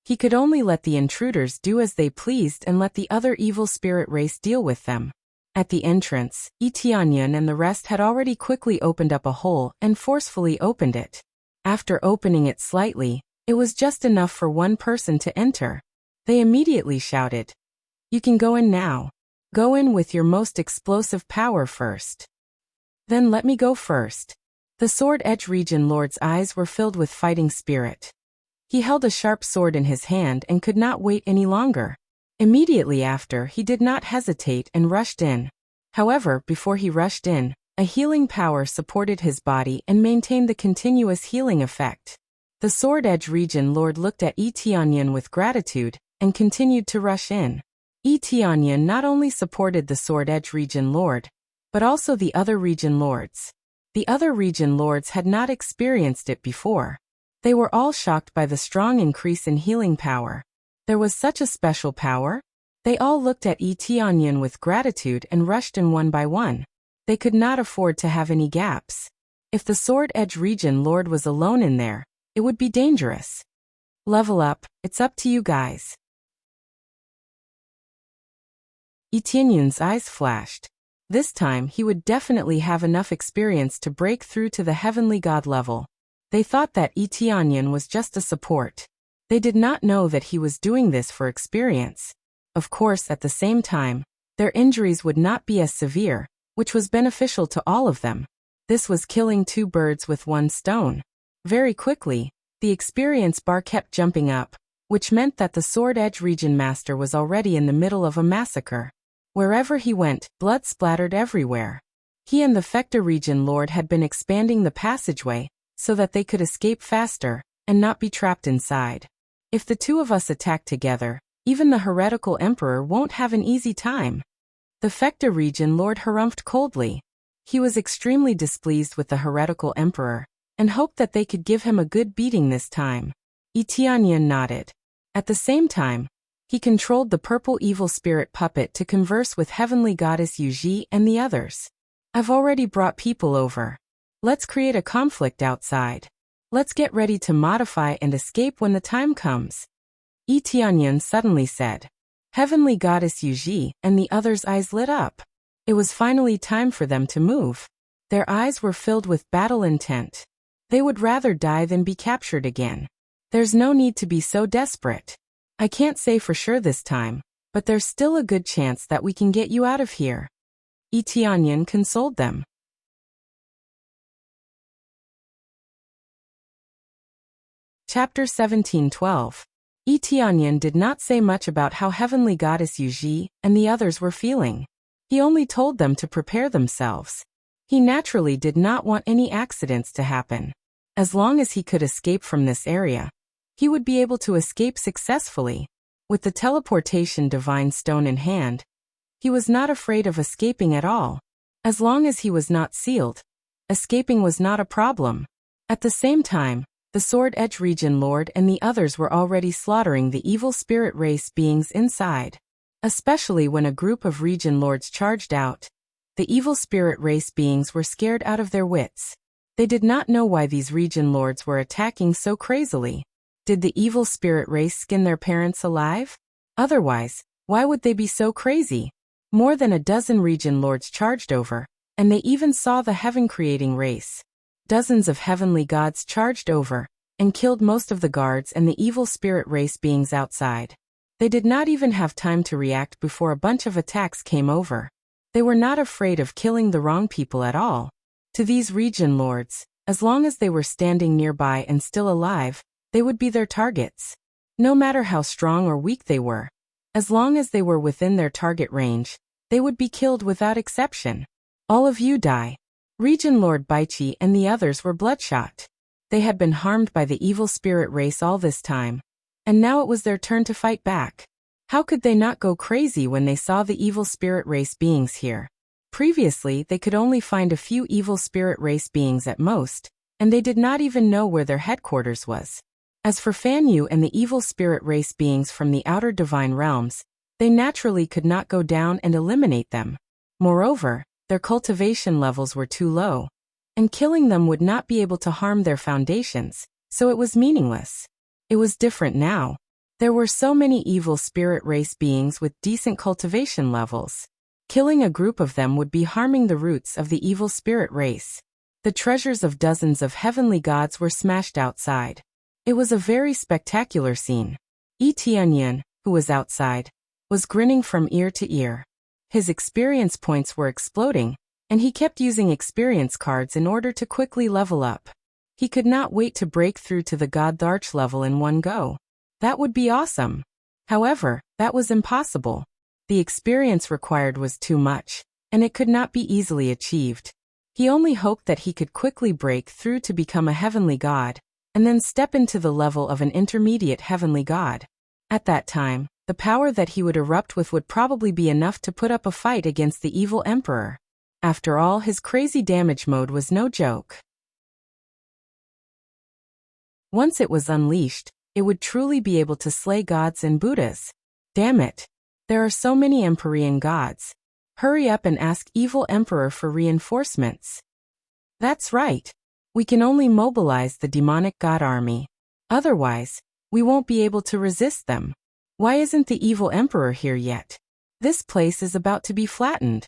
Speaker 1: He could only let the intruders do as they pleased and let the other evil spirit race deal with them. At the entrance, Tianyan and the rest had already quickly opened up a hole and forcefully opened it. After opening it slightly, it was just enough for one person to enter. They immediately shouted, "You can go in now. Go in with your most explosive power first." "Then let me go first." The Sword Edge Region Lord's eyes were filled with fighting spirit. He held a sharp sword in his hand and could not wait any longer. Immediately after, he did not hesitate and rushed in. However, before he rushed in, a healing power supported his body and maintained the continuous healing effect. The Sword Edge Region Lord looked at Tianyan with gratitude and continued to rush in. Tianyan not only supported the Sword Edge Region Lord, but also the other region lords. The other region lords had not experienced it before. They were all shocked by the strong increase in healing power. There was such a special power? They all looked at Tianyan with gratitude and rushed in one by one. They could not afford to have any gaps. If the Sword Edge Region Lord was alone in there, it would be dangerous. Level up, it's up to you guys. Tianyan's eyes flashed. This time he would definitely have enough experience to break through to the heavenly god level. They thought that Tianyan was just a support. They did not know that he was doing this for experience. Of course, at the same time, their injuries would not be as severe, which was beneficial to all of them. This was killing two birds with one stone. Very quickly, the experience bar kept jumping up, which meant that the Sword Edge Region Master was already in the middle of a massacre. Wherever he went, blood splattered everywhere. He and the Fecta Region Lord had been expanding the passageway so that they could escape faster and not be trapped inside. If the two of us attack together, even the heretical emperor won't have an easy time. The Fecta Region Lord harumphed coldly. He was extremely displeased with the heretical emperor and hoped that they could give him a good beating this time. Tianyan nodded. At the same time, he controlled the purple evil spirit puppet to converse with heavenly goddess Yuji and the others. I've already brought people over. Let's create a conflict outside. Let's get ready to modify and escape when the time comes. Tianyan suddenly said. Heavenly goddess Yuji and the others' eyes lit up. It was finally time for them to move. Their eyes were filled with battle intent. They would rather die than be captured again. There's no need to be so desperate. I can't say for sure this time, but there's still a good chance that we can get you out of here. Tianyan consoled them. Chapter 17:12. Tianyan did not say much about how heavenly goddess Yuji and the others were feeling. He only told them to prepare themselves. He naturally did not want any accidents to happen. As long as he could escape from this area, he would be able to escape successfully. With the teleportation divine stone in hand, he was not afraid of escaping at all. As long as he was not sealed, escaping was not a problem. At the same time, the Sword Edge Region Lord and the others were already slaughtering the evil spirit race beings inside. Especially when a group of Region Lords charged out, the evil spirit race beings were scared out of their wits. They did not know why these Region Lords were attacking so crazily. Did the evil spirit race skin their parents alive? Otherwise, why would they be so crazy? More than a dozen Region Lords charged over, and they even saw the heaven-creating race. Dozens of heavenly gods charged over, and killed most of the guards and the evil spirit race beings outside. They did not even have time to react before a bunch of attacks came over. They were not afraid of killing the wrong people at all. To these Region Lords, as long as they were standing nearby and still alive, they would be their targets. No matter how strong or weak they were, as long as they were within their target range, they would be killed without exception. All of you die. Region Lord Baichi and the others were bloodshot. They had been harmed by the evil spirit race all this time, and now it was their turn to fight back. How could they not go crazy when they saw the evil spirit race beings here? Previously, they could only find a few evil spirit race beings at most, and they did not even know where their headquarters was. As for Fan Yu and the evil spirit race beings from the outer divine realms, they naturally could not go down and eliminate them. Moreover, their cultivation levels were too low, and killing them would not be able to harm their foundations, so it was meaningless. It was different now. There were so many evil spirit race beings with decent cultivation levels. Killing a group of them would be harming the roots of the evil spirit race. The treasures of dozens of heavenly gods were smashed outside. It was a very spectacular scene. Yi Tianyan, who was outside, was grinning from ear to ear. His experience points were exploding, and he kept using experience cards in order to quickly level up. He could not wait to break through to the God Arch level in one go. That would be awesome. However, that was impossible. The experience required was too much, and it could not be easily achieved. He only hoped that he could quickly break through to become a heavenly god, and then step into the level of an intermediate heavenly god. At that time, the power that he would erupt with would probably be enough to put up a fight against the evil emperor. After all, his crazy damage mode was no joke. Once it was unleashed, it would truly be able to slay gods and Buddhas. Damn it. There are so many Empyrean gods. Hurry up and ask evil emperor for reinforcements. That's right. We can only mobilize the demonic god army. Otherwise, we won't be able to resist them. Why isn't the evil emperor here yet? This place is about to be flattened.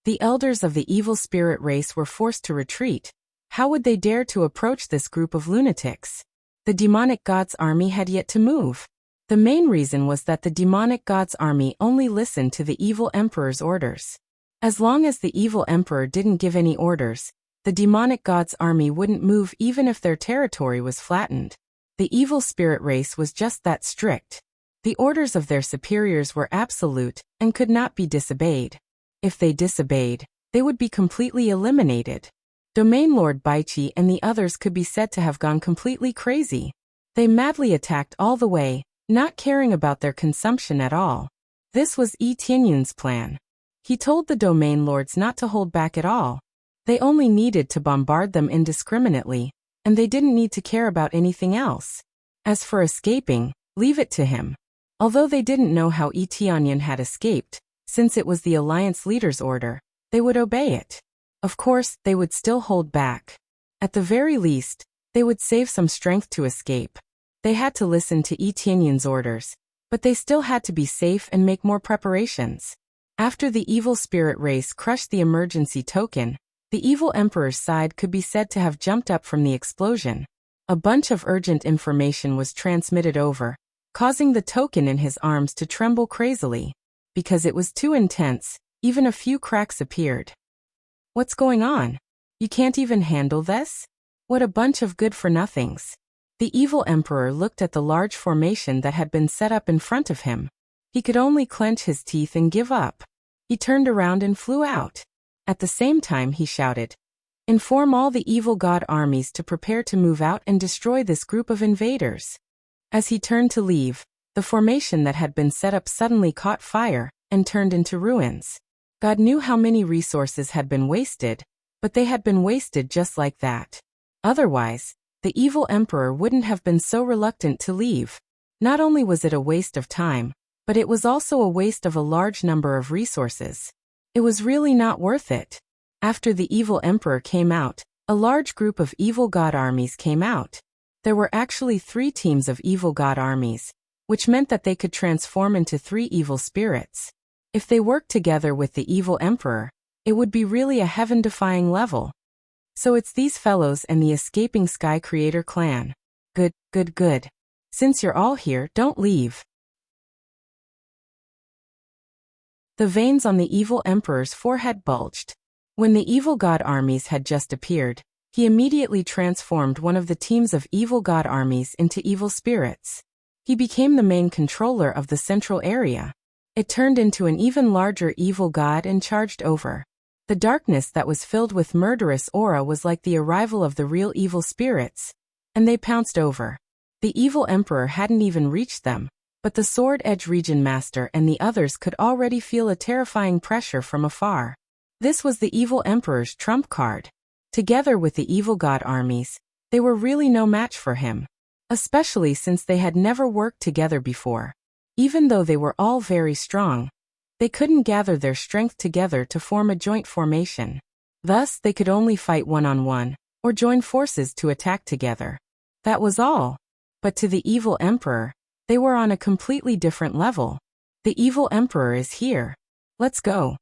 Speaker 1: The elders of the evil spirit race were forced to retreat. How would they dare to approach this group of lunatics? The demonic god's army had yet to move. The main reason was that the demonic god's army only listened to the evil emperor's orders. As long as the evil emperor didn't give any orders, the demonic god's army wouldn't move even if their territory was flattened. The evil spirit race was just that strict. The orders of their superiors were absolute and could not be disobeyed. If they disobeyed, they would be completely eliminated. Domain Lord Baichi and the others could be said to have gone completely crazy. They madly attacked all the way, not caring about their consumption at all. This was Yi Tianyun's plan. He told the Domain Lords not to hold back at all. They only needed to bombard them indiscriminately, and they didn't need to care about anything else. As for escaping, leave it to him. Although they didn't know how Yi Tianyan had escaped, since it was the Alliance leader's order, they would obey it. Of course, they would still hold back. At the very least, they would save some strength to escape. They had to listen to Yi Tianyan's orders, but they still had to be safe and make more preparations. After the evil spirit race crushed the emergency token, the evil emperor's side could be said to have jumped up from the explosion. A bunch of urgent information was transmitted over, causing the token in his arms to tremble crazily. Because it was too intense, even a few cracks appeared. What's going on? You can't even handle this? What a bunch of good-for-nothings. The evil emperor looked at the large formation that had been set up in front of him. He could only clench his teeth and give up. He turned around and flew out. At the same time he shouted, "Inform all the evil god armies to prepare to move out and destroy this group of invaders." As he turned to leave, the formation that had been set up suddenly caught fire and turned into ruins. God knew how many resources had been wasted, but they had been wasted just like that. Otherwise, the evil emperor wouldn't have been so reluctant to leave. Not only was it a waste of time, but it was also a waste of a large number of resources. It was really not worth it. After the evil emperor came out, a large group of evil god armies came out. There were actually 3 teams of evil god armies, which meant that they could transform into 3 evil spirits. If they worked together with the evil emperor, it would be really a heaven-defying level. So it's these fellows and the escaping Sky Creator clan. Good, good, good. Since you're all here, don't leave. The veins on the evil emperor's forehead bulged. When the evil god armies had just appeared, he immediately transformed one of the teams of evil god armies into evil spirits. He became the main controller of the central area. It turned into an even larger evil god and charged over. The darkness that was filled with murderous aura was like the arrival of the real evil spirits, and they pounced over. The evil emperor hadn't even reached them, but the Sword Edge Region Master and the others could already feel a terrifying pressure from afar. This was the evil emperor's trump card. Together with the evil god armies, they were really no match for him, especially since they had never worked together before. Even though they were all very strong, they couldn't gather their strength together to form a joint formation. Thus, they could only fight one-on-one, or join forces to attack together. That was all. But to the evil emperor, they were on a completely different level. The evil emperor is here. Let's go.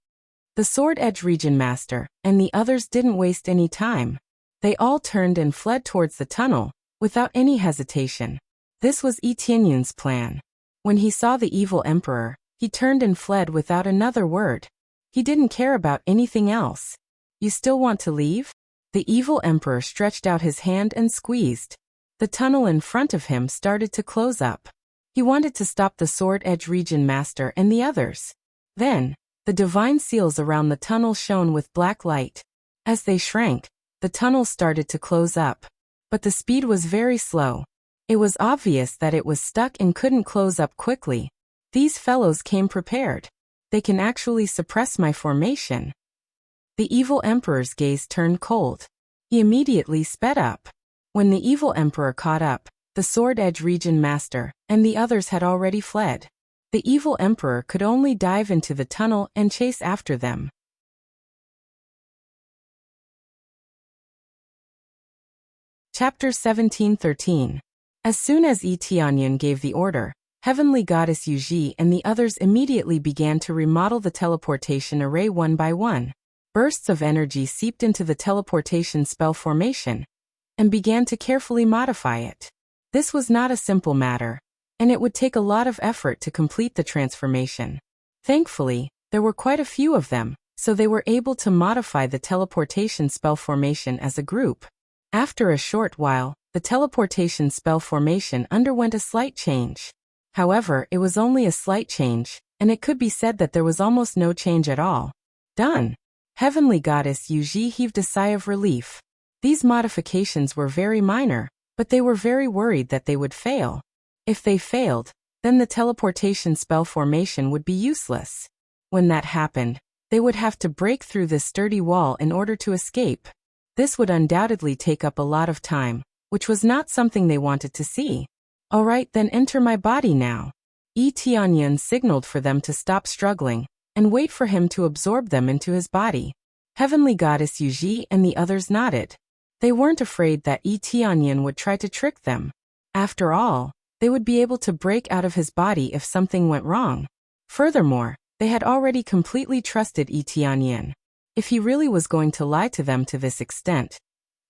Speaker 1: The Sword Edge Region Master and the others didn't waste any time. They all turned and fled towards the tunnel, without any hesitation. This was Etienne's plan. When he saw the evil emperor, he turned and fled without another word. He didn't care about anything else. You still want to leave? The evil emperor stretched out his hand and squeezed. The tunnel in front of him started to close up. He wanted to stop the Sword Edge Region Master and the others. Then, the divine seals around the tunnel shone with black light. As they shrank, the tunnel started to close up. But the speed was very slow. It was obvious that it was stuck and couldn't close up quickly. These fellows came prepared. They can actually suppress my formation. The evil emperor's gaze turned cold. He immediately sped up. When the evil emperor caught up, the Sword Edge Region Master and the others had already fled. The evil emperor could only dive into the tunnel and chase after them. Chapter 17:13. As soon as Etienne gave the order, Heavenly Goddess Yuji and the others immediately began to remodel the teleportation array one by one. Bursts of energy seeped into the teleportation spell formation and began to carefully modify it. This was not a simple matter, and it would take a lot of effort to complete the transformation. Thankfully, there were quite a few of them, so they were able to modify the teleportation spell formation as a group. After a short while, the teleportation spell formation underwent a slight change. However, it was only a slight change, and it could be said that there was almost no change at all. Done. Heavenly Goddess Yuji heaved a sigh of relief. These modifications were very minor, but they were very worried that they would fail. If they failed, then the teleportation spell formation would be useless. When that happened, they would have to break through this sturdy wall in order to escape. This would undoubtedly take up a lot of time, which was not something they wanted to see. Alright, then enter my body now. Etienne signaled for them to stop struggling and wait for him to absorb them into his body. Heavenly Goddess Yuji and the others nodded. They weren't afraid that Etienne would try to trick them. After all, they would be able to break out of his body if something went wrong. Furthermore, they had already completely trusted Etienne. If he really was going to lie to them to this extent,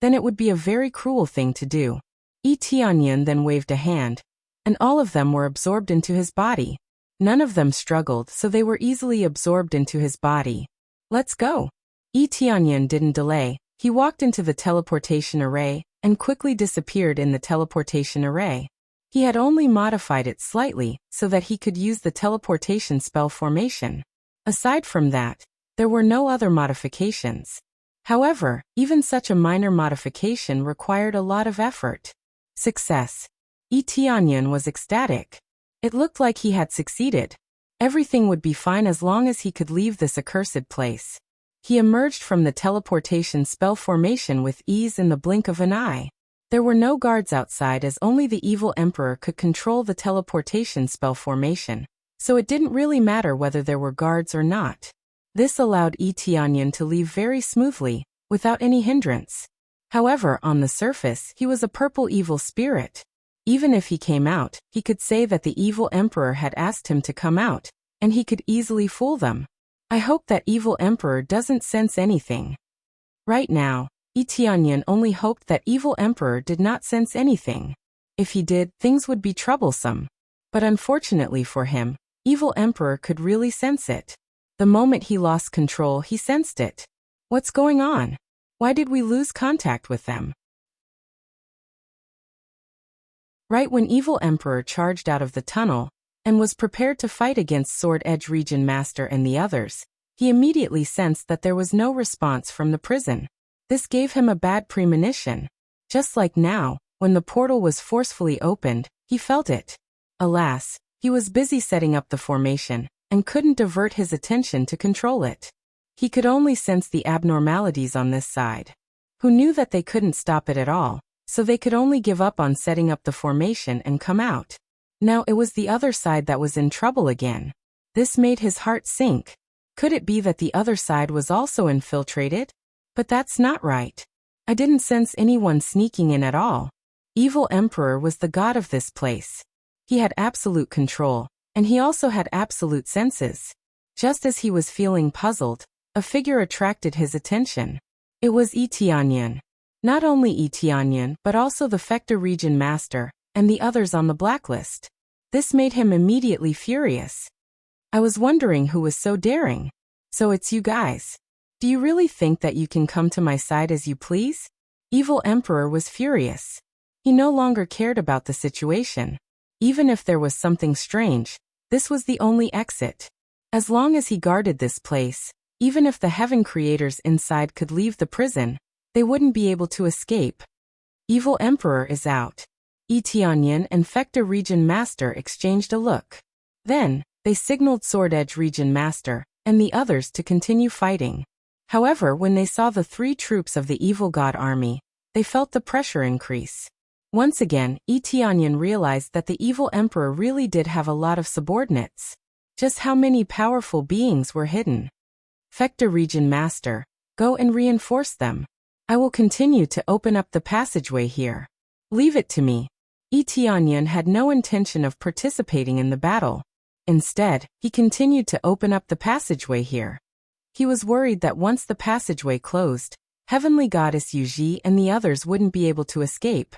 Speaker 1: then it would be a very cruel thing to do. Etienne then waved a hand, and all of them were absorbed into his body. None of them struggled, so they were easily absorbed into his body. Let's go. Etienne didn't delay. He walked into the teleportation array and quickly disappeared in the teleportation array. He had only modified it slightly so that he could use the teleportation spell formation. Aside from that, There were no other modifications. However, even such a minor modification required a lot of effort. Success. Tianyan was ecstatic. It looked like he had succeeded. Everything would be fine as long as he could leave this accursed place. He emerged from the teleportation spell formation with ease in the blink of an eye. There were no guards outside as only the evil emperor could control the teleportation spell formation, so it didn't really matter whether there were guards or not. This allowed Tianyan to leave very smoothly, without any hindrance. However, on the surface, he was a purple evil spirit. Even if he came out, he could say that the evil emperor had asked him to come out, and he could easily fool them. I hope that evil emperor doesn't sense anything. Right now, Tianyan only hoped that evil emperor did not sense anything. If he did, things would be troublesome. But unfortunately for him, evil emperor could really sense it. The moment he lost control, he sensed it. What's going on? Why did we lose contact with them? Right when evil emperor charged out of the tunnel and was prepared to fight against Sword Edge Region Master and the others, he immediately sensed that there was no response from the prison. This gave him a bad premonition. Just like now, when the portal was forcefully opened, he felt it. Alas, he was busy setting up the formation and couldn't divert his attention to control it. He could only sense the abnormalities on this side. Who knew that they couldn't stop it at all, so they could only give up on setting up the formation and come out. Now it was the other side that was in trouble again. This made his heart sink. Could it be that the other side was also infiltrated? But that's not right. I didn't sense anyone sneaking in at all. Evil Emperor was the god of this place. He had absolute control, and he also had absolute senses. Just as he was feeling puzzled, a figure attracted his attention. It was Tianyan. Not only Tianyan, but also the Fecta Region Master, and the others on the blacklist. This made him immediately furious. I was wondering who was so daring. So it's you guys. Do you really think that you can come to my side as you please? Evil Emperor was furious. He no longer cared about the situation. Even if there was something strange, this was the only exit. As long as he guarded this place, even if the heaven creators inside could leave the prison, they wouldn't be able to escape. Evil Emperor is out. Tianyan and Fecta Region Master exchanged a look. Then, they signaled Sword Edge Region Master and the others to continue fighting. However, when they saw the 3 troops of the evil god army, they felt the pressure increase. Once again, Tianyan realized that the evil emperor really did have a lot of subordinates. Just how many powerful beings were hidden? Fecta Region Master, go and reinforce them. I will continue to open up the passageway here. Leave it to me. Tianyan had no intention of participating in the battle. Instead, he continued to open up the passageway here. He was worried that once the passageway closed, Heavenly Goddess Yuji and the others wouldn't be able to escape.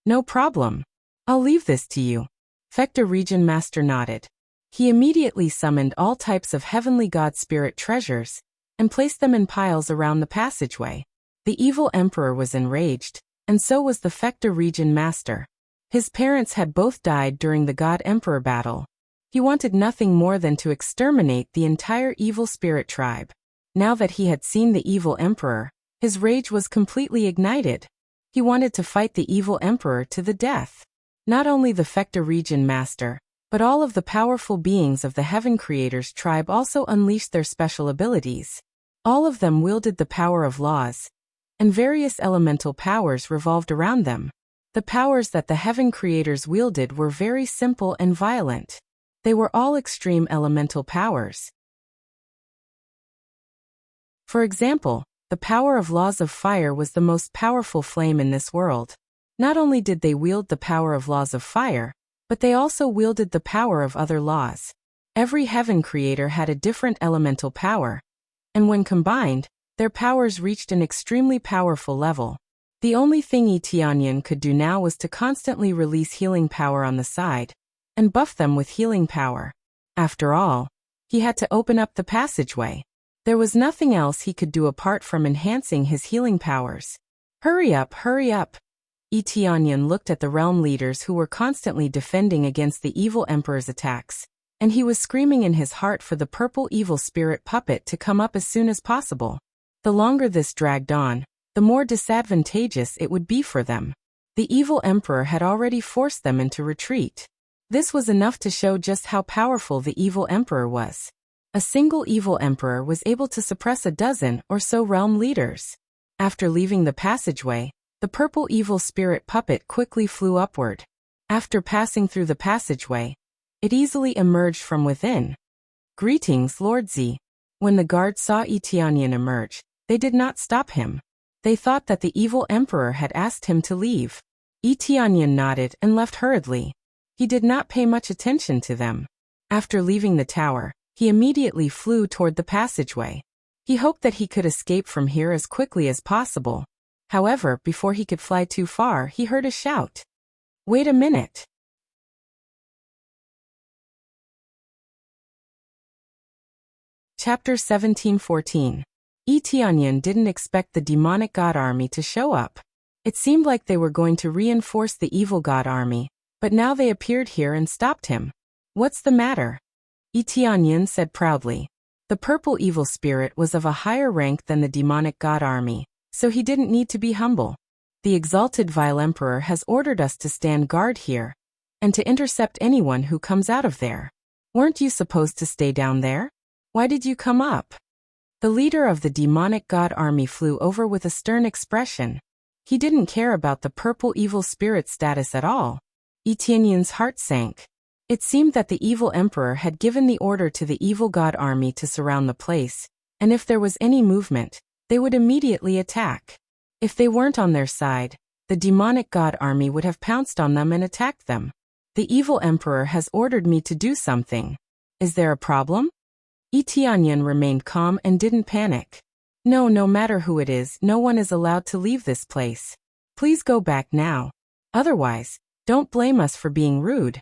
Speaker 1: No problem. I'll leave this to you. Fecta Region Master nodded. He immediately summoned all types of Heavenly God Spirit treasures and placed them in piles around the passageway. The evil emperor was enraged, and so was the Fecta Region Master. His parents had both died during the God Emperor battle. He wanted nothing more than to exterminate the entire evil spirit tribe. Now that he had seen the evil emperor, his rage was completely ignited. He wanted to fight the evil emperor to the death. Not only the Fecta Region Master, but all of the powerful beings of the Heaven Creators tribe also unleashed their special abilities. All of them wielded the power of laws, and various elemental powers revolved around them. The powers that the Heaven Creators wielded were very simple and violent. They were all extreme elemental powers. For example, the power of laws of fire was the most powerful flame in this world. Not only did they wield the power of laws of fire, but they also wielded the power of other laws. Every Heaven Creator had a different elemental power, and when combined, their powers reached an extremely powerful level. The only thing Tianyan could do now was to constantly release healing power on the side, and buff them with healing power. After all, he had to open up the passageway. There was nothing else he could do apart from enhancing his healing powers. Hurry up, hurry up! Tianyan looked at the realm leaders who were constantly defending against the evil emperor's attacks, and he was screaming in his heart for the purple evil spirit puppet to come up as soon as possible. The longer this dragged on, the more disadvantageous it would be for them. The evil emperor had already forced them into retreat. This was enough to show just how powerful the evil emperor was. A single evil emperor was able to suppress a dozen or so realm leaders. After leaving the passageway, the purple evil spirit puppet quickly flew upward. After passing through the passageway, it easily emerged from within. "Greetings, Lord Z." When the guards saw Etianyan emerge, they did not stop him. They thought that the evil emperor had asked him to leave. Etianyan nodded and left hurriedly. He did not pay much attention to them. After leaving the tower, he immediately flew toward the passageway. He hoped that he could escape from here as quickly as possible. However, before he could fly too far, he heard a shout. "Wait a minute." Chapter 17:14. Etianyan didn't expect the demonic god army to show up. It seemed like they were going to reinforce the evil god army, but now they appeared here and stopped him. "What's the matter?" Etianyan said proudly. The purple evil spirit was of a higher rank than the demonic god army, so he didn't need to be humble. "The exalted vile emperor has ordered us to stand guard here, and to intercept anyone who comes out of there. Weren't you supposed to stay down there? Why did you come up?" The leader of the demonic god army flew over with a stern expression. He didn't care about the purple evil spirit status at all. Etianyan's heart sank. It seemed that the evil emperor had given the order to the evil god army to surround the place, and if there was any movement, they would immediately attack. If they weren't on their side, the demonic god army would have pounced on them and attacked them. "The evil emperor has ordered me to do something. Is there a problem?" Etianyan remained calm and didn't panic. No matter who it is, no one is allowed to leave this place. Please go back now. Otherwise, don't blame us for being rude."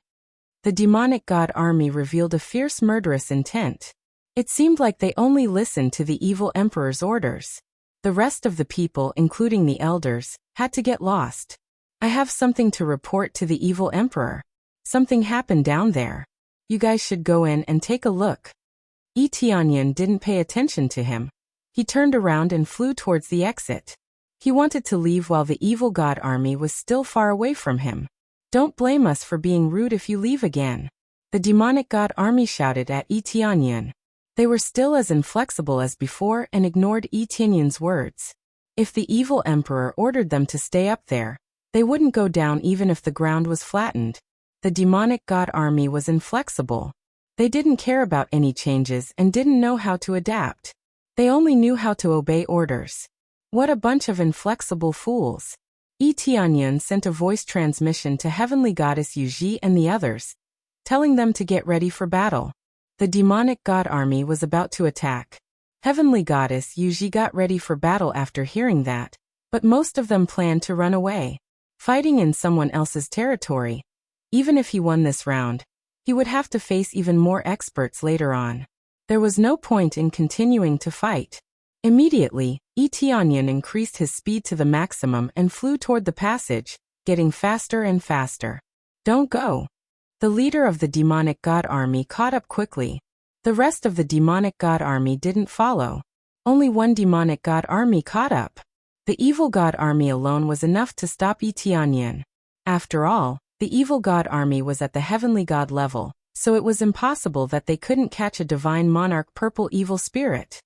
Speaker 1: The demonic god army revealed a fierce murderous intent. It seemed like they only listened to the evil emperor's orders. The rest of the people, including the elders, had to get lost. "I have something to report to the evil emperor. Something happened down there. You guys should go in and take a look." Etianyan didn't pay attention to him. He turned around and flew towards the exit. He wanted to leave while the evil god army was still far away from him. "Don't blame us for being rude if you leave again," the demonic god army shouted at Etianyan. They were still as inflexible as before and ignored Etianyan's words. If the evil emperor ordered them to stay up there, they wouldn't go down even if the ground was flattened. The demonic god army was inflexible. They didn't care about any changes and didn't know how to adapt. They only knew how to obey orders. What a bunch of inflexible fools. Etianyan sent a voice transmission to Heavenly Goddess Yuji and the others, telling them to get ready for battle. The demonic god army was about to attack. Heavenly Goddess Yuji got ready for battle after hearing that, but most of them planned to run away. Fighting in someone else's territory. Even if he won this round, he would have to face even more experts later on. There was no point in continuing to fight. Immediately, Etianyan increased his speed to the maximum and flew toward the passage, getting faster and faster. "Don't go." The leader of the demonic god army caught up quickly. The rest of the demonic god army didn't follow. Only one demonic god army caught up. The evil god army alone was enough to stop Etianyan. After all, the evil god army was at the heavenly god level, so it was impossible that they couldn't catch a divine monarch purple evil spirit.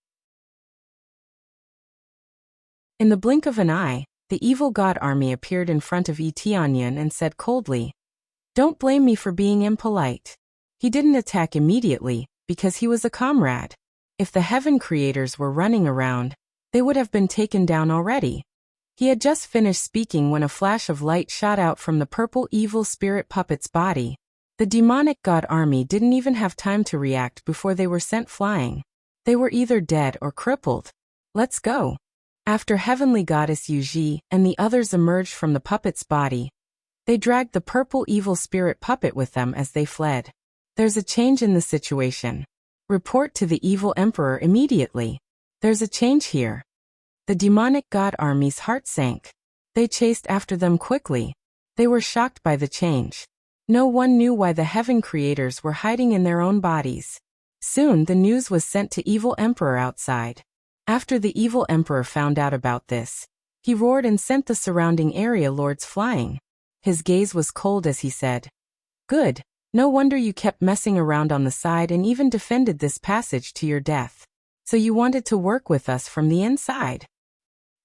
Speaker 1: In the blink of an eye, the evil god army appeared in front of Etianyan and said coldly, "Don't blame me for being impolite." He didn't attack immediately, because he was a comrade. If the heaven creators were running around, they would have been taken down already. He had just finished speaking when a flash of light shot out from the purple evil spirit puppet's body. The demonic god army didn't even have time to react before they were sent flying. They were either dead or crippled. "Let's go." After Heavenly Goddess Yuji and the others emerged from the puppet's body, they dragged the purple evil spirit puppet with them as they fled. "There's a change in the situation. Report to the evil emperor immediately. There's a change here." The demonic god army's heart sank. They chased after them quickly. They were shocked by the change. No one knew why the heaven creators were hiding in their own bodies. Soon the news was sent to Evil Emperor outside. After the Evil Emperor found out about this, he roared and sent the surrounding area lords flying. His gaze was cold as he said, "Good. No wonder you kept messing around on the side and even defended this passage to your death. So you wanted to work with us from the inside."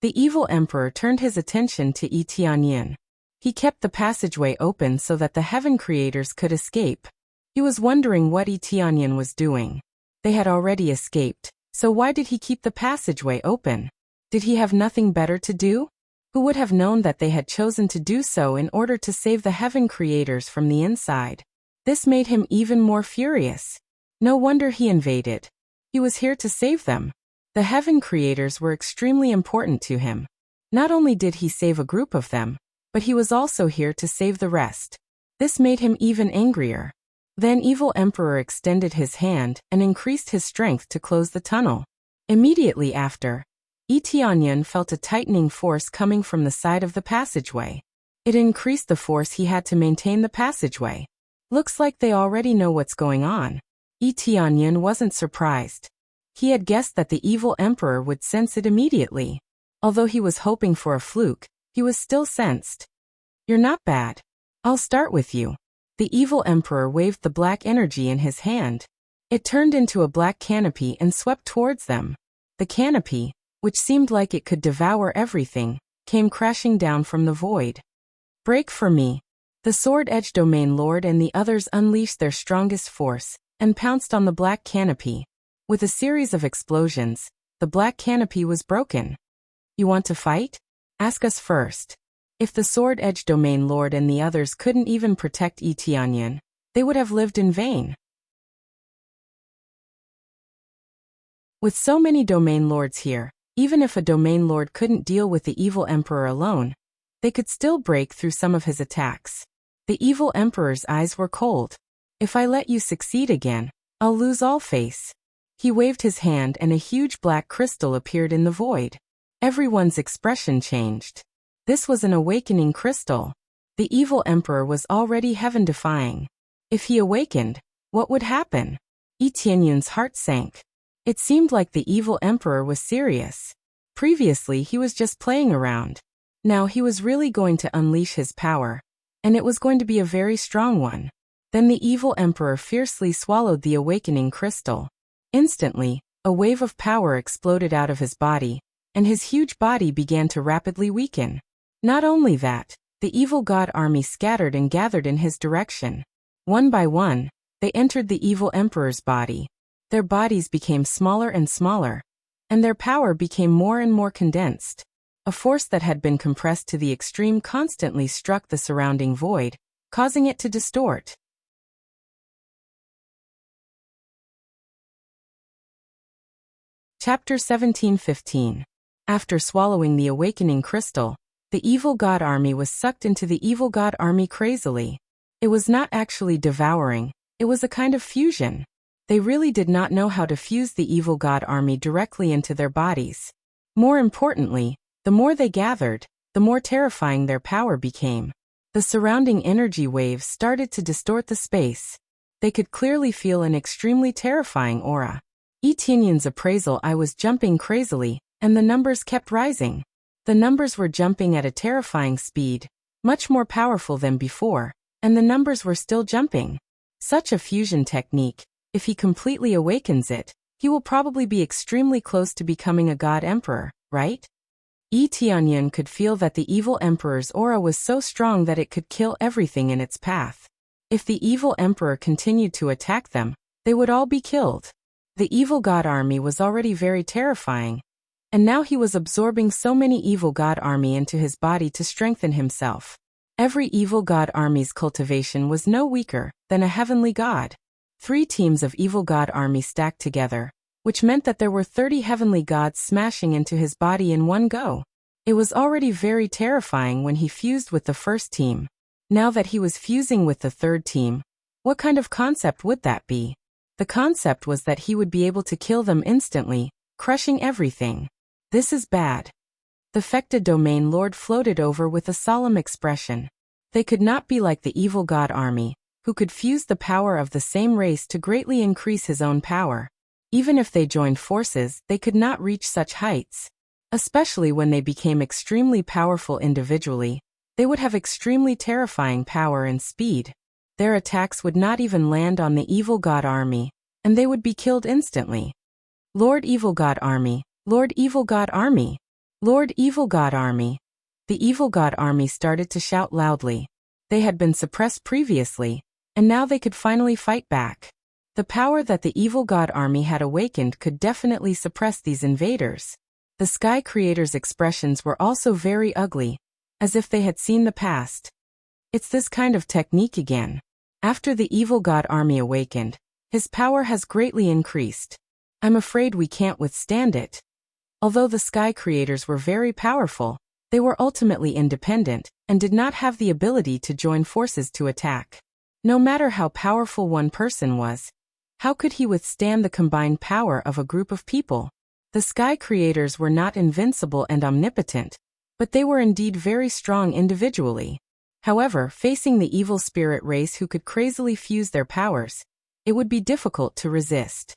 Speaker 1: The Evil Emperor turned his attention to Yi Tianyin. He kept the passageway open so that the heaven creators could escape. He was wondering what Yi Tianyin was doing. They had already escaped, so why did he keep the passageway open? Did he have nothing better to do? Who would have known that they had chosen to do so in order to save the heaven creators from the inside? This made him even more furious. No wonder he invaded. He was here to save them. The heaven creators were extremely important to him. Not only did he save a group of them, but he was also here to save the rest. This made him even angrier. Then Evil Emperor extended his hand and increased his strength to close the tunnel. Immediately after, Yi Tianyin felt a tightening force coming from the side of the passageway. It increased the force he had to maintain the passageway. Looks like they already know what's going on. Yi Tianyin wasn't surprised. He had guessed that the Evil Emperor would sense it immediately. Although he was hoping for a fluke, he was still sensed. "You're not bad. I'll start with you." The Evil Emperor waved the black energy in his hand. It turned into a black canopy and swept towards them. The canopy, which seemed like it could devour everything, came crashing down from the void. "Break for me." The Sword-Edge Domain Lord and the others unleashed their strongest force and pounced on the black canopy. With a series of explosions, the black canopy was broken. "You want to fight? Ask us first." If the Sword-Edge Domain Lord and the others couldn't even protect Yi Tianyin, they would have lived in vain. With so many Domain Lords here, even if a Domain Lord couldn't deal with the Evil Emperor alone, they could still break through some of his attacks. The Evil Emperor's eyes were cold. "If I let you succeed again, I'll lose all face." He waved his hand and a huge black crystal appeared in the void. Everyone's expression changed. This was an awakening crystal. The Evil Emperor was already heaven-defying. If he awakened, what would happen? Yi Tianyun's heart sank. It seemed like the Evil Emperor was serious. Previously he was just playing around. Now he was really going to unleash his power, and it was going to be a very strong one. Then the Evil Emperor fiercely swallowed the awakening crystal. Instantly, a wave of power exploded out of his body, and his huge body began to rapidly weaken. Not only that, the evil god army scattered and gathered in his direction. One by one, they entered the Evil Emperor's body. Their bodies became smaller and smaller, and their power became more and more condensed. A force that had been compressed to the extreme constantly struck the surrounding void, causing it to distort. Chapter 17:15. After swallowing the awakening crystal, the evil god army was sucked into the evil god army crazily. It was not actually devouring, it was a kind of fusion. They really did not know how to fuse the evil god army directly into their bodies. More importantly, the more they gathered, the more terrifying their power became. The surrounding energy waves started to distort the space. They could clearly feel an extremely terrifying aura. Yi Tianyun's appraisal eye was jumping crazily, and the numbers kept rising. The numbers were jumping at a terrifying speed, much more powerful than before, and the numbers were still jumping. Such a fusion technique, if he completely awakens it, he will probably be extremely close to becoming a god emperor, right? Yi Tianyin could feel that the evil emperor's aura was so strong that it could kill everything in its path. If the evil emperor continued to attack them, they would all be killed. The evil god army was already very terrifying, and now he was absorbing so many evil god army into his body to strengthen himself. Every evil god army's cultivation was no weaker than a heavenly god. 3 teams of evil god army stacked together, which meant that there were 30 heavenly gods smashing into his body in one go. It was already very terrifying when he fused with the first team. Now that he was fusing with the third team, what kind of concept would that be? The concept was that he would be able to kill them instantly, crushing everything. This is bad. The Fecta Domain Lord floated over with a solemn expression. They could not be like the evil god army, who could fuse the power of the same race to greatly increase his own power. Even if they joined forces, they could not reach such heights. Especially when they became extremely powerful individually, they would have extremely terrifying power and speed. Their attacks would not even land on the evil god army, and they would be killed instantly. Lord Evil God Army, Lord Evil God Army, Lord Evil God Army. The evil god army started to shout loudly. They had been suppressed previously, and now they could finally fight back. The power that the evil god army had awakened could definitely suppress these invaders. The Sky Creator's expressions were also very ugly, as if they had seen the past. It's this kind of technique again. After the evil god army awakened, his power has greatly increased. I'm afraid we can't withstand it. Although the Sky Creators were very powerful, they were ultimately independent, and did not have the ability to join forces to attack. No matter how powerful one person was, how could he withstand the combined power of a group of people? The Sky Creators were not invincible and omnipotent, but they were indeed very strong individually. However, facing the evil spirit race who could crazily fuse their powers, it would be difficult to resist.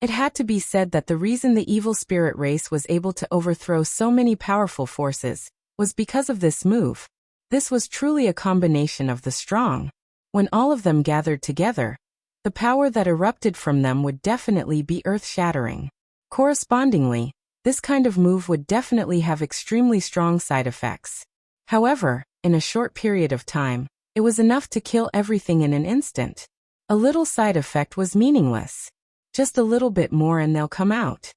Speaker 1: It had to be said that the reason the evil spirit race was able to overthrow so many powerful forces was because of this move. This was truly a combination of the strong. When all of them gathered together, the power that erupted from them would definitely be earth-shattering. Correspondingly, this kind of move would definitely have extremely strong side effects. However, in a short period of time, it was enough to kill everything in an instant. A little side effect was meaningless. Just a little bit more and they'll come out.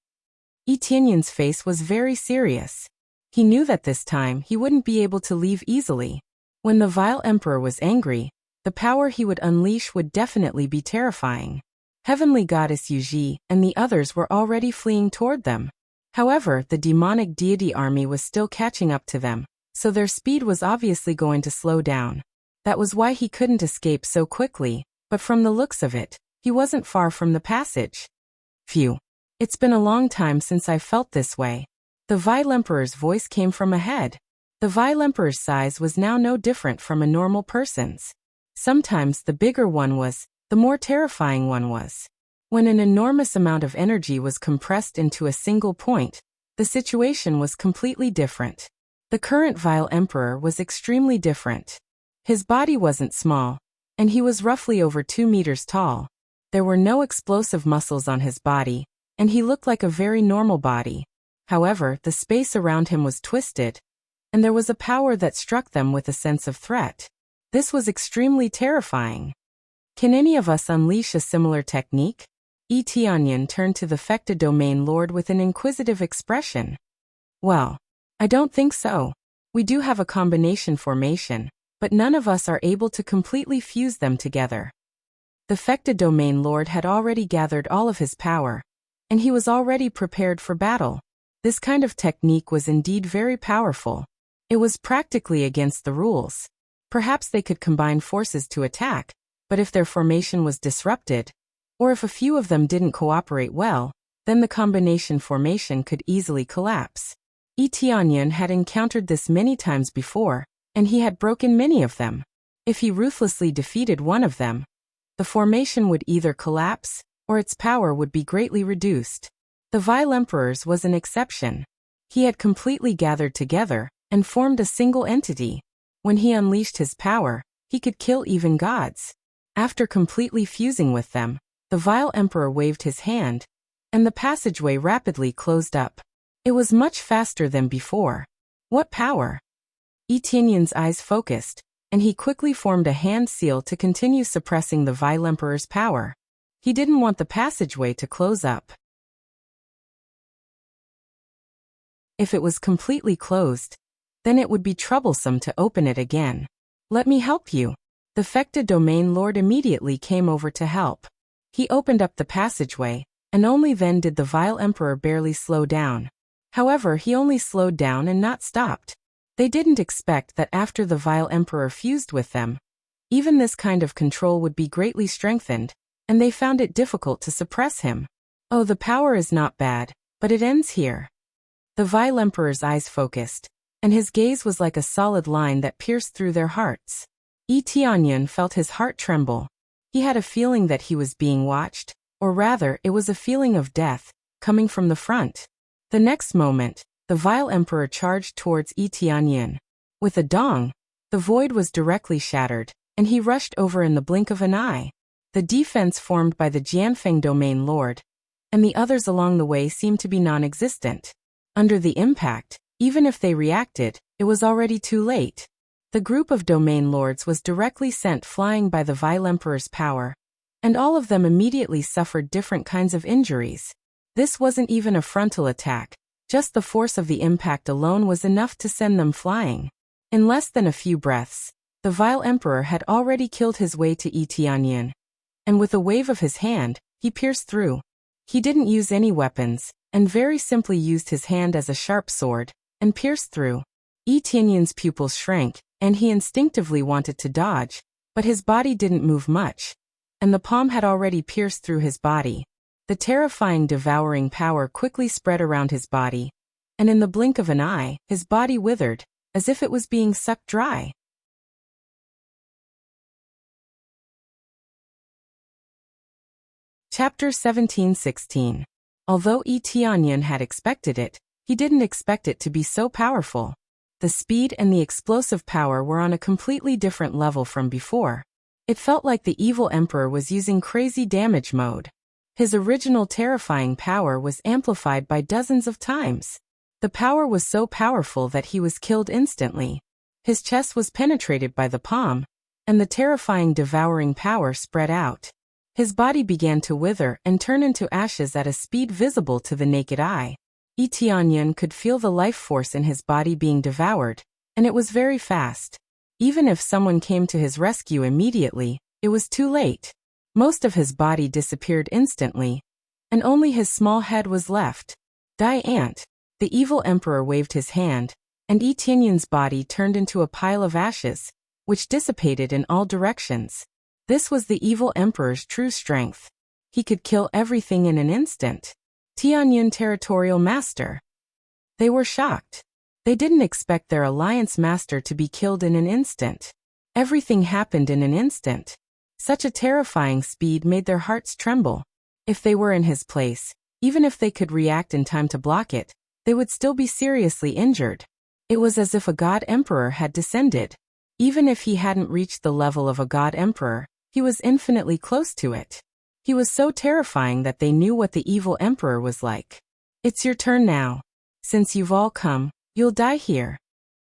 Speaker 1: Etienne's face was very serious. He knew that this time he wouldn't be able to leave easily. When the vile emperor was angry, the power he would unleash would definitely be terrifying. Heavenly Goddess Yuji and the others were already fleeing toward them. However, the demonic deity army was still catching up to them, so their speed was obviously going to slow down. That was why he couldn't escape so quickly, but from the looks of it, he wasn't far from the passage. Phew. It's been a long time since I felt this way. The Vile Emperor's voice came from ahead. The Vile Emperor's size was now no different from a normal person's. Sometimes the bigger one was, the more terrifying one was. When an enormous amount of energy was compressed into a single point, the situation was completely different. The current Vile Emperor was extremely different. His body wasn't small, and he was roughly over 2 meters tall. There were no explosive muscles on his body, and he looked like a very normal body. However, the space around him was twisted, and there was a power that struck them with a sense of threat. This was extremely terrifying. Can any of us unleash a similar technique? Etienne turned to the Fecta Domain Lord with an inquisitive expression. Well, I don't think so. We do have a combination formation, but none of us are able to completely fuse them together. The Fecta Domain Lord had already gathered all of his power, and he was already prepared for battle. This kind of technique was indeed very powerful. It was practically against the rules. Perhaps they could combine forces to attack, but if their formation was disrupted, or if a few of them didn't cooperate well, then the combination formation could easily collapse. Etienne had encountered this many times before, and he had broken many of them. If he ruthlessly defeated one of them, the formation would either collapse, or its power would be greatly reduced. The Vile Emperor's was an exception. He had completely gathered together, and formed a single entity. When he unleashed his power, he could kill even gods. After completely fusing with them, the Vile Emperor waved his hand, and the passageway rapidly closed up. It was much faster than before. What power? Etienne's eyes focused, and he quickly formed a hand seal to continue suppressing the Vile Emperor's power. He didn't want the passageway to close up. If it was completely closed, then it would be troublesome to open it again. Let me help you. The Fecta Domain Lord immediately came over to help. He opened up the passageway, and only then did the Vile Emperor barely slow down. However, he only slowed down and not stopped. They didn't expect that after the Vile Emperor fused with them, even this kind of control would be greatly strengthened, and they found it difficult to suppress him. Oh, the power is not bad, but it ends here. The Vile Emperor's eyes focused, and his gaze was like a solid line that pierced through their hearts. Yi Tianyan felt his heart tremble. He had a feeling that he was being watched, or rather, it was a feeling of death, coming from the front. The next moment, the vile emperor charged towards Yi Tianyan. With a dong, the void was directly shattered, and he rushed over in the blink of an eye. The defense formed by the Jianfeng domain lord, and the others along the way seemed to be non-existent. Under the impact, even if they reacted, it was already too late. The group of domain lords was directly sent flying by the vile emperor's power, and all of them immediately suffered different kinds of injuries. This wasn't even a frontal attack, just the force of the impact alone was enough to send them flying. In less than a few breaths, the vile emperor had already killed his way to Yi Tianyan, and with a wave of his hand, he pierced through. He didn't use any weapons, and very simply used his hand as a sharp sword, and pierced through. Yi Tianyan's pupils shrank, and he instinctively wanted to dodge, but his body didn't move much, and the palm had already pierced through his body. The terrifying devouring power quickly spread around his body, and in the blink of an eye, his body withered, as if it was being sucked dry. Chapter 17-16. Although Yi Tianyan had expected it, he didn't expect it to be so powerful. The speed and the explosive power were on a completely different level from before. It felt like the evil emperor was using crazy damage mode. His original terrifying power was amplified by dozens of times. The power was so powerful that he was killed instantly. His chest was penetrated by the palm, and the terrifying devouring power spread out. His body began to wither and turn into ashes at a speed visible to the naked eye. Yi Tianyan could feel the life force in his body being devoured, and it was very fast. Even if someone came to his rescue immediately, it was too late. Most of his body disappeared instantly, and only his small head was left. Die Ant. The evil emperor waved his hand, and Yi Tianyan's body turned into a pile of ashes, which dissipated in all directions. This was the evil emperor's true strength. He could kill everything in an instant. Tianyan Territorial Master. They were shocked. They didn't expect their alliance master to be killed in an instant. Everything happened in an instant. Such a terrifying speed made their hearts tremble. If they were in his place, even if they could react in time to block it, they would still be seriously injured. It was as if a god emperor had descended. Even if he hadn't reached the level of a god emperor, he was infinitely close to it. He was so terrifying that they knew what the evil emperor was like. It's your turn now. Since you've all come, you'll die here.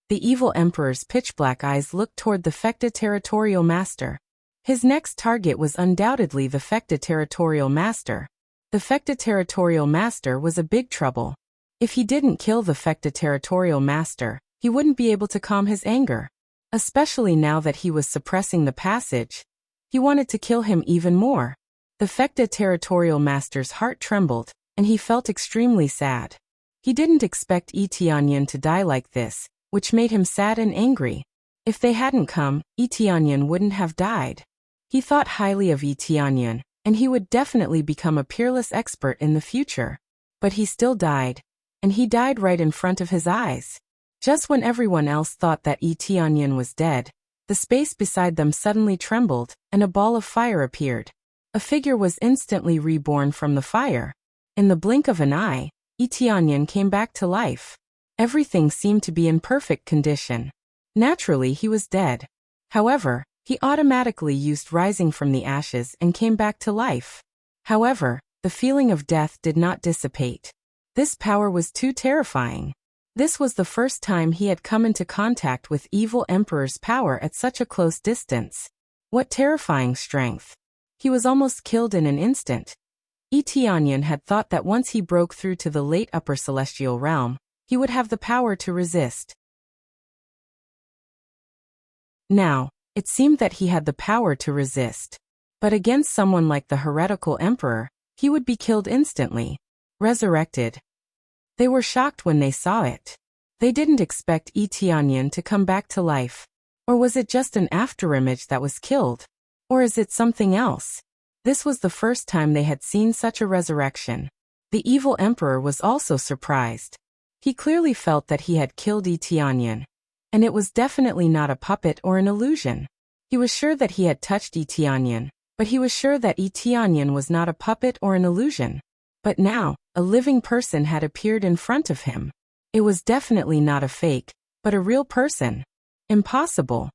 Speaker 1: The evil emperor's pitch-black eyes looked toward the Fecta Territorial Master. His next target was undoubtedly the Fecta Territorial Master. The Fecta Territorial Master was a big trouble. If he didn't kill the Fecta Territorial Master, he wouldn't be able to calm his anger. Especially now that he was suppressing the passage. He wanted to kill him even more. The Fecta Territorial Master's heart trembled, and he felt extremely sad. He didn't expect Yi Tianyan to die like this, which made him sad and angry. If they hadn't come, Yi Tianyan wouldn't have died. He thought highly of Yi Tianyan, and he would definitely become a peerless expert in the future. But he still died, and he died right in front of his eyes. Just when everyone else thought that Yi Tianyan was dead, the space beside them suddenly trembled, and a ball of fire appeared. A figure was instantly reborn from the fire. In the blink of an eye, Yi Tianyan came back to life. Everything seemed to be in perfect condition. Naturally, he was dead. However, he automatically used rising from the ashes and came back to life. However, the feeling of death did not dissipate. This power was too terrifying. This was the first time he had come into contact with evil emperor's power at such a close distance. What terrifying strength! He was almost killed in an instant. Yi Tianyan had thought that once he broke through to the late upper celestial realm, he would have the power to resist. Now, it seemed that he had the power to resist. But against someone like the heretical emperor, he would be killed instantly. Resurrected. They were shocked when they saw it. They didn't expect Yi Tianyan to come back to life. Or was it just an afterimage that was killed? Or is it something else? This was the first time they had seen such a resurrection. The evil emperor was also surprised. He clearly felt that he had killed Yi Tianyan. And it was definitely not a puppet or an illusion. He was sure that he had touched Yi Tianyan, but he was sure that Yi Tianyan was not a puppet or an illusion. But now, a living person had appeared in front of him. It was definitely not a fake, but a real person. Impossible.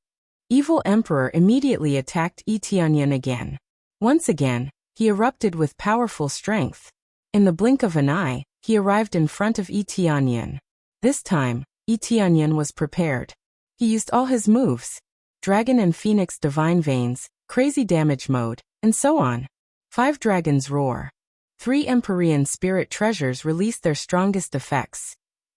Speaker 1: Evil Emperor immediately attacked Yi Tianyan again. Once again, he erupted with powerful strength. In the blink of an eye, he arrived in front of Yi Tianyan. This time, Yi Tianyan was prepared. He used all his moves. Dragon and Phoenix Divine Veins, Crazy Damage Mode, and so on. 5 Dragons Roar. 3 Empyrean Spirit Treasures released their strongest effects,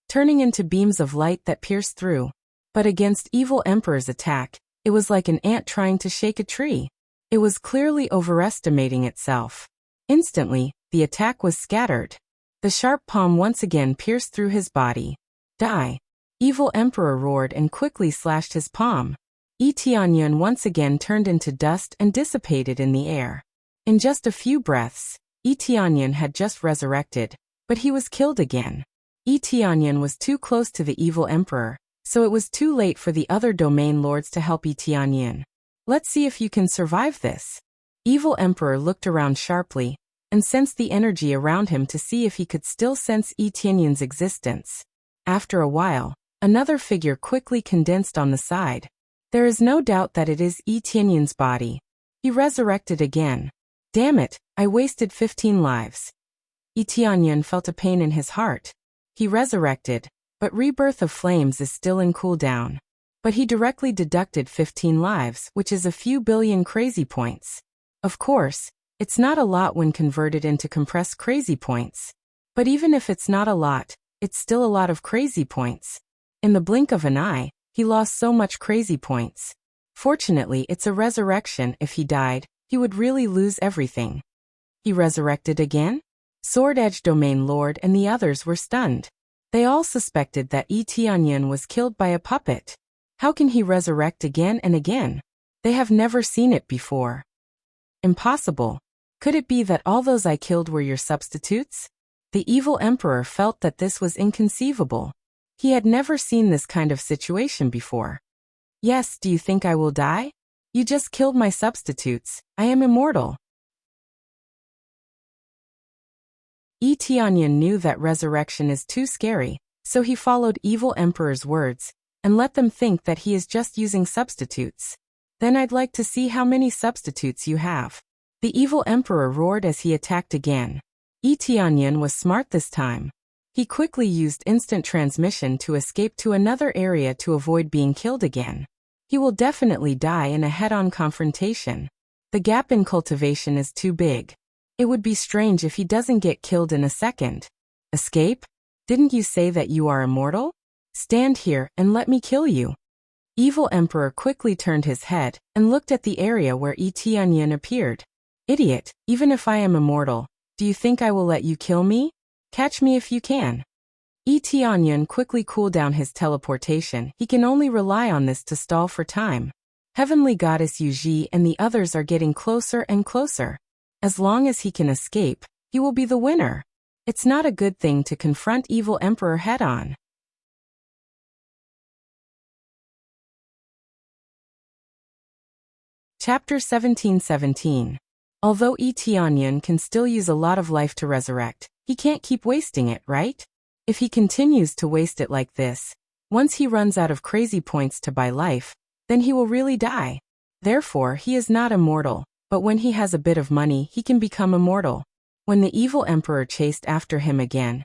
Speaker 1: turning into beams of light that pierced through. But against Evil Emperor's attack, it was like an ant trying to shake a tree. It was clearly overestimating itself. Instantly, the attack was scattered. The sharp palm once again pierced through his body. Die! Evil Emperor roared and quickly slashed his palm. Yi Tianyan once again turned into dust and dissipated in the air. In just a few breaths, Yi Tianyan had just resurrected, but he was killed again. Yi Tianyan was too close to the Evil Emperor, so it was too late for the other domain lords to help Yi Tianyan. Let's see if you can survive this. Evil Emperor looked around sharply, and sensed the energy around him to see if he could still sense Yi Tianyan's existence. After a while, another figure quickly condensed on the side. There is no doubt that it is Yi Tianyan's body. He resurrected again. Damn it, I wasted 15 lives. Yi Tianyan felt a pain in his heart. He resurrected, but Rebirth of Flames is still in cooldown. But he directly deducted 15 lives, which is a few billion crazy points. Of course, it's not a lot when converted into compressed crazy points. But even if it's not a lot, it's still a lot of crazy points. In the blink of an eye, he lost so much crazy points. Fortunately, it's a resurrection. If he died, he would really lose everything. He resurrected again? Sword Edge Domain Lord and the others were stunned. They all suspected that Yi Tianyan was killed by a puppet. How can he resurrect again and again? They have never seen it before. Impossible. Could it be that all those I killed were your substitutes? The Evil Emperor felt that this was inconceivable. He had never seen this kind of situation before. Yes, do you think I will die? You just killed my substitutes. I am immortal. Yi Tianyan knew that resurrection is too scary, so he followed Evil Emperor's words, and let them think that he is just using substitutes. Then I'd like to see how many substitutes you have. The Evil Emperor roared as he attacked again. Yi Tianyan was smart this time. He quickly used instant transmission to escape to another area to avoid being killed again. He will definitely die in a head-on confrontation. The gap in cultivation is too big. It would be strange if he doesn't get killed in a second. Escape? Didn't you say that you are immortal? Stand here and let me kill you. Evil Emperor quickly turned his head and looked at the area where Yi Tianyan appeared. Idiot, even if I am immortal, do you think I will let you kill me? Catch me if you can. Yi Tianyan quickly cooled down his teleportation. He can only rely on this to stall for time. Heavenly Goddess Yu Ji and the others are getting closer and closer. As long as he can escape, he will be the winner. It's not a good thing to confront Evil Emperor head-on. Chapter 1717. Although Yi Tianyan can still use a lot of life to resurrect, he can't keep wasting it, right? If he continues to waste it like this, once he runs out of crazy points to buy life, then he will really die. Therefore, he is not immortal, but when he has a bit of money, he can become immortal. When the Evil Emperor chased after him again,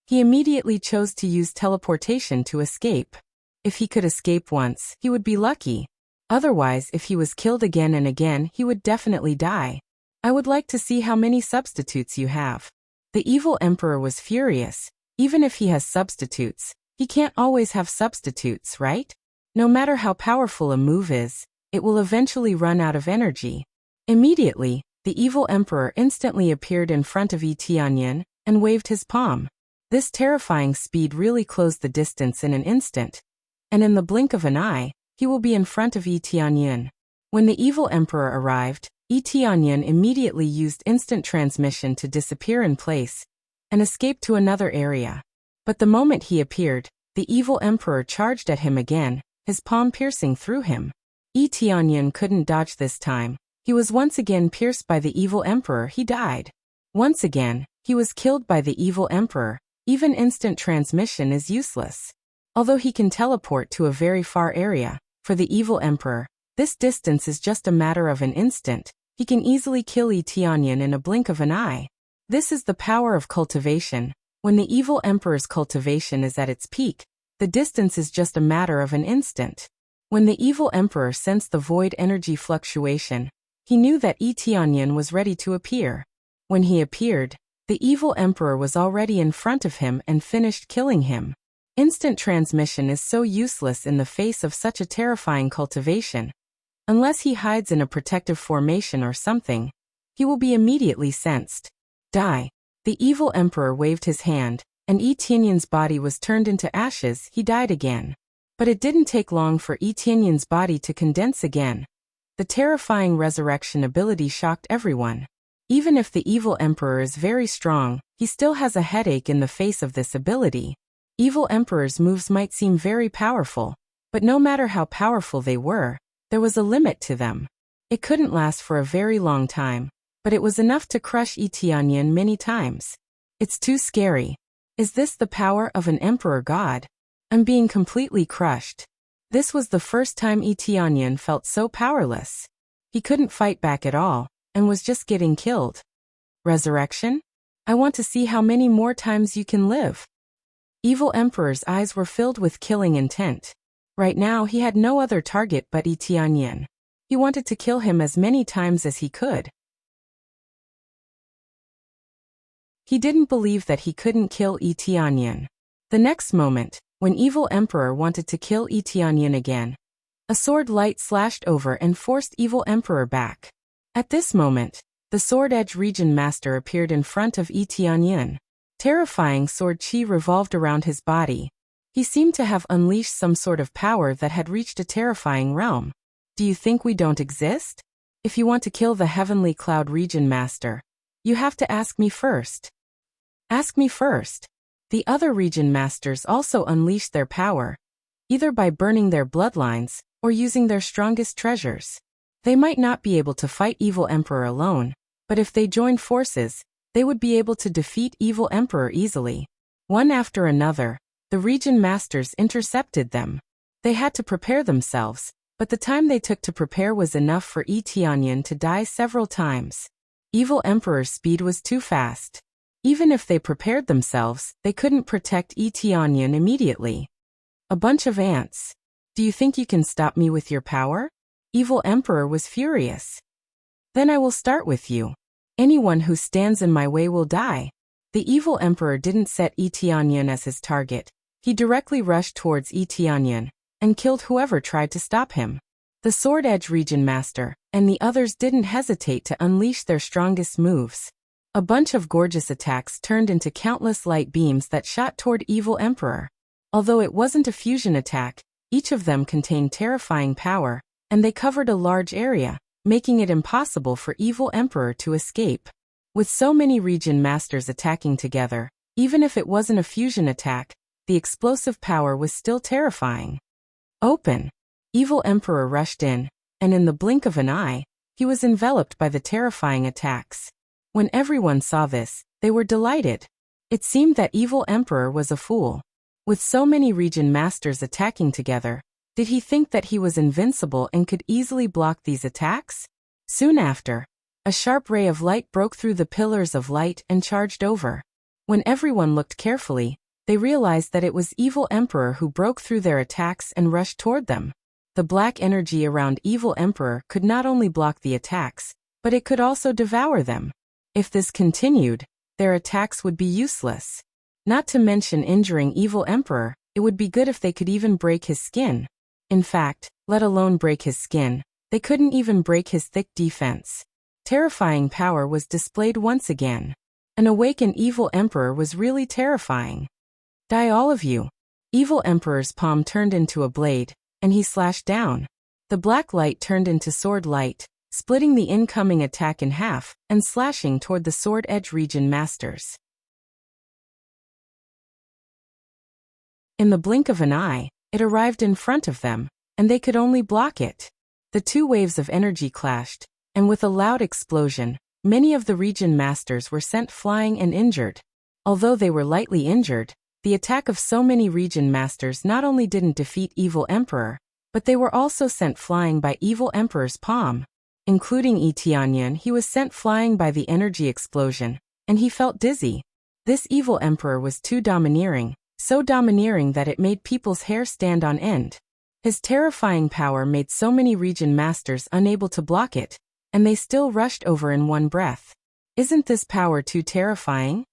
Speaker 1: he immediately chose to use teleportation to escape. If he could escape once, he would be lucky. Otherwise, if he was killed again and again, he would definitely die. I would like to see how many substitutes you have. The Evil Emperor was furious. Even if he has substitutes, he can't always have substitutes, right? No matter how powerful a move is, it will eventually run out of energy. Immediately, the Evil Emperor instantly appeared in front of Yi Tianyan and waved his palm. This terrifying speed really closed the distance in an instant, and in the blink of an eye, he will be in front of Yi Tianyan. When the Evil Emperor arrived, Yi Tianyan immediately used instant transmission to disappear in place and escape to another area. But the moment he appeared, the evil emperor charged at him again, his palm piercing through him. Yi Tianyan couldn't dodge this time. He was once again pierced by the evil emperor. He died. Once again, he was killed by the evil emperor. Even instant transmission is useless. Although he can teleport to a very far area, for the evil emperor, this distance is just a matter of an instant. He can easily kill Yi Tianyan in a blink of an eye. This is the power of cultivation. When the evil emperor's cultivation is at its peak, the distance is just a matter of an instant. When the evil emperor sensed the void energy fluctuation, he knew that Yi Tianyan was ready to appear. When he appeared, the evil emperor was already in front of him and finished killing him. Instant transmission is so useless in the face of such a terrifying cultivation. Unless he hides in a protective formation or something, he will be immediately sensed. Die. The evil emperor waved his hand, and Yi Tianyan's body was turned into ashes. He died again. But it didn't take long for Yi Tianyan's body to condense again. The terrifying resurrection ability shocked everyone. Even if the evil emperor is very strong, he still has a headache in the face of this ability. Evil emperor's moves might seem very powerful, but no matter how powerful they were, there was a limit to them. It couldn't last for a very long time, but it was enough to crush Yi Tianyan many times. It's too scary. Is this the power of an emperor god? I'm being completely crushed. This was the first time Yi Tianyan felt so powerless. He couldn't fight back at all, and was just getting killed. Resurrection? I want to see how many more times you can live. Evil Emperor's eyes were filled with killing intent. Right now he had no other target but Yi Tianyan. He wanted to kill him as many times as he could. He didn't believe that he couldn't kill Yi Tianyan. The next moment, when Evil Emperor wanted to kill Yi Tianyan again, a sword light slashed over and forced Evil Emperor back. At this moment, the Sword Edge Region Master appeared in front of Yi Tianyan. Terrifying sword chi revolved around his body. He seemed to have unleashed some sort of power that had reached a terrifying realm. Do you think we don't exist? If you want to kill the Heavenly Cloud Region Master, you have to ask me first. Ask me first. The other region masters also unleashed their power, either by burning their bloodlines or using their strongest treasures. They might not be able to fight Evil Emperor alone, but if they joined forces, they would be able to defeat Evil Emperor easily. One after another, the region masters intercepted them. They had to prepare themselves, but the time they took to prepare was enough for Yi Tianyan to die several times. Evil Emperor's speed was too fast. Even if they prepared themselves, they couldn't protect Yi Tianyan immediately. A bunch of ants. Do you think you can stop me with your power? Evil Emperor was furious. Then I will start with you. Anyone who stands in my way will die. The Evil Emperor didn't set Yi Tianyan as his target. He directly rushed towards Yi Tianyan and killed whoever tried to stop him. The Sword Edge Region Master and the others didn't hesitate to unleash their strongest moves. A bunch of gorgeous attacks turned into countless light beams that shot toward Evil Emperor. Although it wasn't a fusion attack, each of them contained terrifying power, and they covered a large area, making it impossible for Evil Emperor to escape. With so many region masters attacking together, even if it wasn't a fusion attack, the explosive power was still terrifying. Open! Evil Emperor rushed in, and in the blink of an eye, he was enveloped by the terrifying attacks. When everyone saw this, they were delighted. It seemed that Evil Emperor was a fool. With so many region masters attacking together, did he think that he was invincible and could easily block these attacks? Soon after, a sharp ray of light broke through the pillars of light and charged over. When everyone looked carefully, they realized that it was Evil Emperor who broke through their attacks and rushed toward them. The black energy around Evil Emperor could not only block the attacks, but it could also devour them. If this continued, their attacks would be useless. Not to mention injuring Evil Emperor, it would be good if they could even break his skin. In fact, let alone break his skin, they couldn't even break his thick defense. Terrifying power was displayed once again. An awakened Evil Emperor was really terrifying. Die all of you. Evil Emperor's palm turned into a blade, and he slashed down. The black light turned into sword light, splitting the incoming attack in half and slashing toward the Sword Edge Region Masters. In the blink of an eye, it arrived in front of them, and they could only block it. The two waves of energy clashed, and with a loud explosion, many of the region masters were sent flying and injured. Although they were lightly injured, the attack of so many region masters not only didn't defeat Evil Emperor, but they were also sent flying by Evil Emperor's palm. Including Tianyan, he was sent flying by the energy explosion, and he felt dizzy. This Evil Emperor was too domineering, so domineering that it made people's hair stand on end. His terrifying power made so many region masters unable to block it, and they still rushed over in one breath. Isn't this power too terrifying?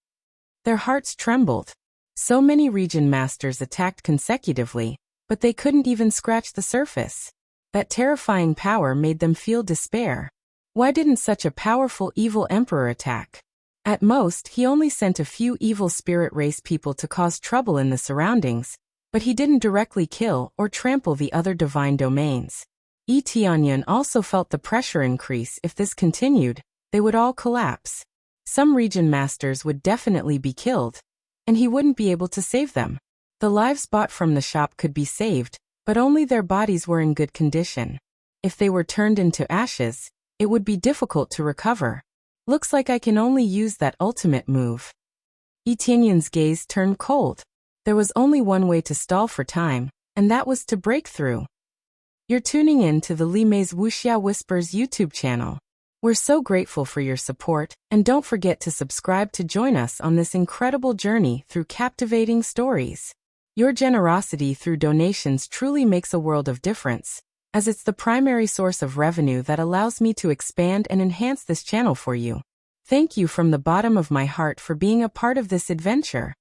Speaker 1: Their hearts trembled. So many region masters attacked consecutively, but they couldn't even scratch the surface. That terrifying power made them feel despair. Why didn't such a powerful evil emperor attack? At most, he only sent a few evil spirit race people to cause trouble in the surroundings, but he didn't directly kill or trample the other divine domains. Tianyan also felt the pressure increase. If this continued, they would all collapse. Some region masters would definitely be killed, and he wouldn't be able to save them. The lives bought from the shop could be saved, but only their bodies were in good condition. If they were turned into ashes, it would be difficult to recover. Looks like I can only use that ultimate move. Tianyan's gaze turned cold. There was only one way to stall for time, and that was to break through. You're tuning in to the Li Mei's Wuxia Whispers YouTube channel. We're so grateful for your support, and don't forget to subscribe to join us on this incredible journey through captivating stories. Your generosity through donations truly makes a world of difference, as it's the primary source of revenue that allows me to expand and enhance this channel for you. Thank you from the bottom of my heart for being a part of this adventure.